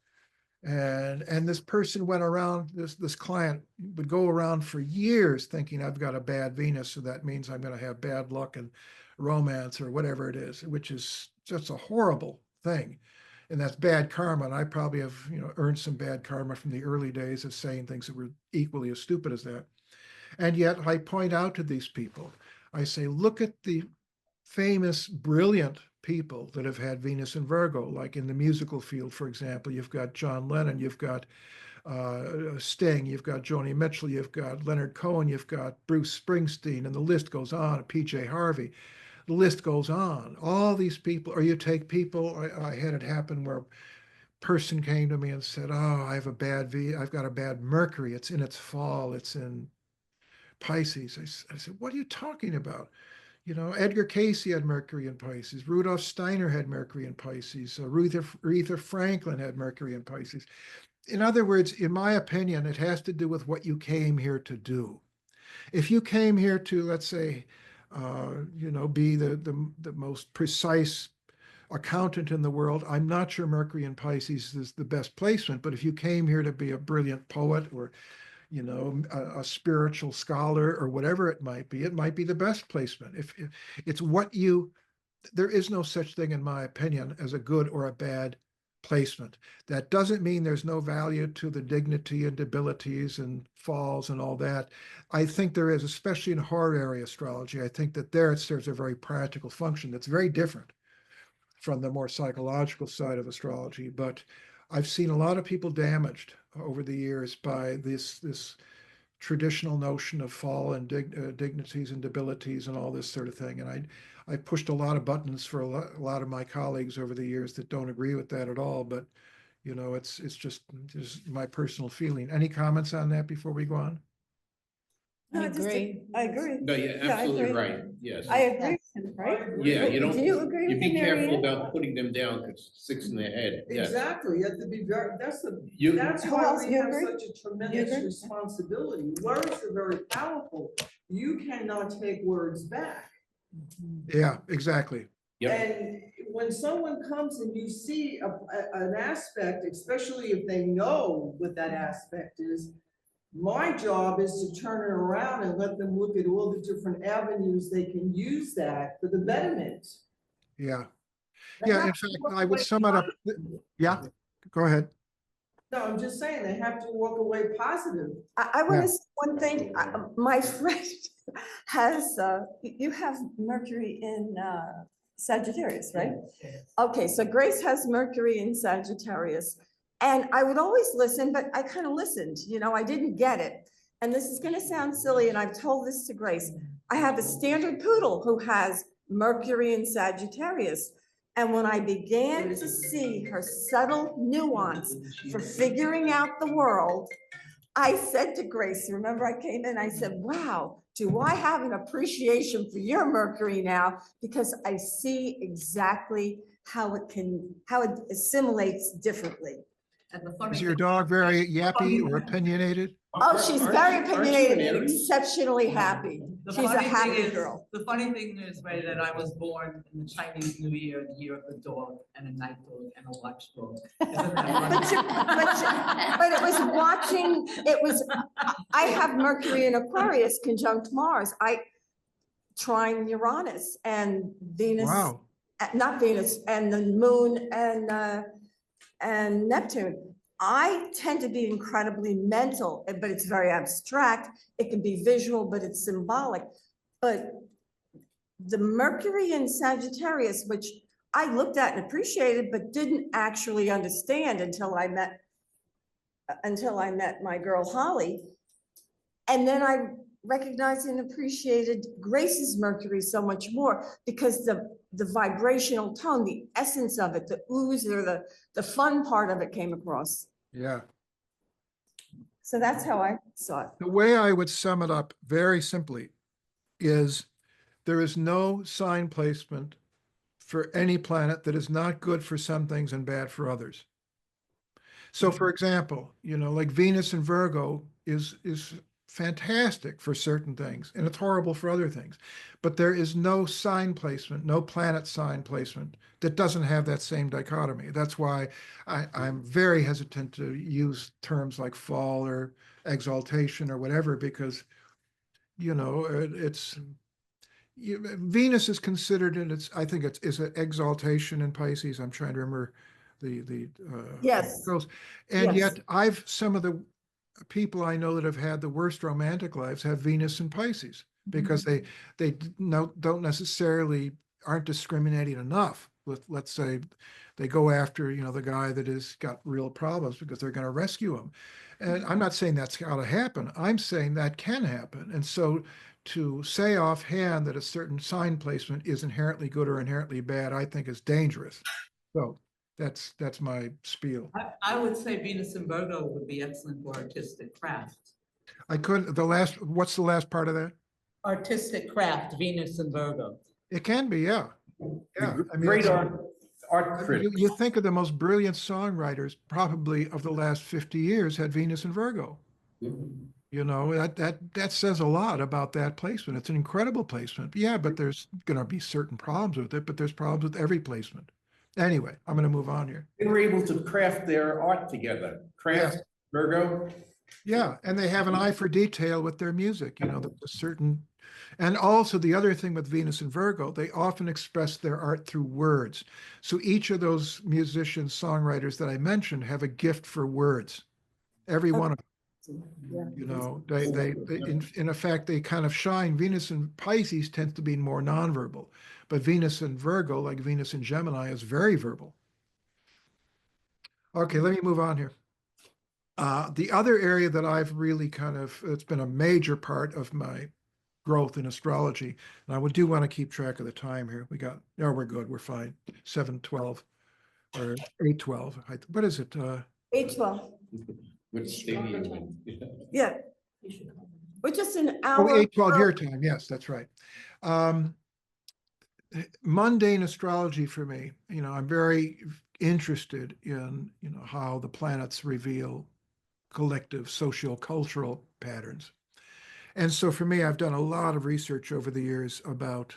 [SPEAKER 2] And this person went around, this client would go around for years thinking I've got a bad Venus, so that means I'm going to have bad luck and romance or whatever it is, which is just a horrible thing. And that's bad karma. And I probably have, you know, earned some bad karma from the early days of saying things that were equally as stupid as that. And yet I point out to these people, I say, look at the famous, brilliant people that have had Venus in Virgo, like in the musical field, for example. You've got John Lennon, you've got Sting, you've got Joni Mitchell, you've got Leonard Cohen, you've got Bruce Springsteen, and the list goes on, PJ Harvey. The list goes on. All these people, or you take people, I had it happen where a person came to me and said, oh, I've got a bad Mercury. It's in its fall. It's in Pisces. I said, what are you talking about? You know, Edgar Cayce had Mercury in Pisces. Rudolf Steiner had Mercury in Pisces. Aretha Franklin had Mercury in Pisces. In other words, in my opinion, it has to do with what you came here to do. If you came here to, let's say, you know, be the most precise accountant in the world, I'm not sure Mercury in Pisces is the best placement. But if you came here to be a brilliant poet or, you know, a spiritual scholar or whatever it might be the best placement. If it's what there is no such thing, in my opinion, as a good or a bad placement. That doesn't mean there's no value to the dignity and debilities and falls and all that. I think there is, especially in horary astrology. I think that there it serves a very practical function that's very different from the more psychological side of astrology. But I've seen a lot of people damaged over the years by this traditional notion of fall and dignities and debilities and all this sort of thing. And I pushed a lot of buttons for a lot of my colleagues over the years that don't agree with that at all. But, you know, it's just my personal feeling. Any comments on that before we go on?
[SPEAKER 1] No, I agree.
[SPEAKER 3] No, you're
[SPEAKER 1] Yeah, I
[SPEAKER 3] absolutely
[SPEAKER 1] agree.
[SPEAKER 3] right, yes.
[SPEAKER 1] I agree, right?
[SPEAKER 3] Yeah, you don't,
[SPEAKER 1] Do you agree
[SPEAKER 3] you
[SPEAKER 1] with
[SPEAKER 3] be
[SPEAKER 1] me, Mary
[SPEAKER 3] careful
[SPEAKER 1] Ann?
[SPEAKER 3] about putting them down, because it sticks in their head, yes.
[SPEAKER 4] Exactly, you have to be very, that's
[SPEAKER 3] You-
[SPEAKER 1] Who
[SPEAKER 4] why
[SPEAKER 1] else?
[SPEAKER 4] we
[SPEAKER 1] You
[SPEAKER 4] have
[SPEAKER 1] agree?
[SPEAKER 4] such a
[SPEAKER 1] You
[SPEAKER 4] tremendous
[SPEAKER 1] agree?
[SPEAKER 4] responsibility. Words are very powerful. You cannot take words back.
[SPEAKER 2] Yeah, exactly.
[SPEAKER 3] Yep.
[SPEAKER 4] And when someone comes and you see an aspect, especially if they know what that aspect is, my job is to turn it around and let them look at all the different avenues they can use that for the betterment.
[SPEAKER 2] Yeah.
[SPEAKER 4] They
[SPEAKER 2] Yeah,
[SPEAKER 4] have
[SPEAKER 2] in
[SPEAKER 4] to
[SPEAKER 2] fact,
[SPEAKER 4] walk
[SPEAKER 2] I would
[SPEAKER 4] away
[SPEAKER 2] sum it up. Yeah, go ahead.
[SPEAKER 4] No, I'm just saying, they have to walk away positive.
[SPEAKER 1] I want
[SPEAKER 2] Yeah.
[SPEAKER 1] to say one thing. My friend has, you have Mercury in Sagittarius, right?
[SPEAKER 6] Yes.
[SPEAKER 1] Okay, so Grace has Mercury in Sagittarius. And I would always listen, but I kind of listened, I didn't get it. And this is going to sound silly, and I've told this to Grace. I have a standard poodle who has Mercury in Sagittarius. And when I began to see her subtle nuance for figuring out the world, I said to Grace, remember I came in, I said, wow, do I have an appreciation for your Mercury now? Because I see exactly how it assimilates differently.
[SPEAKER 6] And the funny
[SPEAKER 2] Is your
[SPEAKER 6] thing-
[SPEAKER 2] dog very yappy or opinionated?
[SPEAKER 1] Oh, she's very
[SPEAKER 4] Aren't you an
[SPEAKER 1] opinionated and
[SPEAKER 4] Aries?
[SPEAKER 1] exceptionally happy.
[SPEAKER 6] The
[SPEAKER 1] She's a
[SPEAKER 6] funny thing
[SPEAKER 1] happy
[SPEAKER 6] is-
[SPEAKER 1] girl.
[SPEAKER 6] The funny thing is, right, that I was born in the Chinese New Year, the year of the dog, and a night dog, and a watchdog. Isn't that funny?
[SPEAKER 1] But it was watching, I have Mercury in Aquarius conjunct Mars. Trine Uranus and Venus.
[SPEAKER 2] Wow.
[SPEAKER 1] Not Venus, and the moon and Neptune. I tend to be incredibly mental, but it's very abstract. It can be visual, but it's symbolic. But the Mercury in Sagittarius, which I looked at and appreciated, but didn't actually understand until I met my girl Holly. And then I recognized and appreciated Grace's Mercury so much more because the vibrational tone, the essence of it, the ooze or the fun part of it came across.
[SPEAKER 2] Yeah.
[SPEAKER 1] So that's how I saw it.
[SPEAKER 2] The way I would sum it up very simply is there is no sign placement for any planet that is not good for some things and bad for others. So for example, like Venus in Virgo is fantastic for certain things, and it's horrible for other things. But there is no sign placement, no planet sign placement that doesn't have that same dichotomy. That's why I'm very hesitant to use terms like fall or exaltation or whatever, because, Venus is considered in I think is an exaltation in Pisces. I'm trying to remember the
[SPEAKER 1] Yes.
[SPEAKER 2] girls. And
[SPEAKER 1] Yes.
[SPEAKER 2] yet some of the people I know that have had the worst romantic lives have Venus in Pisces because they don't necessarily aren't discriminating enough. Let's say they go after the guy that has got real problems because they're going to rescue him. And I'm not saying that's got to happen. I'm saying that can happen. And so to say offhand that a certain sign placement is inherently good or inherently bad, I think is dangerous. So that's my spiel.
[SPEAKER 6] I would say Venus in Virgo would be excellent for artistic craft.
[SPEAKER 2] I couldn't, what's the last part of that?
[SPEAKER 6] Artistic craft, Venus in Virgo.
[SPEAKER 2] It can be, yeah. Yeah. I mean,
[SPEAKER 5] Great
[SPEAKER 2] it's-
[SPEAKER 5] art critic.
[SPEAKER 2] you think of the most brilliant songwriters probably of the last 50 years had Venus and Virgo. That says a lot about that placement. It's an incredible placement. Yeah, but there's going to be certain problems with it, but there's problems with every placement. Anyway, I'm going to move on here.
[SPEAKER 5] They were able to craft their art together. Craft, Virgo.
[SPEAKER 2] Yeah, and they have an eye for detail with their music, there's a certain, and also the other thing with Venus and Virgo, they often express their art through words. So each of those musicians, songwriters that I mentioned have a gift for words. Every one of them. They in effect, they kind of shine. Venus and Pisces tends to be more nonverbal, but Venus and Virgo, like Venus and Gemini, is very verbal. Okay, let me move on here. The other area that I've really it's been a major part of my growth in astrology, and I do want to keep track of the time here. We're good, we're fine. 7:12 or 8:12. What is it?
[SPEAKER 1] 8:12.
[SPEAKER 5] Which state are you in?
[SPEAKER 1] Yeah. We're just an
[SPEAKER 2] Oh,
[SPEAKER 1] hour.
[SPEAKER 2] 8:12 your time. Yes, that's right. Mundane astrology for me, I'm very interested in, how the planets reveal collective socio-cultural patterns. And so for me, I've done a lot of research over the years about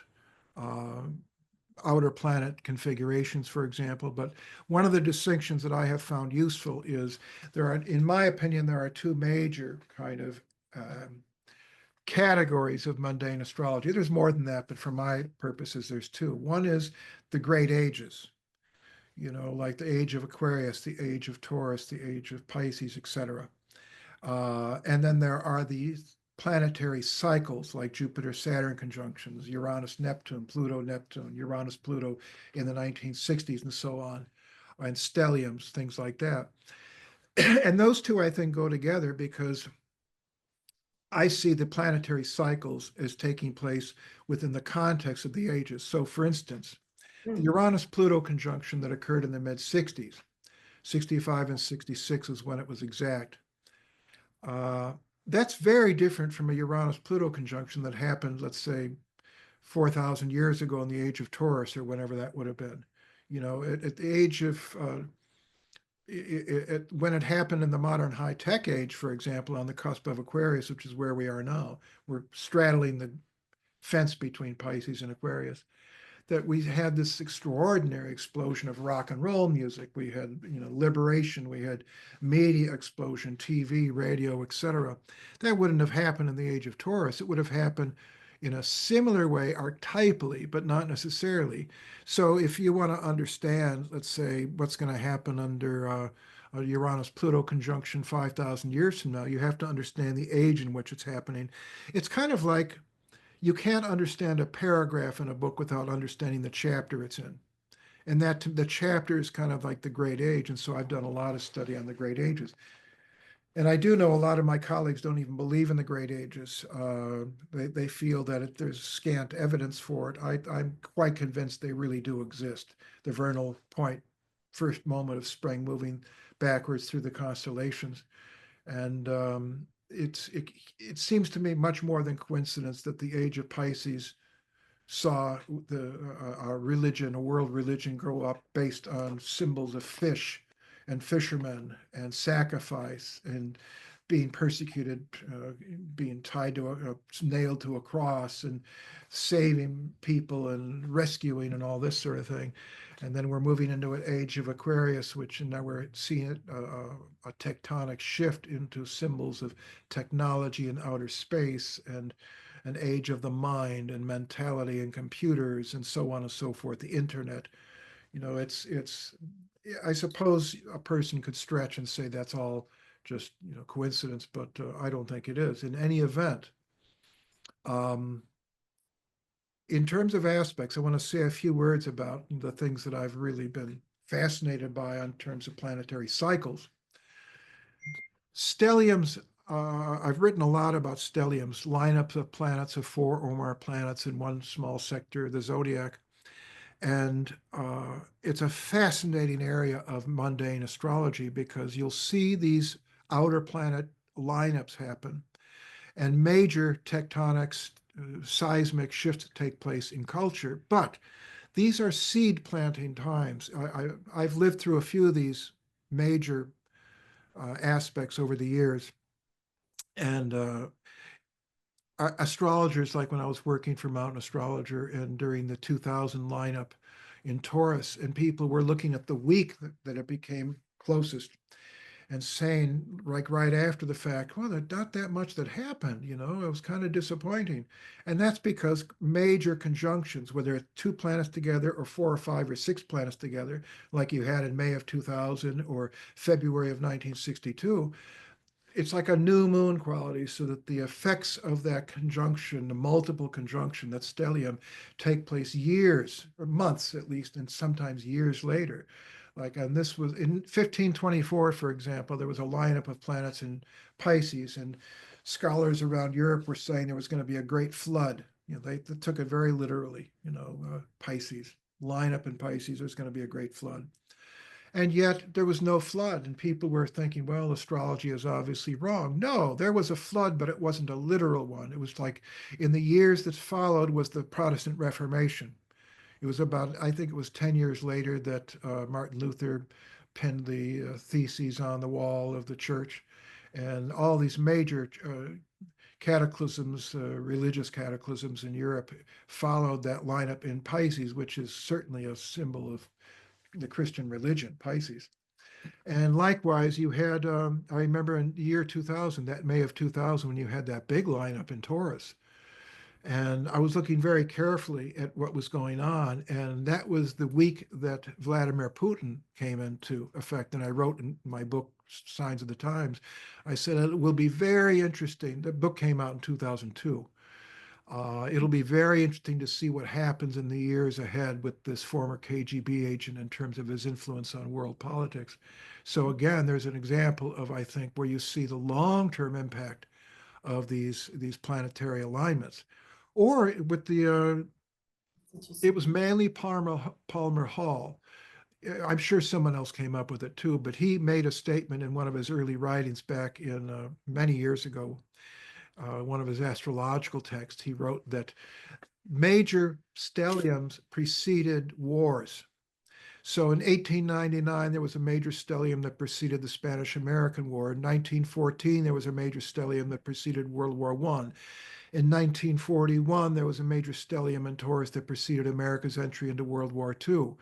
[SPEAKER 2] outer planet configurations, for example. But one of the distinctions that I have found useful is in my opinion, there are two major kind of categories of mundane astrology. There's more than that, but for my purposes, there's two. One is the great ages, like the age of Aquarius, the age of Taurus, the age of Pisces, etc. And then there are the planetary cycles like Jupiter-Saturn conjunctions, Uranus-Neptune, Pluto-Neptune, Uranus-Pluto in the 1960s and so on, and stelliums, things like that. And those two, I think, go together because I see the planetary cycles as taking place within the context of the ages. So, for instance, the Uranus-Pluto conjunction that occurred in the mid-60s, 65 and 66 is when it was exact. That's very different from a Uranus-Pluto conjunction that happened, let's say, 4,000 years ago in the age of Taurus or whenever that would have been. You know, at the age of, when it happened in the modern high-tech age, for example, on the cusp of Aquarius, which is where we are now, we're straddling the fence between Pisces and Aquarius, that we had this extraordinary explosion of rock and roll music. We had, you know, liberation, we had media explosion, TV, radio, etc. That wouldn't have happened in the age of Taurus. It would have happened in a similar way, archetypally, but not necessarily. So if you want to understand, let's say, what's going to happen under a Uranus-Pluto conjunction 5,000 years from now, you have to understand the age in which it's happening. It's kind of like you can't understand a paragraph in a book without understanding the chapter it's in. And that the chapter is kind of like the great age. And so I've done a lot of study on the great ages. And I do know a lot of my colleagues don't even believe in the great ages. They feel that there's scant evidence for it. I'm quite convinced they really do exist. The vernal point, first moment of spring moving backwards through the constellations. And it seems to me much more than coincidence that the age of Pisces saw our religion, a world religion, grow up based on symbols of fish and fishermen and sacrifice and being persecuted, being tied to nailed to a cross and saving people and rescuing and all this sort of thing. And then we're moving into an age of Aquarius, which now we're seeing a tectonic shift into symbols of technology and outer space and an age of the mind and mentality and computers and so on and so forth, the internet. You know, I suppose a person could stretch and say that's all just, you know, coincidence, but I don't think it is. In any event, in terms of aspects, I want to say a few words about the things that I've really been fascinated by in terms of planetary cycles. Stelliums, I've written a lot about stelliums, lineups of planets, of 4 or more planets in one small sector of the zodiac. And it's a fascinating area of mundane astrology because you'll see these outer planet lineups happen and major tectonics, seismic shifts take place in culture. But these are seed planting times. I've lived through a few of these major aspects over the years. And astrologers, like when I was working for Mountain Astrologer and during the 2000 lineup in Taurus, and people were looking at the week that it became closest and saying, like right after the fact, well, there's not that much that happened, you know, it was kind of disappointing. And that's because major conjunctions, whether it's 2 planets together or 4 or 5 or 6 planets together, like you had in May of 2000 or February of 1962, it's like a new moon quality, so that the effects of that conjunction, the multiple conjunction, that stellium, take place years or months at least, and sometimes years later. Like, and this was in 1524, for example, there was a lineup of planets in Pisces, and scholars around Europe were saying there was going to be a great flood. You know, they took it very literally, you know, Pisces, lineup in Pisces, there's going to be a great flood. And yet there was no flood, and people were thinking, well, astrology is obviously wrong. No, there was a flood, but it wasn't a literal one. It was like in the years that followed was the Protestant Reformation. It was about, I think it was 10 years later that Martin Luther penned the theses on the wall of the church. And all these major cataclysms, religious cataclysms in Europe followed that lineup in Pisces, which is certainly a symbol of the Christian religion, Pisces. And likewise, you had, I remember in the year 2000, that May of 2000, when you had that big lineup in Taurus. And I was looking very carefully at what was going on. And that was the week that Vladimir Putin came into effect. And I wrote in my book, Signs of the Times. I said, it will be very interesting. The book came out in 2002. It'll be very interesting to see what happens in the years ahead with this former KGB agent in terms of his influence on world politics. So again, there's an example of, I think, where you see the long-term impact of these planetary alignments. Or with the, it was Manly Palmer Hall. I'm sure someone else came up with it too, but he made a statement in one of his early writings back in many years ago. One of his astrological texts, he wrote that major stelliums preceded wars. So in 1899, there was a major stellium that preceded the Spanish-American War. In 1914, there was a major stellium that preceded World War I. In 1941, there was a major stellium in Taurus that preceded America's entry into World War II.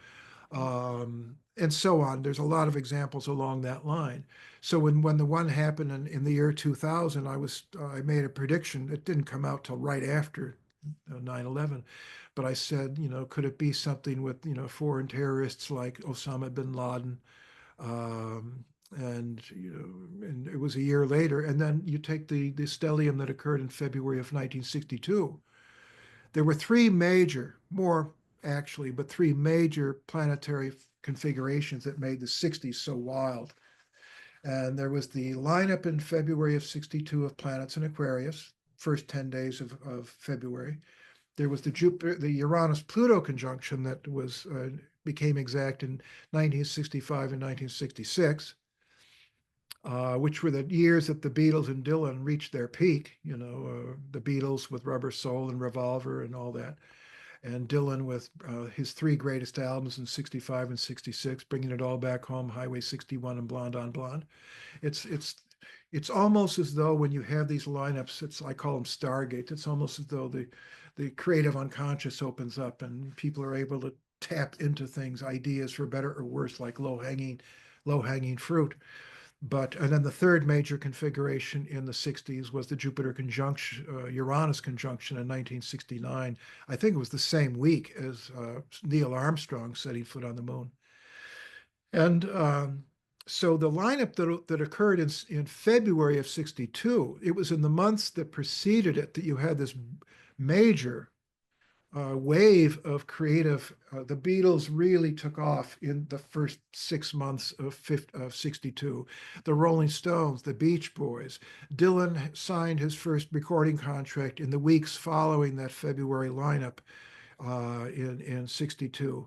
[SPEAKER 2] And so on. There's a lot of examples along that line. So when the one happened in the year 2000, I made a prediction. It didn't come out till right after 9/11, but I said, could it be something with foreign terrorists like Osama bin Laden? And it was a year later. And then you take the stellium that occurred in February of 1962. There were three major, more actually, but three major planetary configurations that made the 60s so wild. And there was the lineup in February of 62 of planets in Aquarius, first 10 days of February. There was the Uranus-Pluto conjunction that became exact in 1965 and 1966, which were the years that the Beatles and Dylan reached their peak, the Beatles with Rubber Soul and Revolver and all that. And Dylan with his three greatest albums in 65 and 66, Bringing It All Back Home, Highway 61 and Blonde on Blonde. It's almost as though when you have these lineups, I call them stargates. It's almost as though the creative unconscious opens up and people are able to tap into things, ideas for better or worse, like low-hanging fruit. And then the third major configuration in the 60s was the Jupiter conjunction, Uranus conjunction in 1969. I think it was the same week as Neil Armstrong setting foot on the moon. And so the lineup that occurred in February of 62, it was in the months that preceded it that you had this major wave of creative. The Beatles really took off in the first 6 months of 62. The Rolling Stones, the Beach Boys. Dylan signed his first recording contract in the weeks following that February lineup in 62.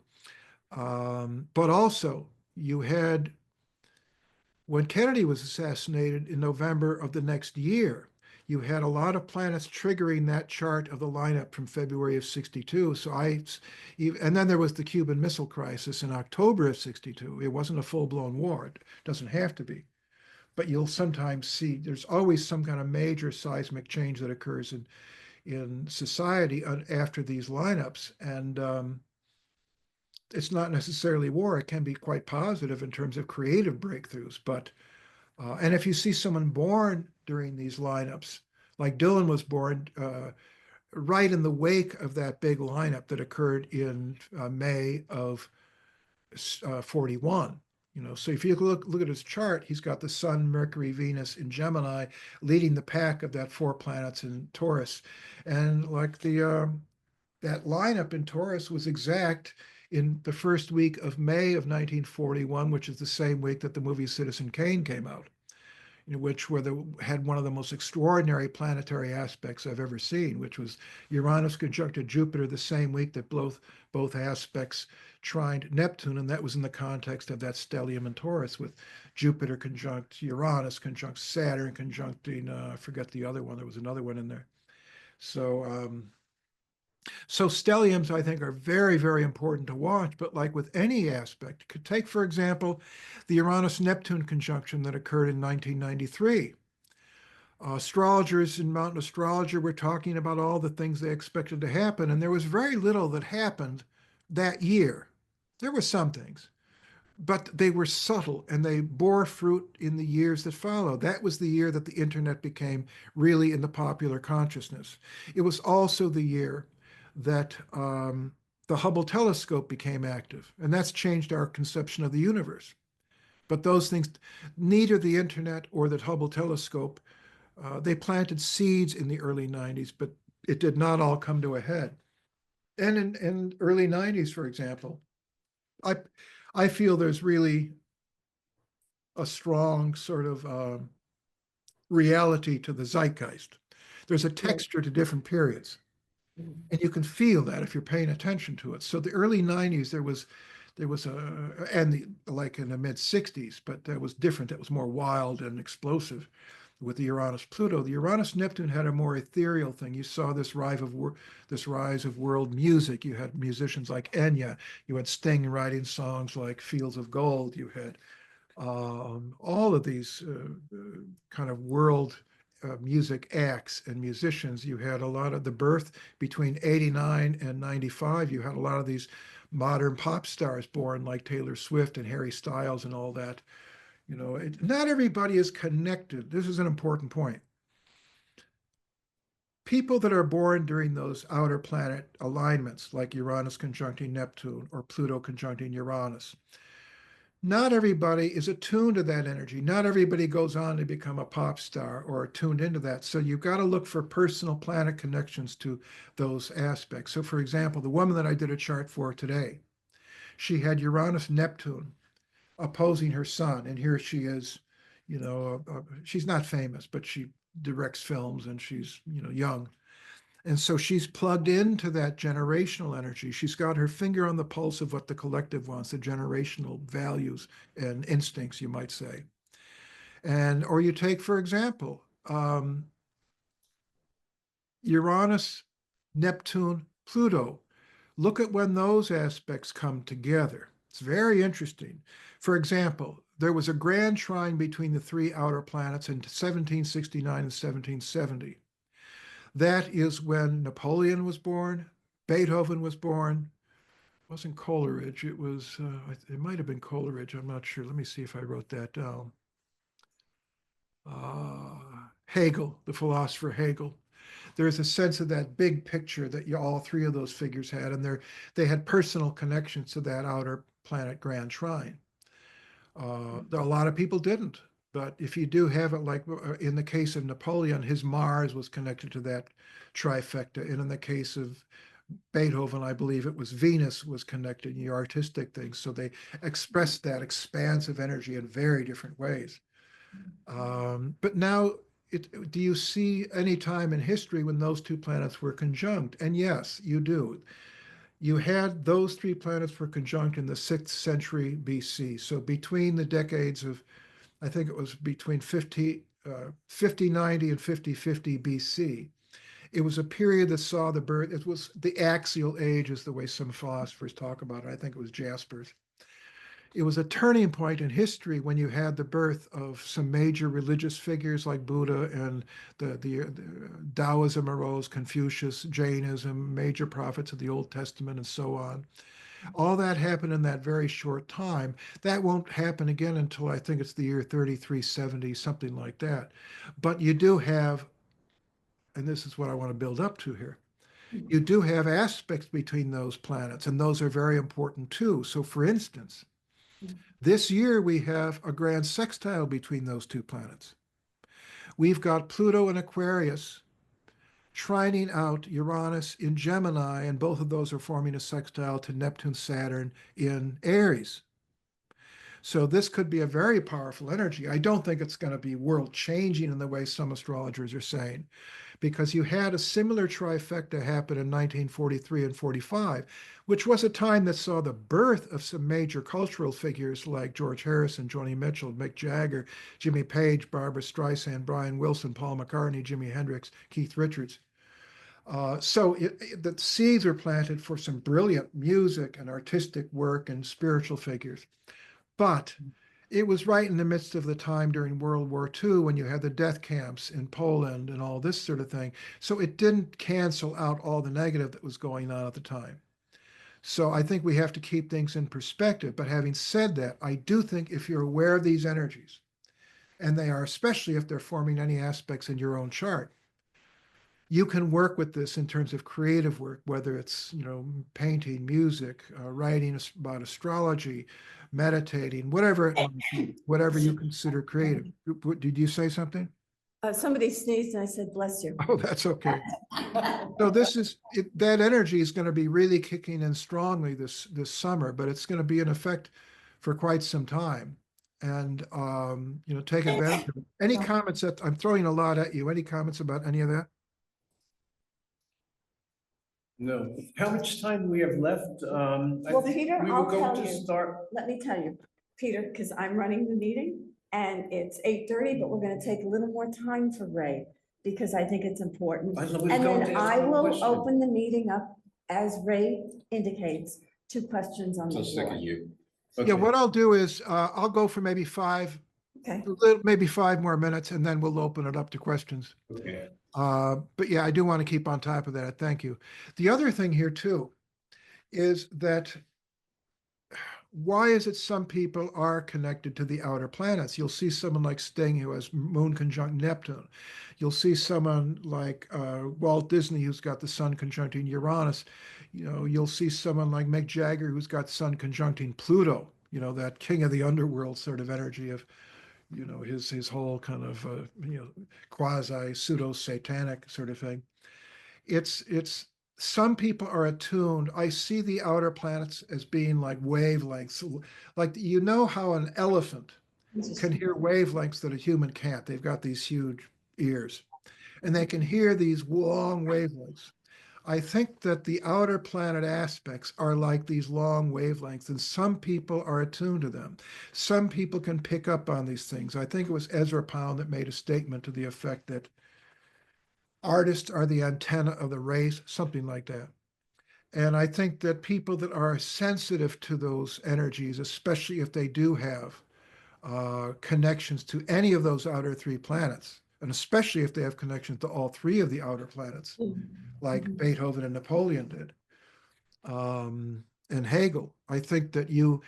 [SPEAKER 2] But also you had, when Kennedy was assassinated in November of the next year, you had a lot of planets triggering that chart of the lineup from February of 62. And then there was the Cuban Missile Crisis in October of 62. It wasn't a full-blown war. It doesn't have to be. But you'll sometimes see there's always some kind of major seismic change that occurs in society after these lineups. And it's not necessarily war. It can be quite positive in terms of creative breakthroughs. And if you see someone born during these lineups, like Dylan was born right in the wake of that big lineup that occurred in May of 41. So if you look at his chart, he's got the Sun, Mercury, Venus in Gemini leading the pack of that 4 planets in Taurus. And like that lineup in Taurus was exact in the first week of May of 1941, which is the same week that the movie Citizen Kane came out, which had one of the most extraordinary planetary aspects I've ever seen, which was Uranus conjuncted Jupiter the same week that both aspects trined Neptune, and that was in the context of that stellium in Taurus with Jupiter conjunct Uranus conjunct Saturn conjuncting, I forget the other one, there was another one in there. So stelliums, I think, are very, very important to watch, but like with any aspect, could take, for example, the Uranus-Neptune conjunction that occurred in 1993. Astrologers in Mountain Astrologer were talking about all the things they expected to happen, and there was very little that happened that year. There were some things, but they were subtle and they bore fruit in the years that followed. That was the year that the internet became really in the popular consciousness. It was also the year that the Hubble telescope became active, and that's changed our conception of the universe. But those things, neither the internet or the Hubble telescope, they planted seeds in the early 90s, but it did not all come to a head. And in early 90s, for example, I feel there's really a strong sort of reality to the zeitgeist. There's a texture to different periods. And you can feel that if you're paying attention to it. So the early 90s, there was like in the mid 60s, but that was different. That was more wild and explosive with the Uranus Pluto. The Uranus Neptune had a more ethereal thing. You saw this rise of world music. You had musicians like Enya. You had Sting writing songs like Fields of Gold. You had all of these kind of world music acts and musicians. You had a lot of the birth between 89 and 95. You had a lot of these modern pop stars born like Taylor Swift and Harry Styles and all that. You know, not everybody is connected. This is an important point. People that are born during those outer planet alignments, like Uranus conjuncting Neptune or Pluto conjuncting Uranus, not everybody is attuned to that energy. Not everybody goes on to become a pop star or tuned into that. So you've got to look for personal planet connections to those aspects. So for example, the woman that I did a chart for today, she had Uranus Neptune opposing her sun. And here she is, you know, she's not famous, but she directs films and she's, you know, young. And so she's plugged into that generational energy. She's got her finger on the pulse of what the collective wants, the generational values and instincts, you might say. And, or you take, for example, Uranus, Neptune, Pluto. Look at when those aspects come together. It's very interesting. For example, there was a grand trine between the three outer planets in 1769 and 1770. That is when Napoleon was born, Beethoven was born. It wasn't Coleridge, it was, it might have been Coleridge, I'm not sure. Let me see if I wrote that down. Hegel, the philosopher Hegel. There's a sense of that big picture that all three of those figures had, and they had personal connections to that outer planet grand trine. A lot of people didn't. But if you do have it, like in the case of Napoleon, his Mars was connected to that trifecta. And in the case of Beethoven, I believe it was Venus was connected in the artistic things. So they expressed that expansive energy in very different ways. But now, do you see any time in history when those two planets were conjunct? And yes, you do. You had those three planets were conjunct in the 6th century BC. So between the decades of, I think it was between 5090 and 5050 BC. It was a period that saw the birth, it was the axial age is the way some philosophers talk about it. I think it was Jasper's. It was a turning point in history when you had the birth of some major religious figures like Buddha and the Taoism arose, Confucius, Jainism, major prophets of the Old Testament and so on. All that happened in that very short time. That won't happen again until I think it's the year 3370, something like that. But you do have, and this is what I want to build up to here, you do have aspects between those planets, and those are very important too. So for instance, this year we have a grand sextile between those two planets. We've got Pluto and Aquarius trining out Uranus in Gemini, and both of those are forming a sextile to Neptune, Saturn in Aries. So this could be a very powerful energy. I don't think it's going to be world changing in the way some astrologers are saying, because you had a similar trifecta happen in 1943 and 45, which was a time that saw the birth of some major cultural figures like George Harrison, Joni Mitchell, Mick Jagger, Jimmy Page, Barbra Streisand, Brian Wilson, Paul McCartney, Jimi Hendrix, Keith Richards. So the seeds were planted for some brilliant music and artistic work and spiritual figures. But it was right in the midst of the time during World War II when you had the death camps in Poland and all this sort of thing. So it didn't cancel out all the negative that was going on at the time. So I think we have to keep things in perspective. But having said that, I do think if you're aware of these energies, and they are, especially if they're forming any aspects in your own chart, you can work with this in terms of creative work, whether it's, painting, music, writing about astrology, meditating, whatever it might be, whatever you consider creative. Did you say something?
[SPEAKER 1] Somebody sneezed and I said, bless you.
[SPEAKER 2] Oh, that's okay. So that energy is going to be really kicking in strongly this summer, but it's going to be in effect for quite some time. And take advantage of it. Any comments that I'm throwing a lot at you? Any comments about any of that?
[SPEAKER 5] No. How much time do we have left? I
[SPEAKER 1] Well,
[SPEAKER 5] think
[SPEAKER 1] Peter,
[SPEAKER 5] we
[SPEAKER 1] I'll
[SPEAKER 5] were going
[SPEAKER 1] tell
[SPEAKER 5] to
[SPEAKER 1] you.
[SPEAKER 5] start.
[SPEAKER 1] Let me tell you, Peter, because I'm running the meeting and it's 8:30, but we're gonna take a little more time for Ray because I think it's important.
[SPEAKER 5] I was
[SPEAKER 1] And
[SPEAKER 5] going to
[SPEAKER 1] then
[SPEAKER 5] ask
[SPEAKER 1] I
[SPEAKER 5] one
[SPEAKER 1] will
[SPEAKER 5] question.
[SPEAKER 1] open the meeting up as Ray indicates to questions on the floor.
[SPEAKER 3] you.
[SPEAKER 2] Yeah,
[SPEAKER 5] Okay.
[SPEAKER 2] what I'll do is I'll go for maybe
[SPEAKER 1] Okay.
[SPEAKER 2] maybe 5 more minutes, and then we'll open it up to questions.
[SPEAKER 3] Okay.
[SPEAKER 2] But yeah, I do want to keep on top of that. Thank you. The other thing here too is that why is it some people are connected to the outer planets? You'll see someone like Sting who has moon conjunct Neptune. You'll see someone like Walt Disney who's got the sun conjuncting Uranus. You'll see someone like Mick Jagger who's got sun conjuncting Pluto. That king of the underworld sort of energy of, his whole kind of quasi pseudo satanic sort of thing. It's some people are attuned. I see the outer planets as being like wavelengths, like how an elephant can hear wavelengths that a human can't. They've got these huge ears, and they can hear these long wavelengths. I think that the outer planet aspects are like these long wavelengths, and some people are attuned to them. Some people can pick up on these things. I think it was Ezra Pound that made a statement to the effect that artists are the antenna of the race, something like that. And I think that people that are sensitive to those energies, especially if they do have connections to any of those outer three planets, and especially if they have connections to all three of the outer planets, like Beethoven and Napoleon did, and Hegel, I think that you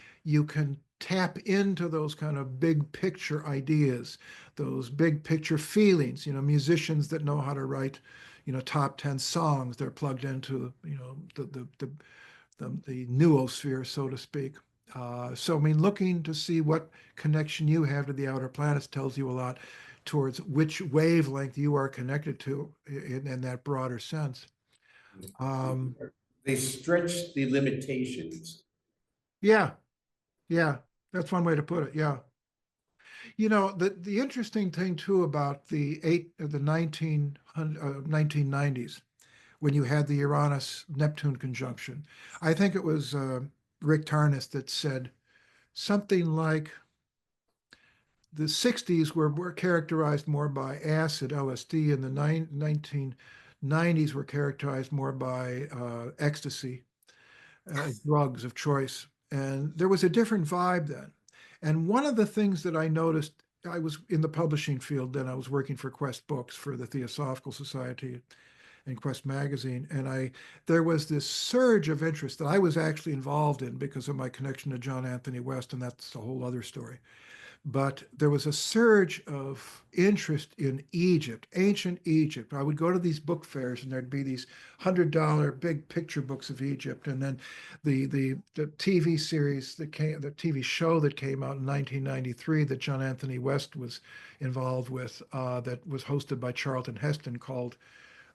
[SPEAKER 2] can tap into those kind of big picture ideas, those big picture feelings. Musicians that know how to write, top 10 songs, they're plugged into, the noosphere, so to speak. So, looking to see what connection you have to the outer planets tells you a lot towards which wavelength you are connected to in that broader sense.
[SPEAKER 5] They stretch the limitations.
[SPEAKER 2] Yeah, that's one way to put it. Yeah. The interesting thing too about the 1990s, when you had the Uranus-Neptune conjunction, I think it was Rick Tarnas that said something like the 60s were characterized more by acid, LSD, and the 1990s were characterized more by ecstasy, drugs of choice. And there was a different vibe then. And one of the things that I noticed, I was in the publishing field then, I was working for Quest Books for the Theosophical Society and Quest Magazine. And there was this surge of interest that I was actually involved in because of my connection to John Anthony West, and that's a whole other story. But there was a surge of interest in Egypt, ancient Egypt. I would go to these book fairs and there'd be these $100 big picture books of Egypt. And then the TV series the TV show that came out in 1993 that John Anthony West was involved with, that was hosted by Charlton Heston, called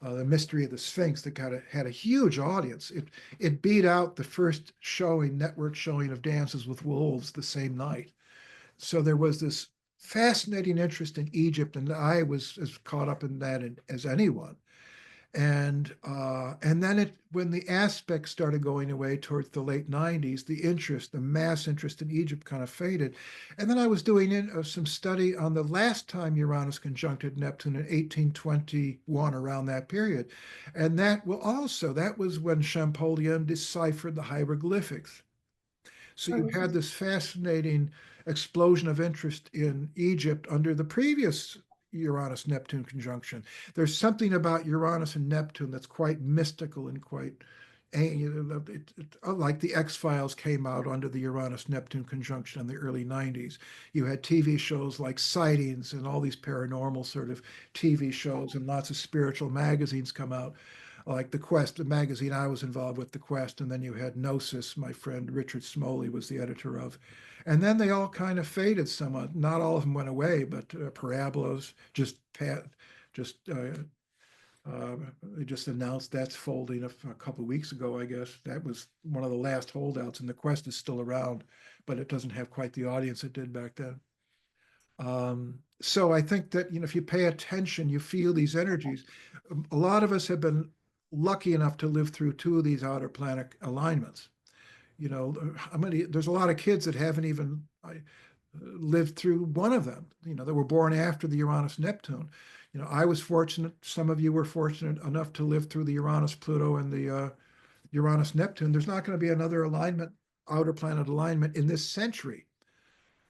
[SPEAKER 2] The Mystery of the Sphinx, that had a huge audience. It beat out the first network showing of Dances with Wolves the same night. So there was this fascinating interest in Egypt, and I was as caught up in that as anyone. And then when the aspects started going away towards the late 90s, the mass interest in Egypt kind of faded. And then I was doing some study on the last time Uranus conjuncted Neptune in 1821, around that period. And that was when Champollion deciphered the hieroglyphics. So you had this fascinating explosion of interest in Egypt under the previous Uranus-Neptune conjunction. There's something about Uranus and Neptune that's quite mystical and quite like the X-Files came out under the Uranus-Neptune conjunction in the early 90s. You had TV shows like Sightings and all these paranormal sort of TV shows, and lots of spiritual magazines come out, like The Quest, the magazine I was involved with, The Quest, and then you had Gnosis, my friend Richard Smoley was the editor of. And then they all kind of faded somewhat. Not all of them went away, but Parabolas they just announced that's folding a couple of weeks ago, I guess. That was one of the last holdouts, and the Quest is still around, but it doesn't have quite the audience it did back then. So I think that, if you pay attention, you feel these energies. A lot of us have been lucky enough to live through 2 of these outer planet alignments. There's a lot of kids that haven't even lived through one of them, that were born after the Uranus-Neptune. I was fortunate, some of you were fortunate enough to live through the Uranus-Pluto and the Uranus-Neptune. There's not going to be another alignment, outer planet alignment in this century.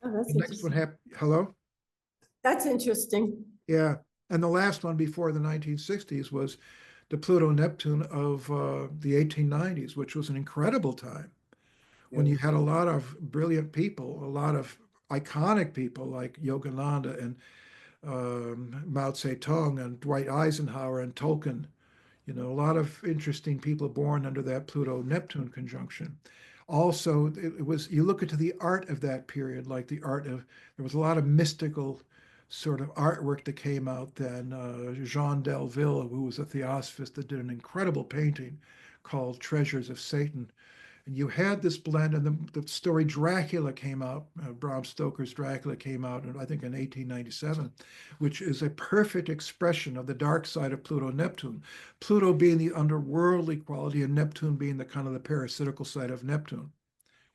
[SPEAKER 1] Oh, that's
[SPEAKER 2] The next one
[SPEAKER 1] interesting.
[SPEAKER 2] hello?
[SPEAKER 1] That's interesting.
[SPEAKER 2] Yeah. And the last one before the 1960s was the Pluto-Neptune of the 1890s, which was an incredible time when you had a lot of brilliant people, a lot of iconic people like Yogananda and Mao Zedong and Dwight Eisenhower and Tolkien. A lot of interesting people born under that Pluto-Neptune conjunction. Also, you look into the art of that period, like there was a lot of mystical sort of artwork that came out then. Jean Delville, who was a theosophist, that did an incredible painting called Treasures of Satan. And you had this blend, and the story Dracula came out, Bram Stoker's Dracula came out, I think in 1897, which is a perfect expression of the dark side of Pluto-Neptune. Pluto being the underworldly quality and Neptune being the kind of the parasitical side of Neptune.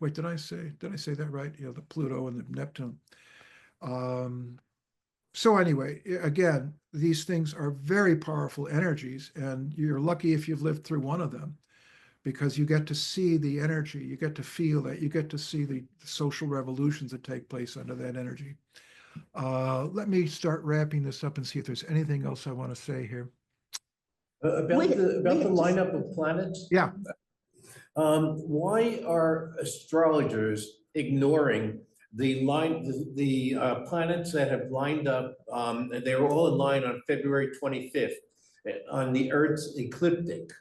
[SPEAKER 2] Wait, did I say that right? The Pluto and the Neptune. So anyway, again, these things are very powerful energies, and you're lucky if you've lived through one of them, because you get to see the energy, you get to feel that, you get to see the social revolutions that take place under that energy. Let me start wrapping this up and see if there's anything else I want to say here.
[SPEAKER 5] About the lineup of planets?
[SPEAKER 2] Yeah.
[SPEAKER 5] Why are astrologers ignoring the planets that have lined up? They were all in line on February 25th on the Earth's ecliptic.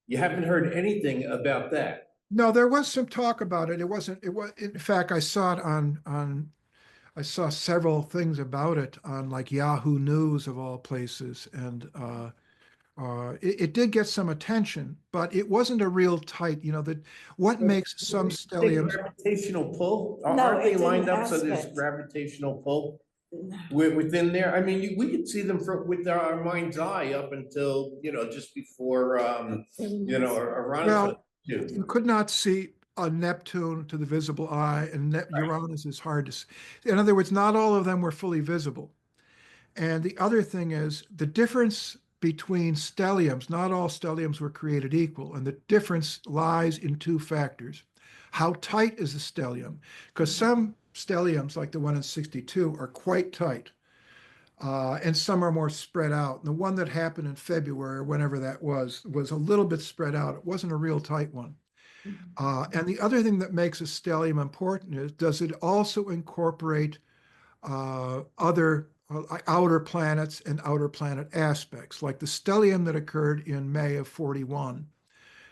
[SPEAKER 5] You haven't heard anything about that.
[SPEAKER 2] No, there was some talk about it. It was, in fact, I saw it I saw several things about it on like Yahoo News of all places. And it did get some attention, but it wasn't a real tight, what makes some stelliums.
[SPEAKER 5] Gravitational pull?
[SPEAKER 1] No,
[SPEAKER 5] Aren't they
[SPEAKER 1] it's an
[SPEAKER 5] lined up so there's
[SPEAKER 1] aspect.
[SPEAKER 5] gravitational pull? Within there, I mean, we could see them with our mind's eye up until, just before, around.
[SPEAKER 2] Well, you could not see a Neptune to the visible eye, and Uranus is hard to see. In other words, not all of them were fully visible. And the other thing is the difference between stelliums, not all stelliums were created equal, and the difference lies in 2 factors. How tight is the stellium? Because some stelliums, like the one in 62, are quite tight, and some are more spread out. And the one that happened in February, or whenever that was a little bit spread out. It wasn't a real tight one. And the other thing that makes a stellium important is, does it also incorporate other outer planets and outer planet aspects, like the stellium that occurred in May of 41.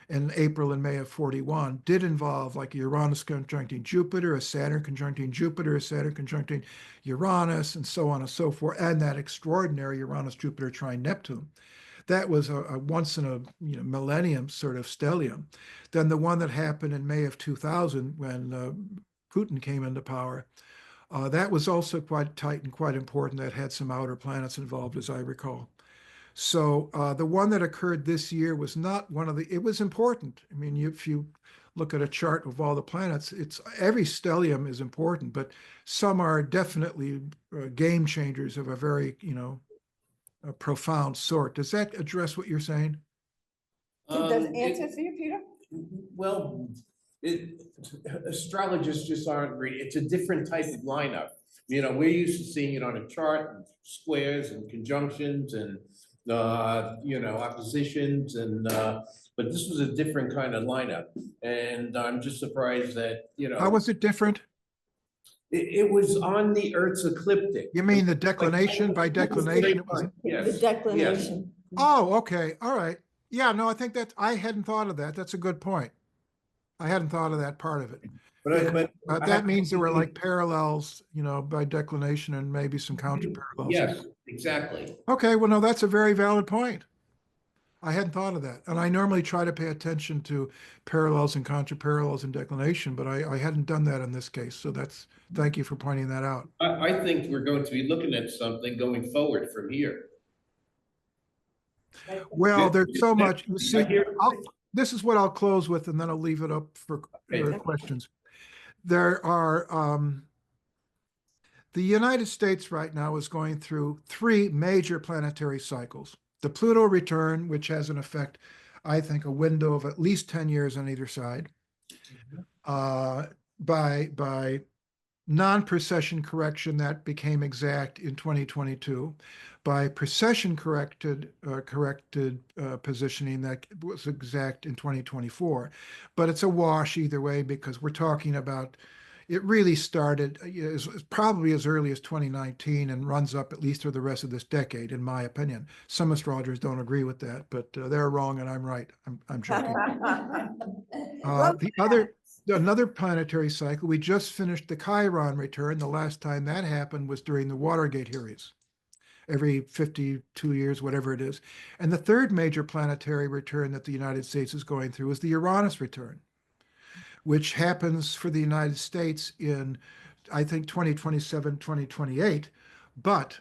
[SPEAKER 2] In April and May of 41 did involve like Uranus conjuncting Jupiter, a Saturn conjuncting Jupiter, a Saturn conjuncting Uranus, and so on and so forth, and that extraordinary Uranus-Jupiter trine Neptune. That was a once in a millennium sort of stellium. Then the one that happened in May of 2000 when Putin came into power, that was also quite tight and quite important. That had some outer planets involved, as I recall. So the one that occurred this year was not one of it was important. I mean, if you look at a chart of all the planets, every stellium is important, but some are definitely game changers of a very, a profound sort. Does that address what you're saying?
[SPEAKER 1] Does it answer for you, Peter?
[SPEAKER 5] Well, astrologists just aren't really, it's a different type of lineup. We're used to seeing it on a chart, and squares and conjunctions and oppositions but this was a different kind of lineup. And I'm just surprised that,
[SPEAKER 2] How was it different?
[SPEAKER 5] it was on the Earth's ecliptic.
[SPEAKER 2] You mean the declination? By declination, it was.
[SPEAKER 1] The
[SPEAKER 5] Yes,
[SPEAKER 1] declination.
[SPEAKER 2] Oh, okay. All right. Yeah, no, I think that I hadn't thought of that. That's a good point. I hadn't thought of that part of it.
[SPEAKER 5] but
[SPEAKER 2] That means there were like parallels, by declination and maybe some counter parallels.
[SPEAKER 5] yes, exactly.
[SPEAKER 2] Okay, well, no, that's a very valid point. I hadn't thought of that. And I normally try to pay attention to parallels and counter parallels and declination, but I hadn't done that in this case. So thank you for pointing that out.
[SPEAKER 5] I think we're going to be looking at something going forward from here.
[SPEAKER 2] Well, there's so much. You see,
[SPEAKER 5] I hear-
[SPEAKER 2] this is what I'll close with, and then I'll leave it up for
[SPEAKER 5] Okay.
[SPEAKER 2] questions. There are, the United States right now is going through 3 major planetary cycles. The Pluto return, which has an effect, I think, a window of at least 10 years on either side. By non-precession correction that became exact in 2022, by precession corrected positioning that was exact in 2024. But it's a wash either way, because we're talking about, it really started probably as early as 2019 and runs up at least through the rest of this decade, in my opinion. Some astrologers don't agree with that, but they're wrong and I'm right. I'm joking. Another planetary cycle, we just finished the Chiron return. The last time that happened was during the Watergate hearings, every 52 years, whatever it is. And the third major planetary return that the United States is going through is the Uranus return, which happens for the United States in, I think, 2027, 2028, but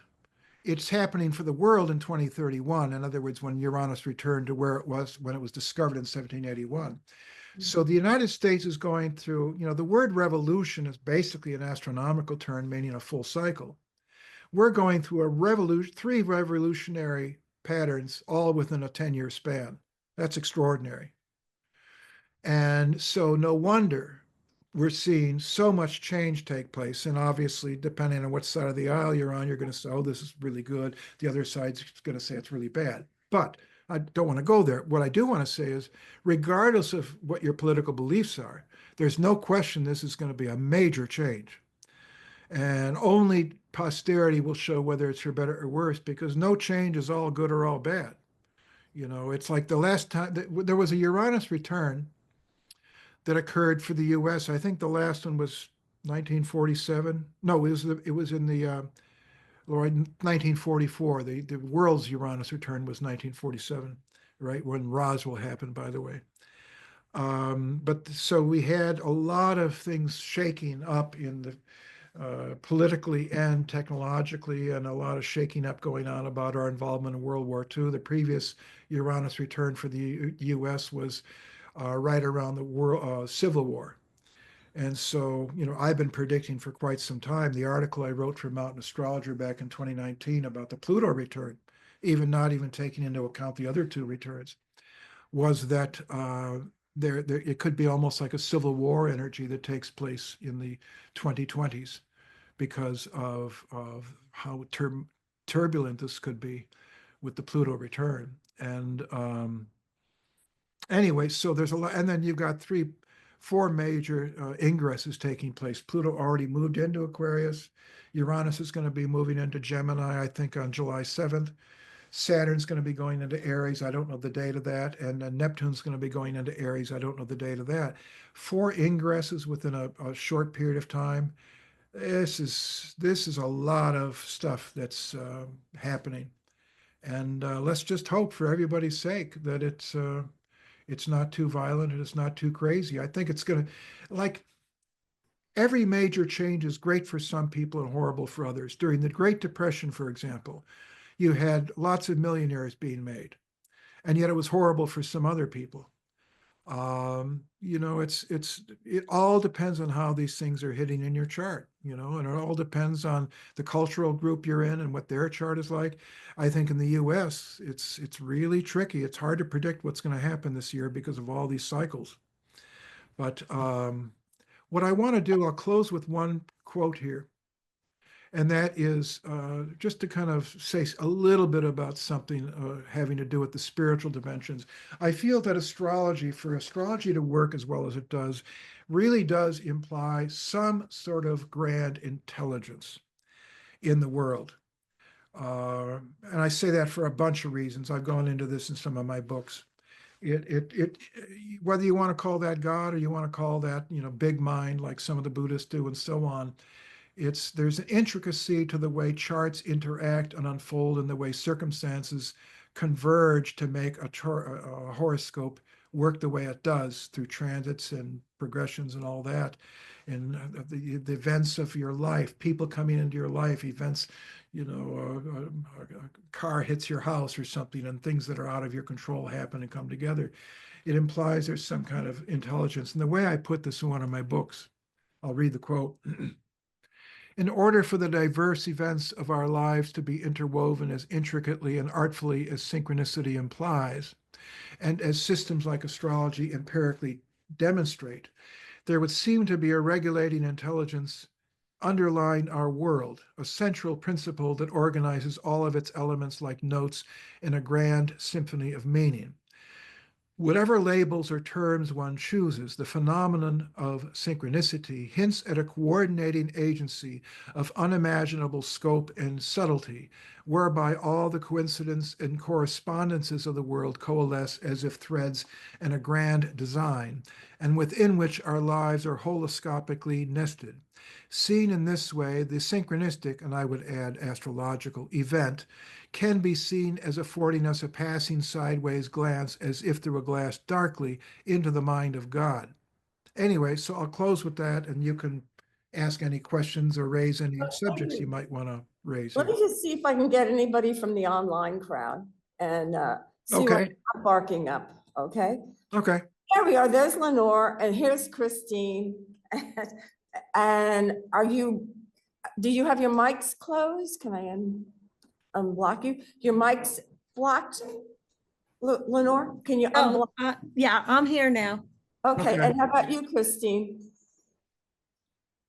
[SPEAKER 2] it's happening for the world in 2031. In other words, when Uranus returned to where it was when it was discovered in 1781. So the United States is going through, the word revolution is basically an astronomical term meaning a full cycle. We're going through 3 revolutionary patterns, all within a 10-year span. That's extraordinary. And so no wonder we're seeing so much change take place. And obviously, depending on what side of the aisle you're on, you're going to say, oh, this is really good. The other side's going to say it's really bad. But I don't want to go there. What I do want to say is, regardless of what your political beliefs are, there's no question this is going to be a major change. And only posterity will show whether it's for better or worse, because no change is all good or all bad. It's like the last time there was a Uranus return that occurred for the U.S. I think the last one was 1947. No, it was in the 1944. The world's Uranus return was 1947, right when Roswell happened, by the way. But so we had a lot of things shaking up in the politically and technologically, and a lot of shaking up going on about our involvement in World War II. The previous Uranus return for the U.S. was right around the world Civil War. And so, I've been predicting for quite some time. The article I wrote for Mountain Astrologer back in 2019 about the Pluto return, not even taking into account the other 2 returns, was that there it could be almost like a civil war energy that takes place in the 2020s because of how turbulent this could be with the Pluto return. And anyway, so there's a lot, and then you've got 4 major ingresses taking place. Pluto already moved into Aquarius. Uranus is going to be moving into Gemini, I think, on July 7th. Saturn's going to be going into Aries. I don't know the date of that. And Neptune's going to be going into Aries. I don't know the date of that. 4 ingresses within a short period of time. This is a lot of stuff that's happening. And let's just hope, for everybody's sake, that it's not too violent and it's not too crazy. I think it's going to, like, every major change is great for some people and horrible for others. During the Great Depression, for example, you had lots of millionaires being made, and yet it was horrible for some other people. It all depends on how these things are hitting in your chart, and it all depends on the cultural group you're in and what their chart is like. I think in the US, it's really tricky. It's hard to predict what's going to happen this year because of all these cycles. But what I want to do, I'll close with one quote here. And that is just to kind of say a little bit about something having to do with the spiritual dimensions. I feel that astrology, for astrology to work as well as it does, really does imply some sort of grand intelligence in the world. And I say that for a bunch of reasons. I've gone into this in some of my books. Whether you want to call that God or you want to call that, big mind, like some of the Buddhists do and so on, there's an intricacy to the way charts interact and unfold and the way circumstances converge to make a horoscope work the way it does through transits and progressions and all that. And the events of your life, people coming into your life, events, a car hits your house or something, and things that are out of your control happen and come together. It implies there's some kind of intelligence. And the way I put this in one of my books, I'll read the quote. In order for the diverse events of our lives to be interwoven as intricately and artfully as synchronicity implies, and as systems like astrology empirically demonstrate, there would seem to be a regulating intelligence underlying our world, a central principle that organizes all of its elements like notes in a grand symphony of meaning. Whatever labels or terms one chooses, the phenomenon of synchronicity hints at a coordinating agency of unimaginable scope and subtlety, whereby all the coincidence and correspondences of the world coalesce as if threads in a grand design, and within which our lives are holoscopically nested. Seen in this way, the synchronistic, and I would add astrological, event can be seen as affording us a passing sideways glance as if through a glass darkly into the mind of God. Anyway, so I'll close with that, and you can ask any questions or raise any subjects you might want to raise.
[SPEAKER 1] Let me just see if I can get anybody from the online crowd and see what
[SPEAKER 2] Okay.
[SPEAKER 1] I'm barking up, okay?
[SPEAKER 2] Okay.
[SPEAKER 1] There we are, there's Lenore, and here's Christine. And do you have your mics closed? Can I unblock you? Your mic's blocked? Lenore, can you unblock?
[SPEAKER 8] Yeah, I'm here now.
[SPEAKER 1] Okay,
[SPEAKER 2] Okay.
[SPEAKER 1] and how about you, Christine?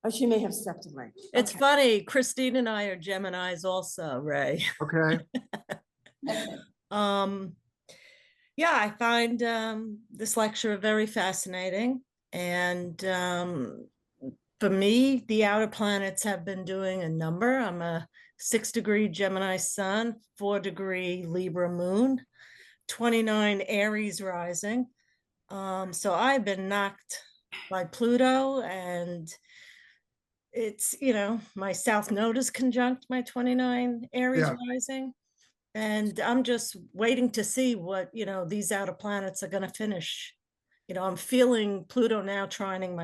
[SPEAKER 1] Oh, she may have stepped away.
[SPEAKER 8] It's
[SPEAKER 1] Okay.
[SPEAKER 8] funny, Christine and I are Geminis also, Ray.
[SPEAKER 2] Okay.
[SPEAKER 8] Yeah, I find this lecture very fascinating. And for me, the outer planets have been doing a number. I'm a 6-degree Gemini sun, 4-degree Libra moon, 29 Aries rising. So I've been knocked by Pluto, and it's, my South Node is conjunct my 29 Aries rising. And I'm just waiting to see what, these outer planets are going to finish. I'm feeling Pluto now trining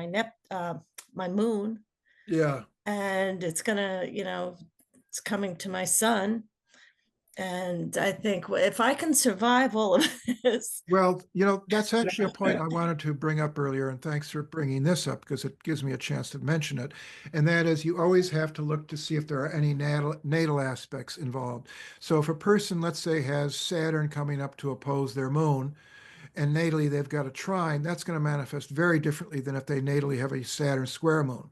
[SPEAKER 8] my moon.
[SPEAKER 2] Yeah.
[SPEAKER 8] And it's gonna, it's coming to my sun. And I think if I can survive all of this.
[SPEAKER 2] Well, that's actually a point I wanted to bring up earlier, and thanks for bringing this up because it gives me a chance to mention it. And that is, you always have to look to see if there are any natal aspects involved. So if a person, let's say, has Saturn coming up to oppose their moon, and natally they've got a trine, that's going to manifest very differently than if they natally have a Saturn square moon.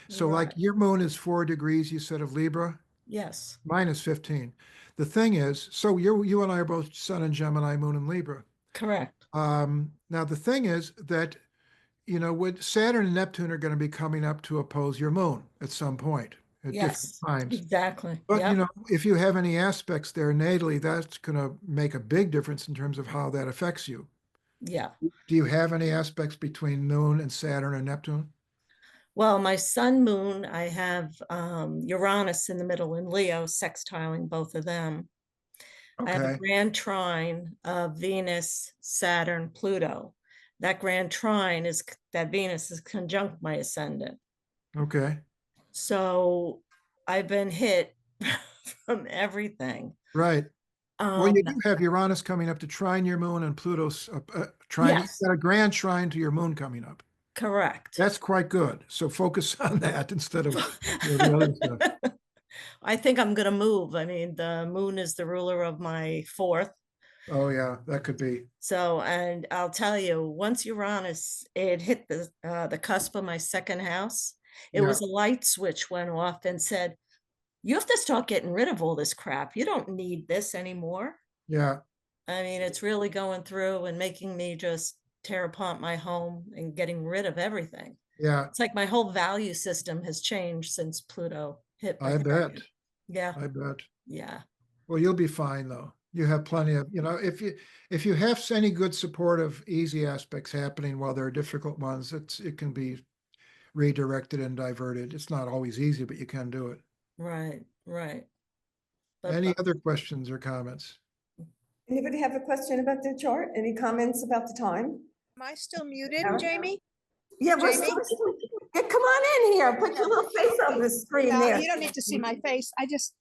[SPEAKER 2] So like your moon is 4 degrees, you said, of Libra?
[SPEAKER 8] Yes.
[SPEAKER 2] Mine is 15. The thing is, so you and I are both Sun and Gemini, Moon and Libra.
[SPEAKER 8] Correct.
[SPEAKER 2] Now the thing is that, with Saturn and Neptune are going to be coming up to oppose your moon at some point at different times.
[SPEAKER 8] Exactly.
[SPEAKER 2] But if you have any aspects there natally, that's going to make a big difference in terms of how that affects you.
[SPEAKER 8] Yeah.
[SPEAKER 2] Do you have any aspects between Moon and Saturn or Neptune?
[SPEAKER 8] Well, my sun moon, I have Uranus in the middle in Leo, sextiling both of them. I have a grand trine of Venus, Saturn, Pluto. That grand trine is that Venus is conjunct my ascendant.
[SPEAKER 2] Okay.
[SPEAKER 8] So I've been hit from everything.
[SPEAKER 2] Right. Well, you do have Uranus coming up to trine your moon and Pluto's trine.
[SPEAKER 8] Yes.
[SPEAKER 2] You've got a grand trine to your moon coming up.
[SPEAKER 8] Correct.
[SPEAKER 2] That's quite good. So focus on that instead of the other stuff.
[SPEAKER 8] I think I'm going to move. I mean, the moon is the ruler of my 4th.
[SPEAKER 2] Oh, yeah, that could be.
[SPEAKER 8] So, and I'll tell you, once Uranus, it hit the cusp of my 2nd house, it was a light switch went off and said, you have to start getting rid of all this crap. You don't need this anymore.
[SPEAKER 2] Yeah,
[SPEAKER 8] I mean, it's really going through and making me just tear apart my home and getting rid of everything.
[SPEAKER 2] yeah,
[SPEAKER 8] It's like my whole value system has changed since Pluto hit.
[SPEAKER 2] I bet.
[SPEAKER 8] Yeah,
[SPEAKER 2] I bet.
[SPEAKER 8] yeah,
[SPEAKER 2] Well, you'll be fine though. You have plenty of, if you have any good supportive, easy aspects happening while there are difficult ones, it can be redirected and diverted. It's not always easy, but you can do it.
[SPEAKER 8] right, right. But
[SPEAKER 2] Any other questions or comments?
[SPEAKER 1] Anybody have a question about the chart? Any comments about the time?
[SPEAKER 9] Am I still muted,
[SPEAKER 1] Aaron?
[SPEAKER 9] Jamie?
[SPEAKER 1] Yeah, we're
[SPEAKER 9] Jamie?
[SPEAKER 1] still, yeah, come on in here. Put your little face on the screen
[SPEAKER 9] No,
[SPEAKER 1] there.
[SPEAKER 9] you don't need to see my face. I just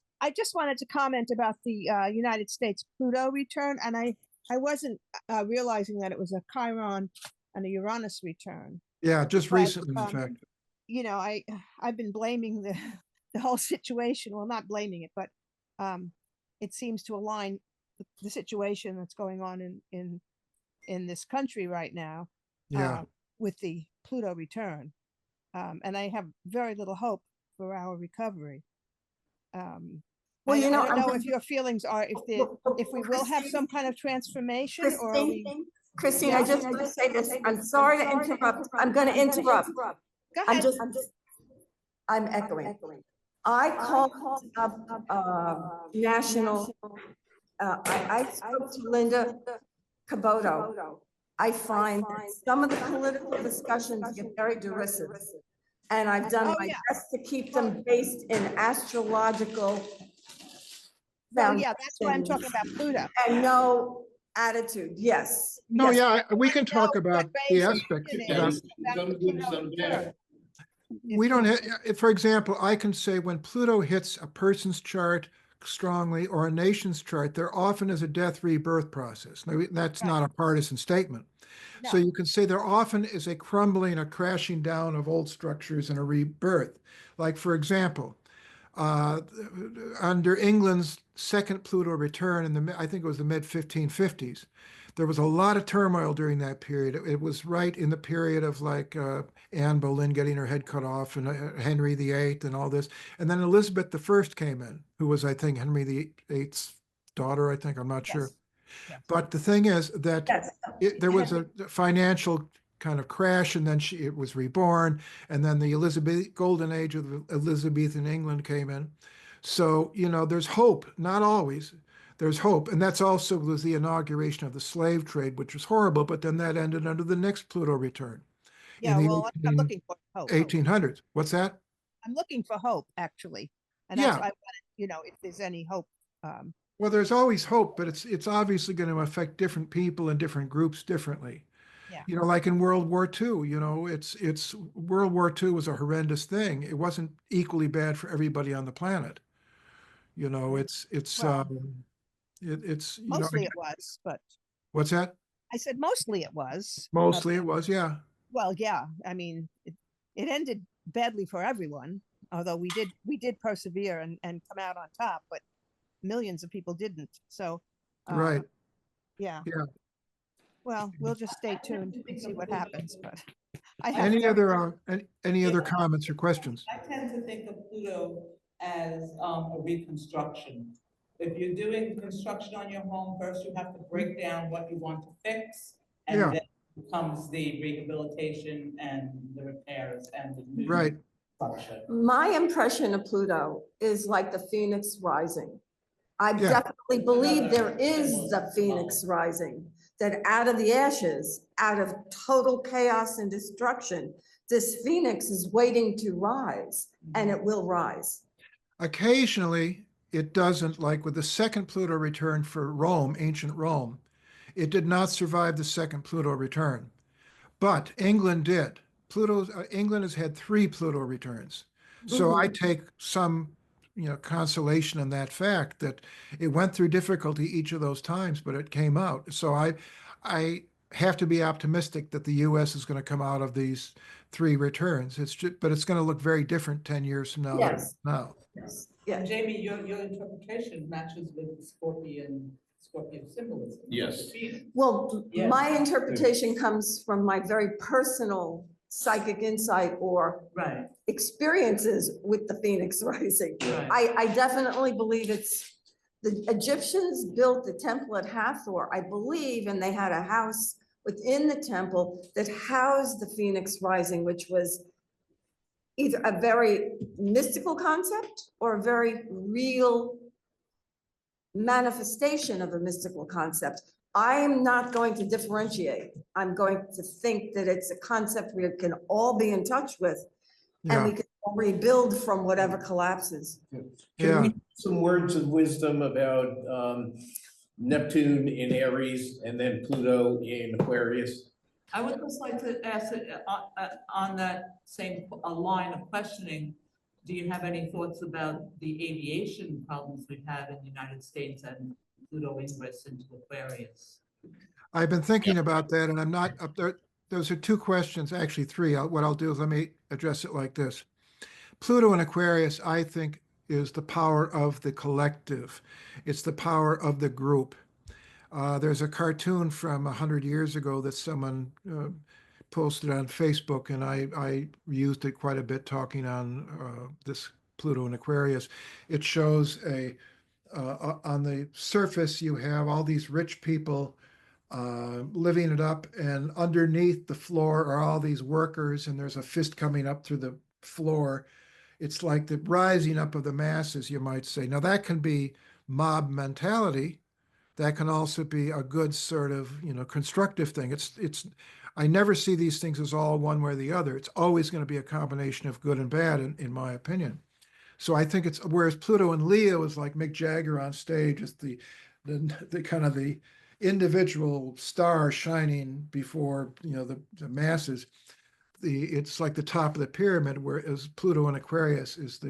[SPEAKER 9] wanted to comment about the United States Pluto return, and I wasn't realizing that it was a Chiron and a Uranus return.
[SPEAKER 2] Yeah, just
[SPEAKER 9] But,
[SPEAKER 2] recently, in fact.
[SPEAKER 9] You know, I've been blaming the whole situation. Well, not blaming it, but it seems to align the situation that's going on in this country right now.
[SPEAKER 2] Yeah.
[SPEAKER 9] With the Pluto return, and I have very little hope for our recovery.
[SPEAKER 1] Well, you know,
[SPEAKER 9] I don't know
[SPEAKER 1] I'm-
[SPEAKER 9] if your feelings are if we will have some kind of transformation, or are we.
[SPEAKER 1] Christine, I just want to say this. I'm sorry to interrupt. I'm going to interrupt.
[SPEAKER 9] Go
[SPEAKER 1] I'm
[SPEAKER 9] ahead.
[SPEAKER 1] I'm echoing. I called up national, I spoke to Linda Caboto. I find some of the political discussions get very derisive. And I've done
[SPEAKER 9] Oh,
[SPEAKER 1] my
[SPEAKER 9] yeah.
[SPEAKER 1] best to keep them based in astrological
[SPEAKER 9] Well, yeah, that's why I'm
[SPEAKER 1] foundations
[SPEAKER 9] talking about Pluto.
[SPEAKER 1] and no attitude, yes.
[SPEAKER 2] No,
[SPEAKER 1] yes.
[SPEAKER 2] yeah, we can talk
[SPEAKER 9] know
[SPEAKER 2] about
[SPEAKER 9] what
[SPEAKER 2] the
[SPEAKER 9] Ray's
[SPEAKER 2] aspects.
[SPEAKER 9] opinion
[SPEAKER 2] about-
[SPEAKER 9] is about
[SPEAKER 3] Some
[SPEAKER 9] the
[SPEAKER 3] good,
[SPEAKER 9] Pluto
[SPEAKER 3] some
[SPEAKER 9] return.
[SPEAKER 3] bad.
[SPEAKER 2] We don't have, for example, I can say when Pluto hits a person's chart strongly or a nation's chart, there often is a death rebirth process. Now, that's not a partisan statement. So
[SPEAKER 9] No.
[SPEAKER 2] you can say there often is a crumbling, a crashing down of old structures and a rebirth. Like, for example, under England's second Pluto return I think it was the mid 1550s, there was a lot of turmoil during that period. It was right in the period of like Anne Boleyn getting her head cut off and Henry VIII and all this. And then Elizabeth I came in, who was, I think, Henry VIII's daughter, I think, I'm not sure.
[SPEAKER 9] Yes.
[SPEAKER 2] But the thing is that
[SPEAKER 1] Yes.
[SPEAKER 2] there was a financial kind of crash, and then it was reborn, and then the golden age of Elizabethan England came in. So, there's hope, not always. There's hope. And that's also was the inauguration of the slave trade, which was horrible, but then that ended under the next Pluto return.
[SPEAKER 9] Yeah,
[SPEAKER 2] in the
[SPEAKER 9] well, I'm looking for hope.
[SPEAKER 2] 1800s. What's that?
[SPEAKER 9] I'm looking for hope, actually. And
[SPEAKER 2] Yeah.
[SPEAKER 9] that's why I wanted, if there's any hope.
[SPEAKER 2] Well, there's always hope, but it's obviously going to affect different people and different groups differently.
[SPEAKER 9] Yeah.
[SPEAKER 2] Like in World War II, it's World War II was a horrendous thing. It wasn't equally bad for everybody on the planet. It's
[SPEAKER 9] Well,
[SPEAKER 2] Mostly
[SPEAKER 9] it was, but
[SPEAKER 2] what's that?
[SPEAKER 9] I said mostly it was.
[SPEAKER 2] Mostly it was, yeah.
[SPEAKER 9] Well, yeah, I mean, it ended badly for everyone, although we did persevere and come out on top, but millions of people didn't. So,
[SPEAKER 2] Right.
[SPEAKER 9] yeah.
[SPEAKER 2] Yeah.
[SPEAKER 9] Well, we'll just stay tuned and see what happens, but I have
[SPEAKER 2] Any
[SPEAKER 9] very-
[SPEAKER 2] other comments or questions?
[SPEAKER 6] I tend to think of Pluto as a reconstruction. If you're doing construction on your home, first you have to break down what you want to fix, and
[SPEAKER 2] Yeah.
[SPEAKER 6] then comes the rehabilitation and the repairs and the new
[SPEAKER 2] Right.
[SPEAKER 6] structure.
[SPEAKER 1] My impression of Pluto is like the Phoenix rising. I
[SPEAKER 2] Yeah.
[SPEAKER 1] definitely believe there is the Phoenix rising, that out of the ashes, out of total chaos and destruction, this Phoenix is waiting to rise, and it will rise.
[SPEAKER 2] Occasionally, it doesn't, like with the second Pluto return for Rome, ancient Rome. It did not survive the second Pluto return, but England did. England has had 3 Pluto returns. So I take some, consolation in that fact that it went through difficulty each of those times, but it came out. So I have to be optimistic that the U.S. is going to come out of these 3 returns. But it's going to look very different 10 years from now. than
[SPEAKER 1] Yes.
[SPEAKER 2] Now.
[SPEAKER 1] Yes.
[SPEAKER 6] And Jamie, your interpretation matches with the Scorpion symbolism.
[SPEAKER 3] Yes.
[SPEAKER 1] Well,
[SPEAKER 6] Yes.
[SPEAKER 1] my interpretation comes from my very personal psychic insight or
[SPEAKER 6] Right,
[SPEAKER 1] experiences with the Phoenix rising.
[SPEAKER 6] right.
[SPEAKER 1] I definitely believe it's, the Egyptians built the temple at Hathor, I believe, and they had a house within the temple that housed the Phoenix rising, which was either a very mystical concept or a very real manifestation of a mystical concept. I am not going to differentiate. I'm going to think that it's a concept we can all be in touch with, and we
[SPEAKER 2] Yeah,
[SPEAKER 1] can all rebuild from whatever collapses.
[SPEAKER 5] Can we, some words of wisdom about Neptune in Aries and then Pluto in Aquarius?
[SPEAKER 6] I would just like to ask, on that same line of questioning, do you have any thoughts about the aviation problems we've had in the United States and Pluto ingress into Aquarius?
[SPEAKER 2] I've been thinking about that, and I'm not up there. Those are two questions, actually three. What I'll do is let me address it like this. Pluto in Aquarius, I think, is the power of the collective. It's the power of the group. There's a cartoon from 100 years ago that someone posted on Facebook, and I used it quite a bit talking on this Pluto in Aquarius. It shows on the surface, you have all these rich people living it up, and underneath the floor are all these workers, and there's a fist coming up through the floor. It's like the rising up of the masses, you might say. Now, that can be mob mentality. That can also be a good sort of, constructive thing. I never see these things as all one way or the other. It's always going to be a combination of good and bad, in my opinion. So I think whereas Pluto and Leo is like Mick Jagger on stage, it's the kind of the individual star shining before, the masses. It's like the top of the pyramid, whereas Pluto in Aquarius is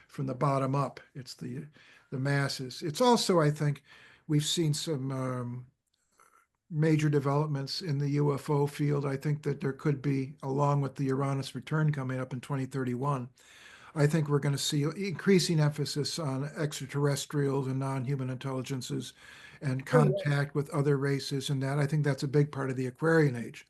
[SPEAKER 2] from the bottom up. It's the masses. It's also, I think, we've seen some major developments in the UFO field. I think that there could be, along with the Uranus return coming up in 2031, I think we're going to see increasing emphasis on extraterrestrials and non-human intelligences and contact with other races, and that I think that's a big part of the Aquarian age.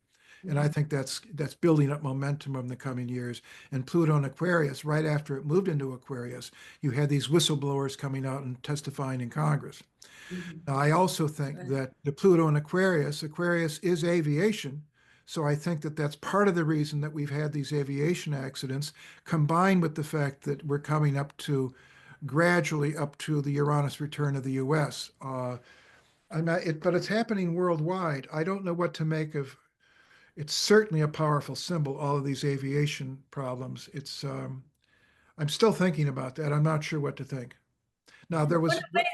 [SPEAKER 2] And I think that's building up momentum in the coming years. And Pluto in Aquarius, right after it moved into Aquarius, you had these whistleblowers coming out and testifying in Congress. Now, I also think that the Pluto in Aquarius is aviation. So I think that that's part of the reason that we've had these aviation accidents, combined with the fact that we're coming gradually up to the Uranus return of the U.S. But it's happening worldwide. I don't know what to make of. It's certainly a powerful symbol, all of these aviation problems. I'm still thinking about that. I'm not sure what to think. Now, there was.
[SPEAKER 10] But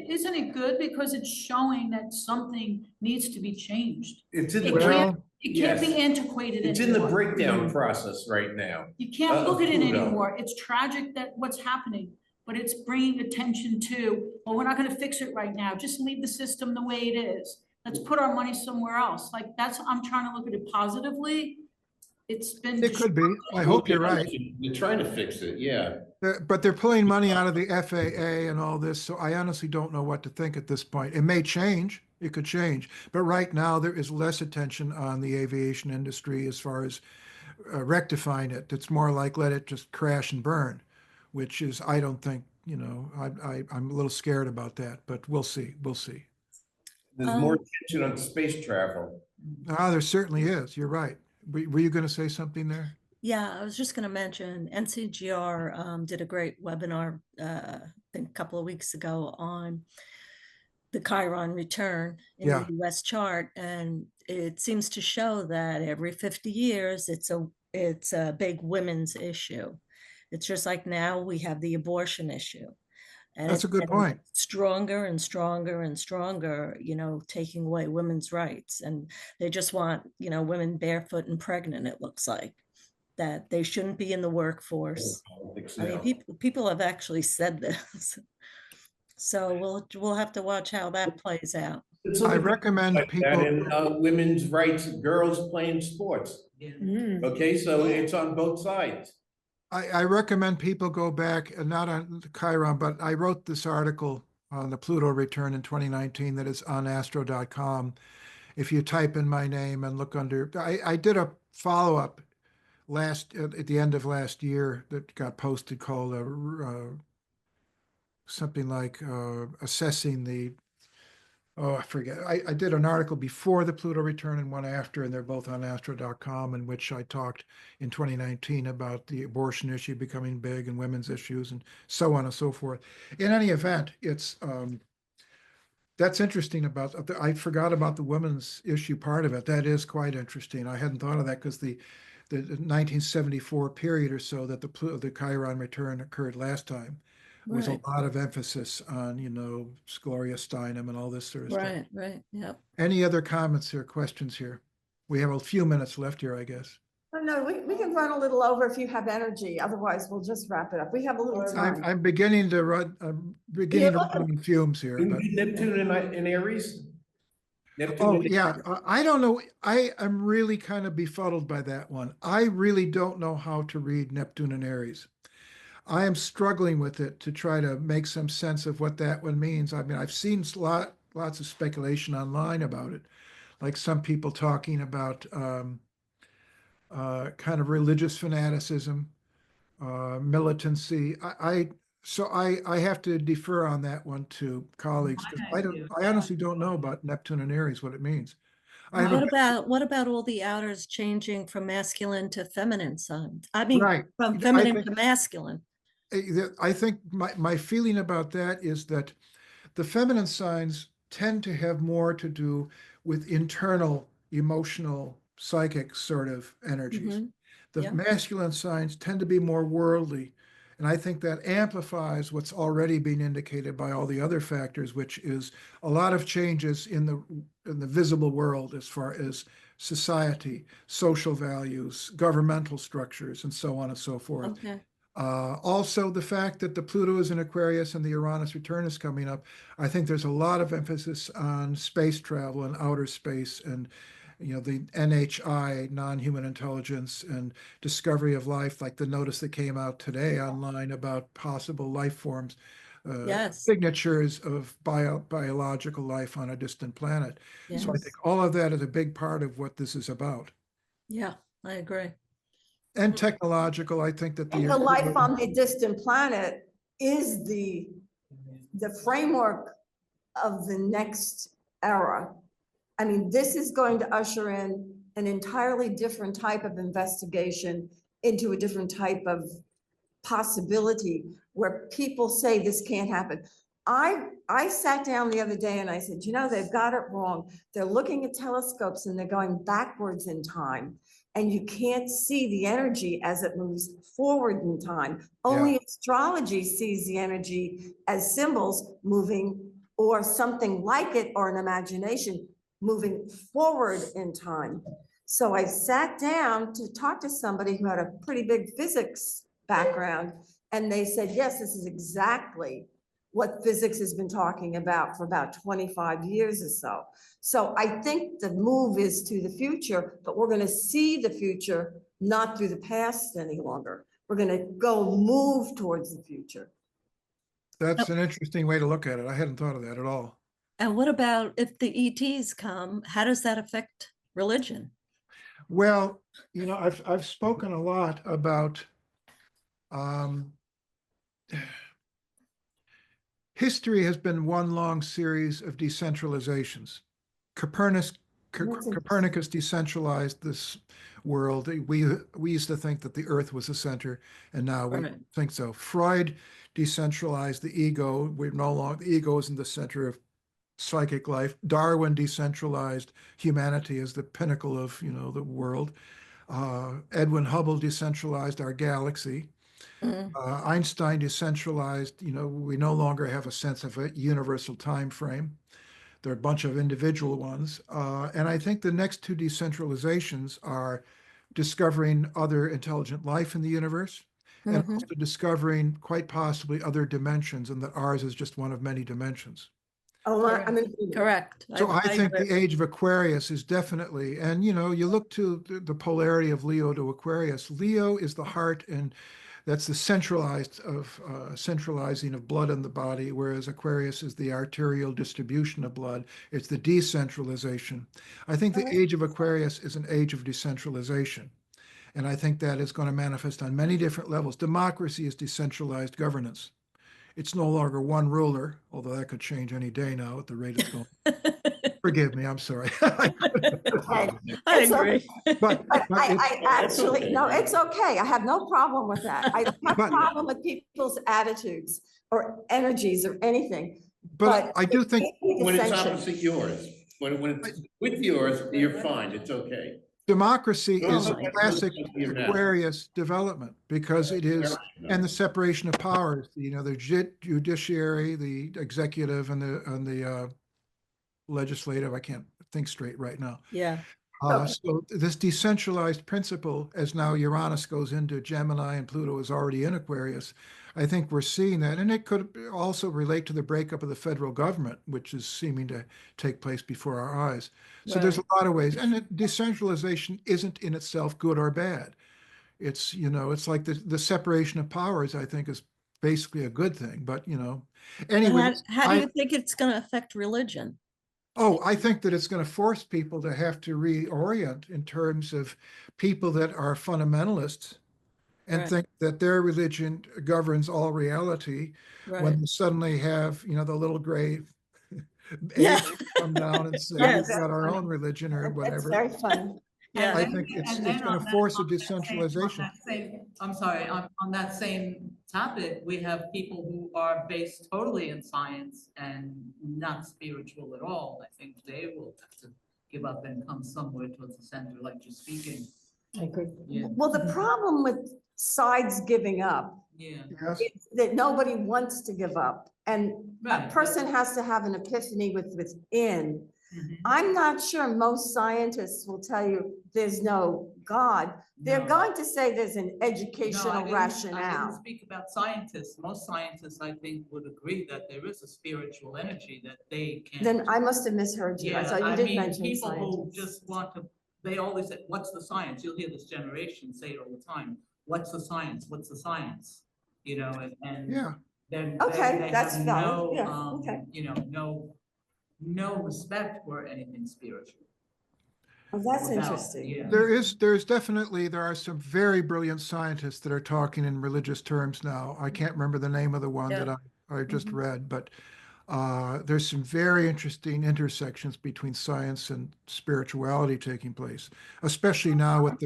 [SPEAKER 10] isn't it good because it's showing that something needs to be changed?
[SPEAKER 5] It's in
[SPEAKER 10] It
[SPEAKER 5] the
[SPEAKER 10] can't,
[SPEAKER 5] break-
[SPEAKER 10] it can't be
[SPEAKER 5] yes.
[SPEAKER 10] antiquated
[SPEAKER 5] It's in the
[SPEAKER 10] anymore.
[SPEAKER 5] breakdown process right now.
[SPEAKER 10] You can't look
[SPEAKER 5] of
[SPEAKER 10] at it
[SPEAKER 5] Pluto.
[SPEAKER 10] anymore. It's tragic that what's happening, but it's bringing attention to, well, we're not gonna fix it right now. Just leave the system the way it is. Let's put our money somewhere else. Like, I'm trying to look at it positively. It's been.
[SPEAKER 2] It could be. I hope you're right.
[SPEAKER 3] They're trying to fix it, yeah.
[SPEAKER 2] But they're pulling money out of the FAA and all this, so I honestly don't know what to think at this point. It may change. It could change. But right now, there is less attention on the aviation industry as far as rectifying it. It's more like let it just crash and burn, which is, I don't think, I'm a little scared about that, but we'll see. We'll see.
[SPEAKER 5] There's more attention on space travel.
[SPEAKER 2] There certainly is. You're right. Were you going to say something there?
[SPEAKER 8] Yeah, I was just going to mention NCGR did a great webinar, I think a couple of weeks ago on the Chiron return in
[SPEAKER 2] Yeah.
[SPEAKER 8] the US chart. And it seems to show that every 50 years, it's a big women's issue. It's just like now we have the abortion issue. And
[SPEAKER 2] That's a good point.
[SPEAKER 8] Stronger and stronger and stronger, taking away women's rights. And they just want, women barefoot and pregnant, it looks like, that they shouldn't be in the workforce. I mean, people have actually said this. So we'll have to watch how that plays out.
[SPEAKER 2] I recommend people.
[SPEAKER 5] And women's rights, girls playing sports.
[SPEAKER 6] Yeah.
[SPEAKER 5] Okay, so it's on both sides.
[SPEAKER 2] I recommend people go back, and not on Chiron, but I wrote this article on the Pluto return in 2019 that is on astro.com. If you type in my name and look under, I did a follow-up at the end of last year that got posted called something like assessing the, oh, I forget. I did an article before the Pluto return and one after, and they're both on astro.com, in which I talked in 2019 about the abortion issue becoming big and women's issues and so on and so forth. In any event, it's that's interesting about, I forgot about the women's issue part of it. That is quite interesting. I hadn't thought of that because the 1974 period or so that the Chiron return occurred last time was a
[SPEAKER 8] Right,
[SPEAKER 2] lot of emphasis on, Gloria Steinem and all this sort of stuff.
[SPEAKER 8] right, right, yep.
[SPEAKER 2] Any other comments or questions here? We have a few minutes left here, I guess.
[SPEAKER 1] Oh, no, we can run a little over if you have energy. Otherwise, we'll just wrap it up. We have a little time.
[SPEAKER 2] I'm beginning to run, on fumes here, but.
[SPEAKER 5] Neptune in Aries? Neptune
[SPEAKER 2] Oh,
[SPEAKER 5] in
[SPEAKER 2] yeah, I don't know. I am really kind of befuddled by that one. I really don't know how to read Neptune and Aries. I am struggling with it to try to make some sense of what that one means. I mean, I've seen lots of speculation online about it, like some people talking about kind of religious fanaticism, militancy. So I have to defer on that one to colleagues because I honestly don't know about Neptune and Aries, what it means.
[SPEAKER 8] What about all the outers changing from masculine to feminine signs? I mean,
[SPEAKER 2] Right.
[SPEAKER 8] from
[SPEAKER 2] I
[SPEAKER 8] feminine
[SPEAKER 2] think-
[SPEAKER 8] to masculine.
[SPEAKER 2] I think my feeling about that is that the feminine signs tend to have more to do with internal, emotional, psychic sort of energies.
[SPEAKER 8] Mhm.
[SPEAKER 2] The
[SPEAKER 8] Yep.
[SPEAKER 2] masculine signs tend to be more worldly. And I think that amplifies what's already being indicated by all the other factors, which is a lot of changes in the visible world as far as society, social values, governmental structures, and so on and so forth.
[SPEAKER 8] Okay,
[SPEAKER 2] Also, the fact that the Pluto is in Aquarius and the Uranus return is coming up, I think there's a lot of emphasis on space travel and outer space and, the NHI, non-human intelligence and discovery of life, like the notice that came out today online about possible life forms,
[SPEAKER 8] yes,
[SPEAKER 2] signatures of biological life on a distant planet.
[SPEAKER 8] yes,
[SPEAKER 2] So I think all of that is a big part of what this is about.
[SPEAKER 8] yeah, I agree.
[SPEAKER 2] And technological, I think that
[SPEAKER 1] The life on the distant planet is the framework of the next era. I mean, this is going to usher in an entirely different type of investigation into a different type of possibility where people say this can't happen. I sat down the other day and I said, they've got it wrong. They're looking at telescopes and they're going backwards in time. And you can't see the energy as it moves forward in time. Only astrology sees the energy as symbols moving or something like it, or an imagination moving forward in time. So I sat down to talk to somebody who had a pretty big physics background, and they said, yes, this is exactly what physics has been talking about for about 25 years or so. So I think the move is to the future, but we're going to see the future, not through the past any longer. We're going to move towards the future.
[SPEAKER 2] That's an interesting way to look at it. I hadn't thought of that at all.
[SPEAKER 8] And what about if the ETs come, how does that affect religion?
[SPEAKER 2] Well, I've spoken a lot about history has been one long series of decentralizations. Copernicus decentralized this world. We used to think that the Earth was the center, and now we
[SPEAKER 8] Right.
[SPEAKER 2] think so. Freud decentralized the ego. The ego isn't the center of psychic life. Darwin decentralized humanity as the pinnacle of the world. Edwin Hubble decentralized our galaxy.
[SPEAKER 8] Mhm.
[SPEAKER 2] Einstein decentralized, we no longer have a sense of a universal time frame. There are a bunch of individual ones. And I think the next two decentralizations are discovering other intelligent life in the universe and
[SPEAKER 8] Mhm.
[SPEAKER 2] also discovering quite possibly other dimensions, and that ours is just one of many dimensions.
[SPEAKER 1] Oh, I'm in.
[SPEAKER 8] Correct.
[SPEAKER 2] So I think
[SPEAKER 8] agree.
[SPEAKER 2] the age of Aquarius is definitely, and you look to the polarity of Leo to Aquarius. Leo is the heart, and that's the centralizing of blood in the body, whereas Aquarius is the arterial distribution of blood. It's the decentralization. I think the age of Aquarius is an age of decentralization. And I think that is going to manifest on many different levels. Democracy is decentralized governance. It's no longer one ruler, although that could change any day now at the rate it's going. Forgive me, I'm sorry.
[SPEAKER 1] Okay.
[SPEAKER 8] I
[SPEAKER 1] It's a-
[SPEAKER 8] agree.
[SPEAKER 2] But
[SPEAKER 1] I actually, no, it's okay. I have no problem with that. I don't have a
[SPEAKER 2] But-
[SPEAKER 1] problem with people's attitudes or energies or anything.
[SPEAKER 2] but I do think
[SPEAKER 5] When it's
[SPEAKER 1] dissension.
[SPEAKER 5] opposite yours, when it's with yours, you're fine, it's okay.
[SPEAKER 2] democracy is a
[SPEAKER 5] Well, that's
[SPEAKER 2] classic
[SPEAKER 5] you're not.
[SPEAKER 2] Aquarius development because it is, and the separation of powers, the judiciary, the executive, and the legislative. I can't think straight right now.
[SPEAKER 8] Yeah.
[SPEAKER 2] So this decentralized principle, as now Uranus goes into Gemini and Pluto is already in Aquarius, I think we're seeing that. And it could also relate to the breakup of the federal government, which is seeming to take place before our eyes. So there's a lot of ways. And decentralization isn't in itself good or bad. It's, it's like the separation of powers, I think, is basically a good thing. But, anyway.
[SPEAKER 8] How do you think it's going to affect religion?
[SPEAKER 2] Oh, I think that it's going to force people to have to reorient in terms of people that are fundamentalists and
[SPEAKER 8] Right.
[SPEAKER 2] think that their religion governs all reality
[SPEAKER 8] Right.
[SPEAKER 2] when they suddenly have, the little gray
[SPEAKER 8] Yeah.
[SPEAKER 2] aliens come down and say,
[SPEAKER 8] Yes.
[SPEAKER 2] we've got our own religion or
[SPEAKER 1] That's
[SPEAKER 2] whatever.
[SPEAKER 1] very fun.
[SPEAKER 8] Yeah.
[SPEAKER 2] I think it's going to force a decentralization.
[SPEAKER 6] I'm sorry, on that same topic, we have people who are based totally in science and not spiritual at all. I think they will have to give up and come somewhere towards the center, like you're speaking.
[SPEAKER 1] I agree.
[SPEAKER 6] Yeah.
[SPEAKER 1] Well, the problem with sides giving up
[SPEAKER 6] Yeah.
[SPEAKER 2] Yes.
[SPEAKER 1] is that nobody wants to give up. And a
[SPEAKER 6] Right.
[SPEAKER 1] person has to have an epiphany within.
[SPEAKER 6] Mhm.
[SPEAKER 1] I'm not sure most scientists will tell you there's no God. They're
[SPEAKER 6] No.
[SPEAKER 1] going to say there's an
[SPEAKER 6] No, I
[SPEAKER 1] educational
[SPEAKER 6] didn't
[SPEAKER 1] rationale.
[SPEAKER 6] speak about scientists. Most scientists, I think, would agree that there is a spiritual energy that they can.
[SPEAKER 1] Then I must have misheard you. I
[SPEAKER 6] Yeah,
[SPEAKER 1] thought you
[SPEAKER 6] I
[SPEAKER 1] did
[SPEAKER 6] mean,
[SPEAKER 1] mention
[SPEAKER 6] people who
[SPEAKER 1] scientists.
[SPEAKER 6] just want to, they always say, what's the science? You'll hear this generation say it all the time. What's the science? What's the science? And
[SPEAKER 2] Yeah.
[SPEAKER 6] then
[SPEAKER 1] Okay,
[SPEAKER 6] they
[SPEAKER 1] that's
[SPEAKER 6] have
[SPEAKER 1] valid.
[SPEAKER 6] no,
[SPEAKER 1] Yeah, okay.
[SPEAKER 6] no respect for anything spiritual.
[SPEAKER 1] Oh, that's
[SPEAKER 6] without-
[SPEAKER 1] interesting.
[SPEAKER 6] Yeah.
[SPEAKER 2] There are some very brilliant scientists that are talking in religious terms now. I can't remember the name of the one that I just read, but there's some very interesting intersections between science and spirituality taking place, especially now with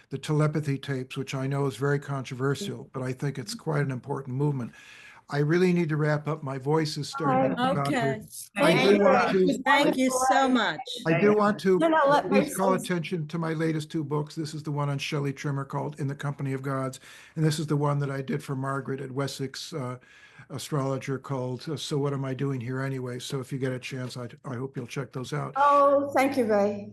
[SPEAKER 2] the telepathy tapes, which I know is very controversial, but I think it's quite an important movement. I really need to wrap up. My voice is starting to come out here.
[SPEAKER 8] Okay.
[SPEAKER 2] I do want to.
[SPEAKER 8] Thank you so much.
[SPEAKER 2] I do want to
[SPEAKER 1] let
[SPEAKER 2] please
[SPEAKER 1] me
[SPEAKER 2] call
[SPEAKER 1] say-
[SPEAKER 2] attention to my latest two books. This is the one on Shelley Trimmer called In the Company of Gods. And this is the one that I did for Margaret at Wessex Astrologer called So What Am I Doing Here Anyway? So if you get a chance, I hope you'll check those out.
[SPEAKER 1] Oh, thank you, Ray.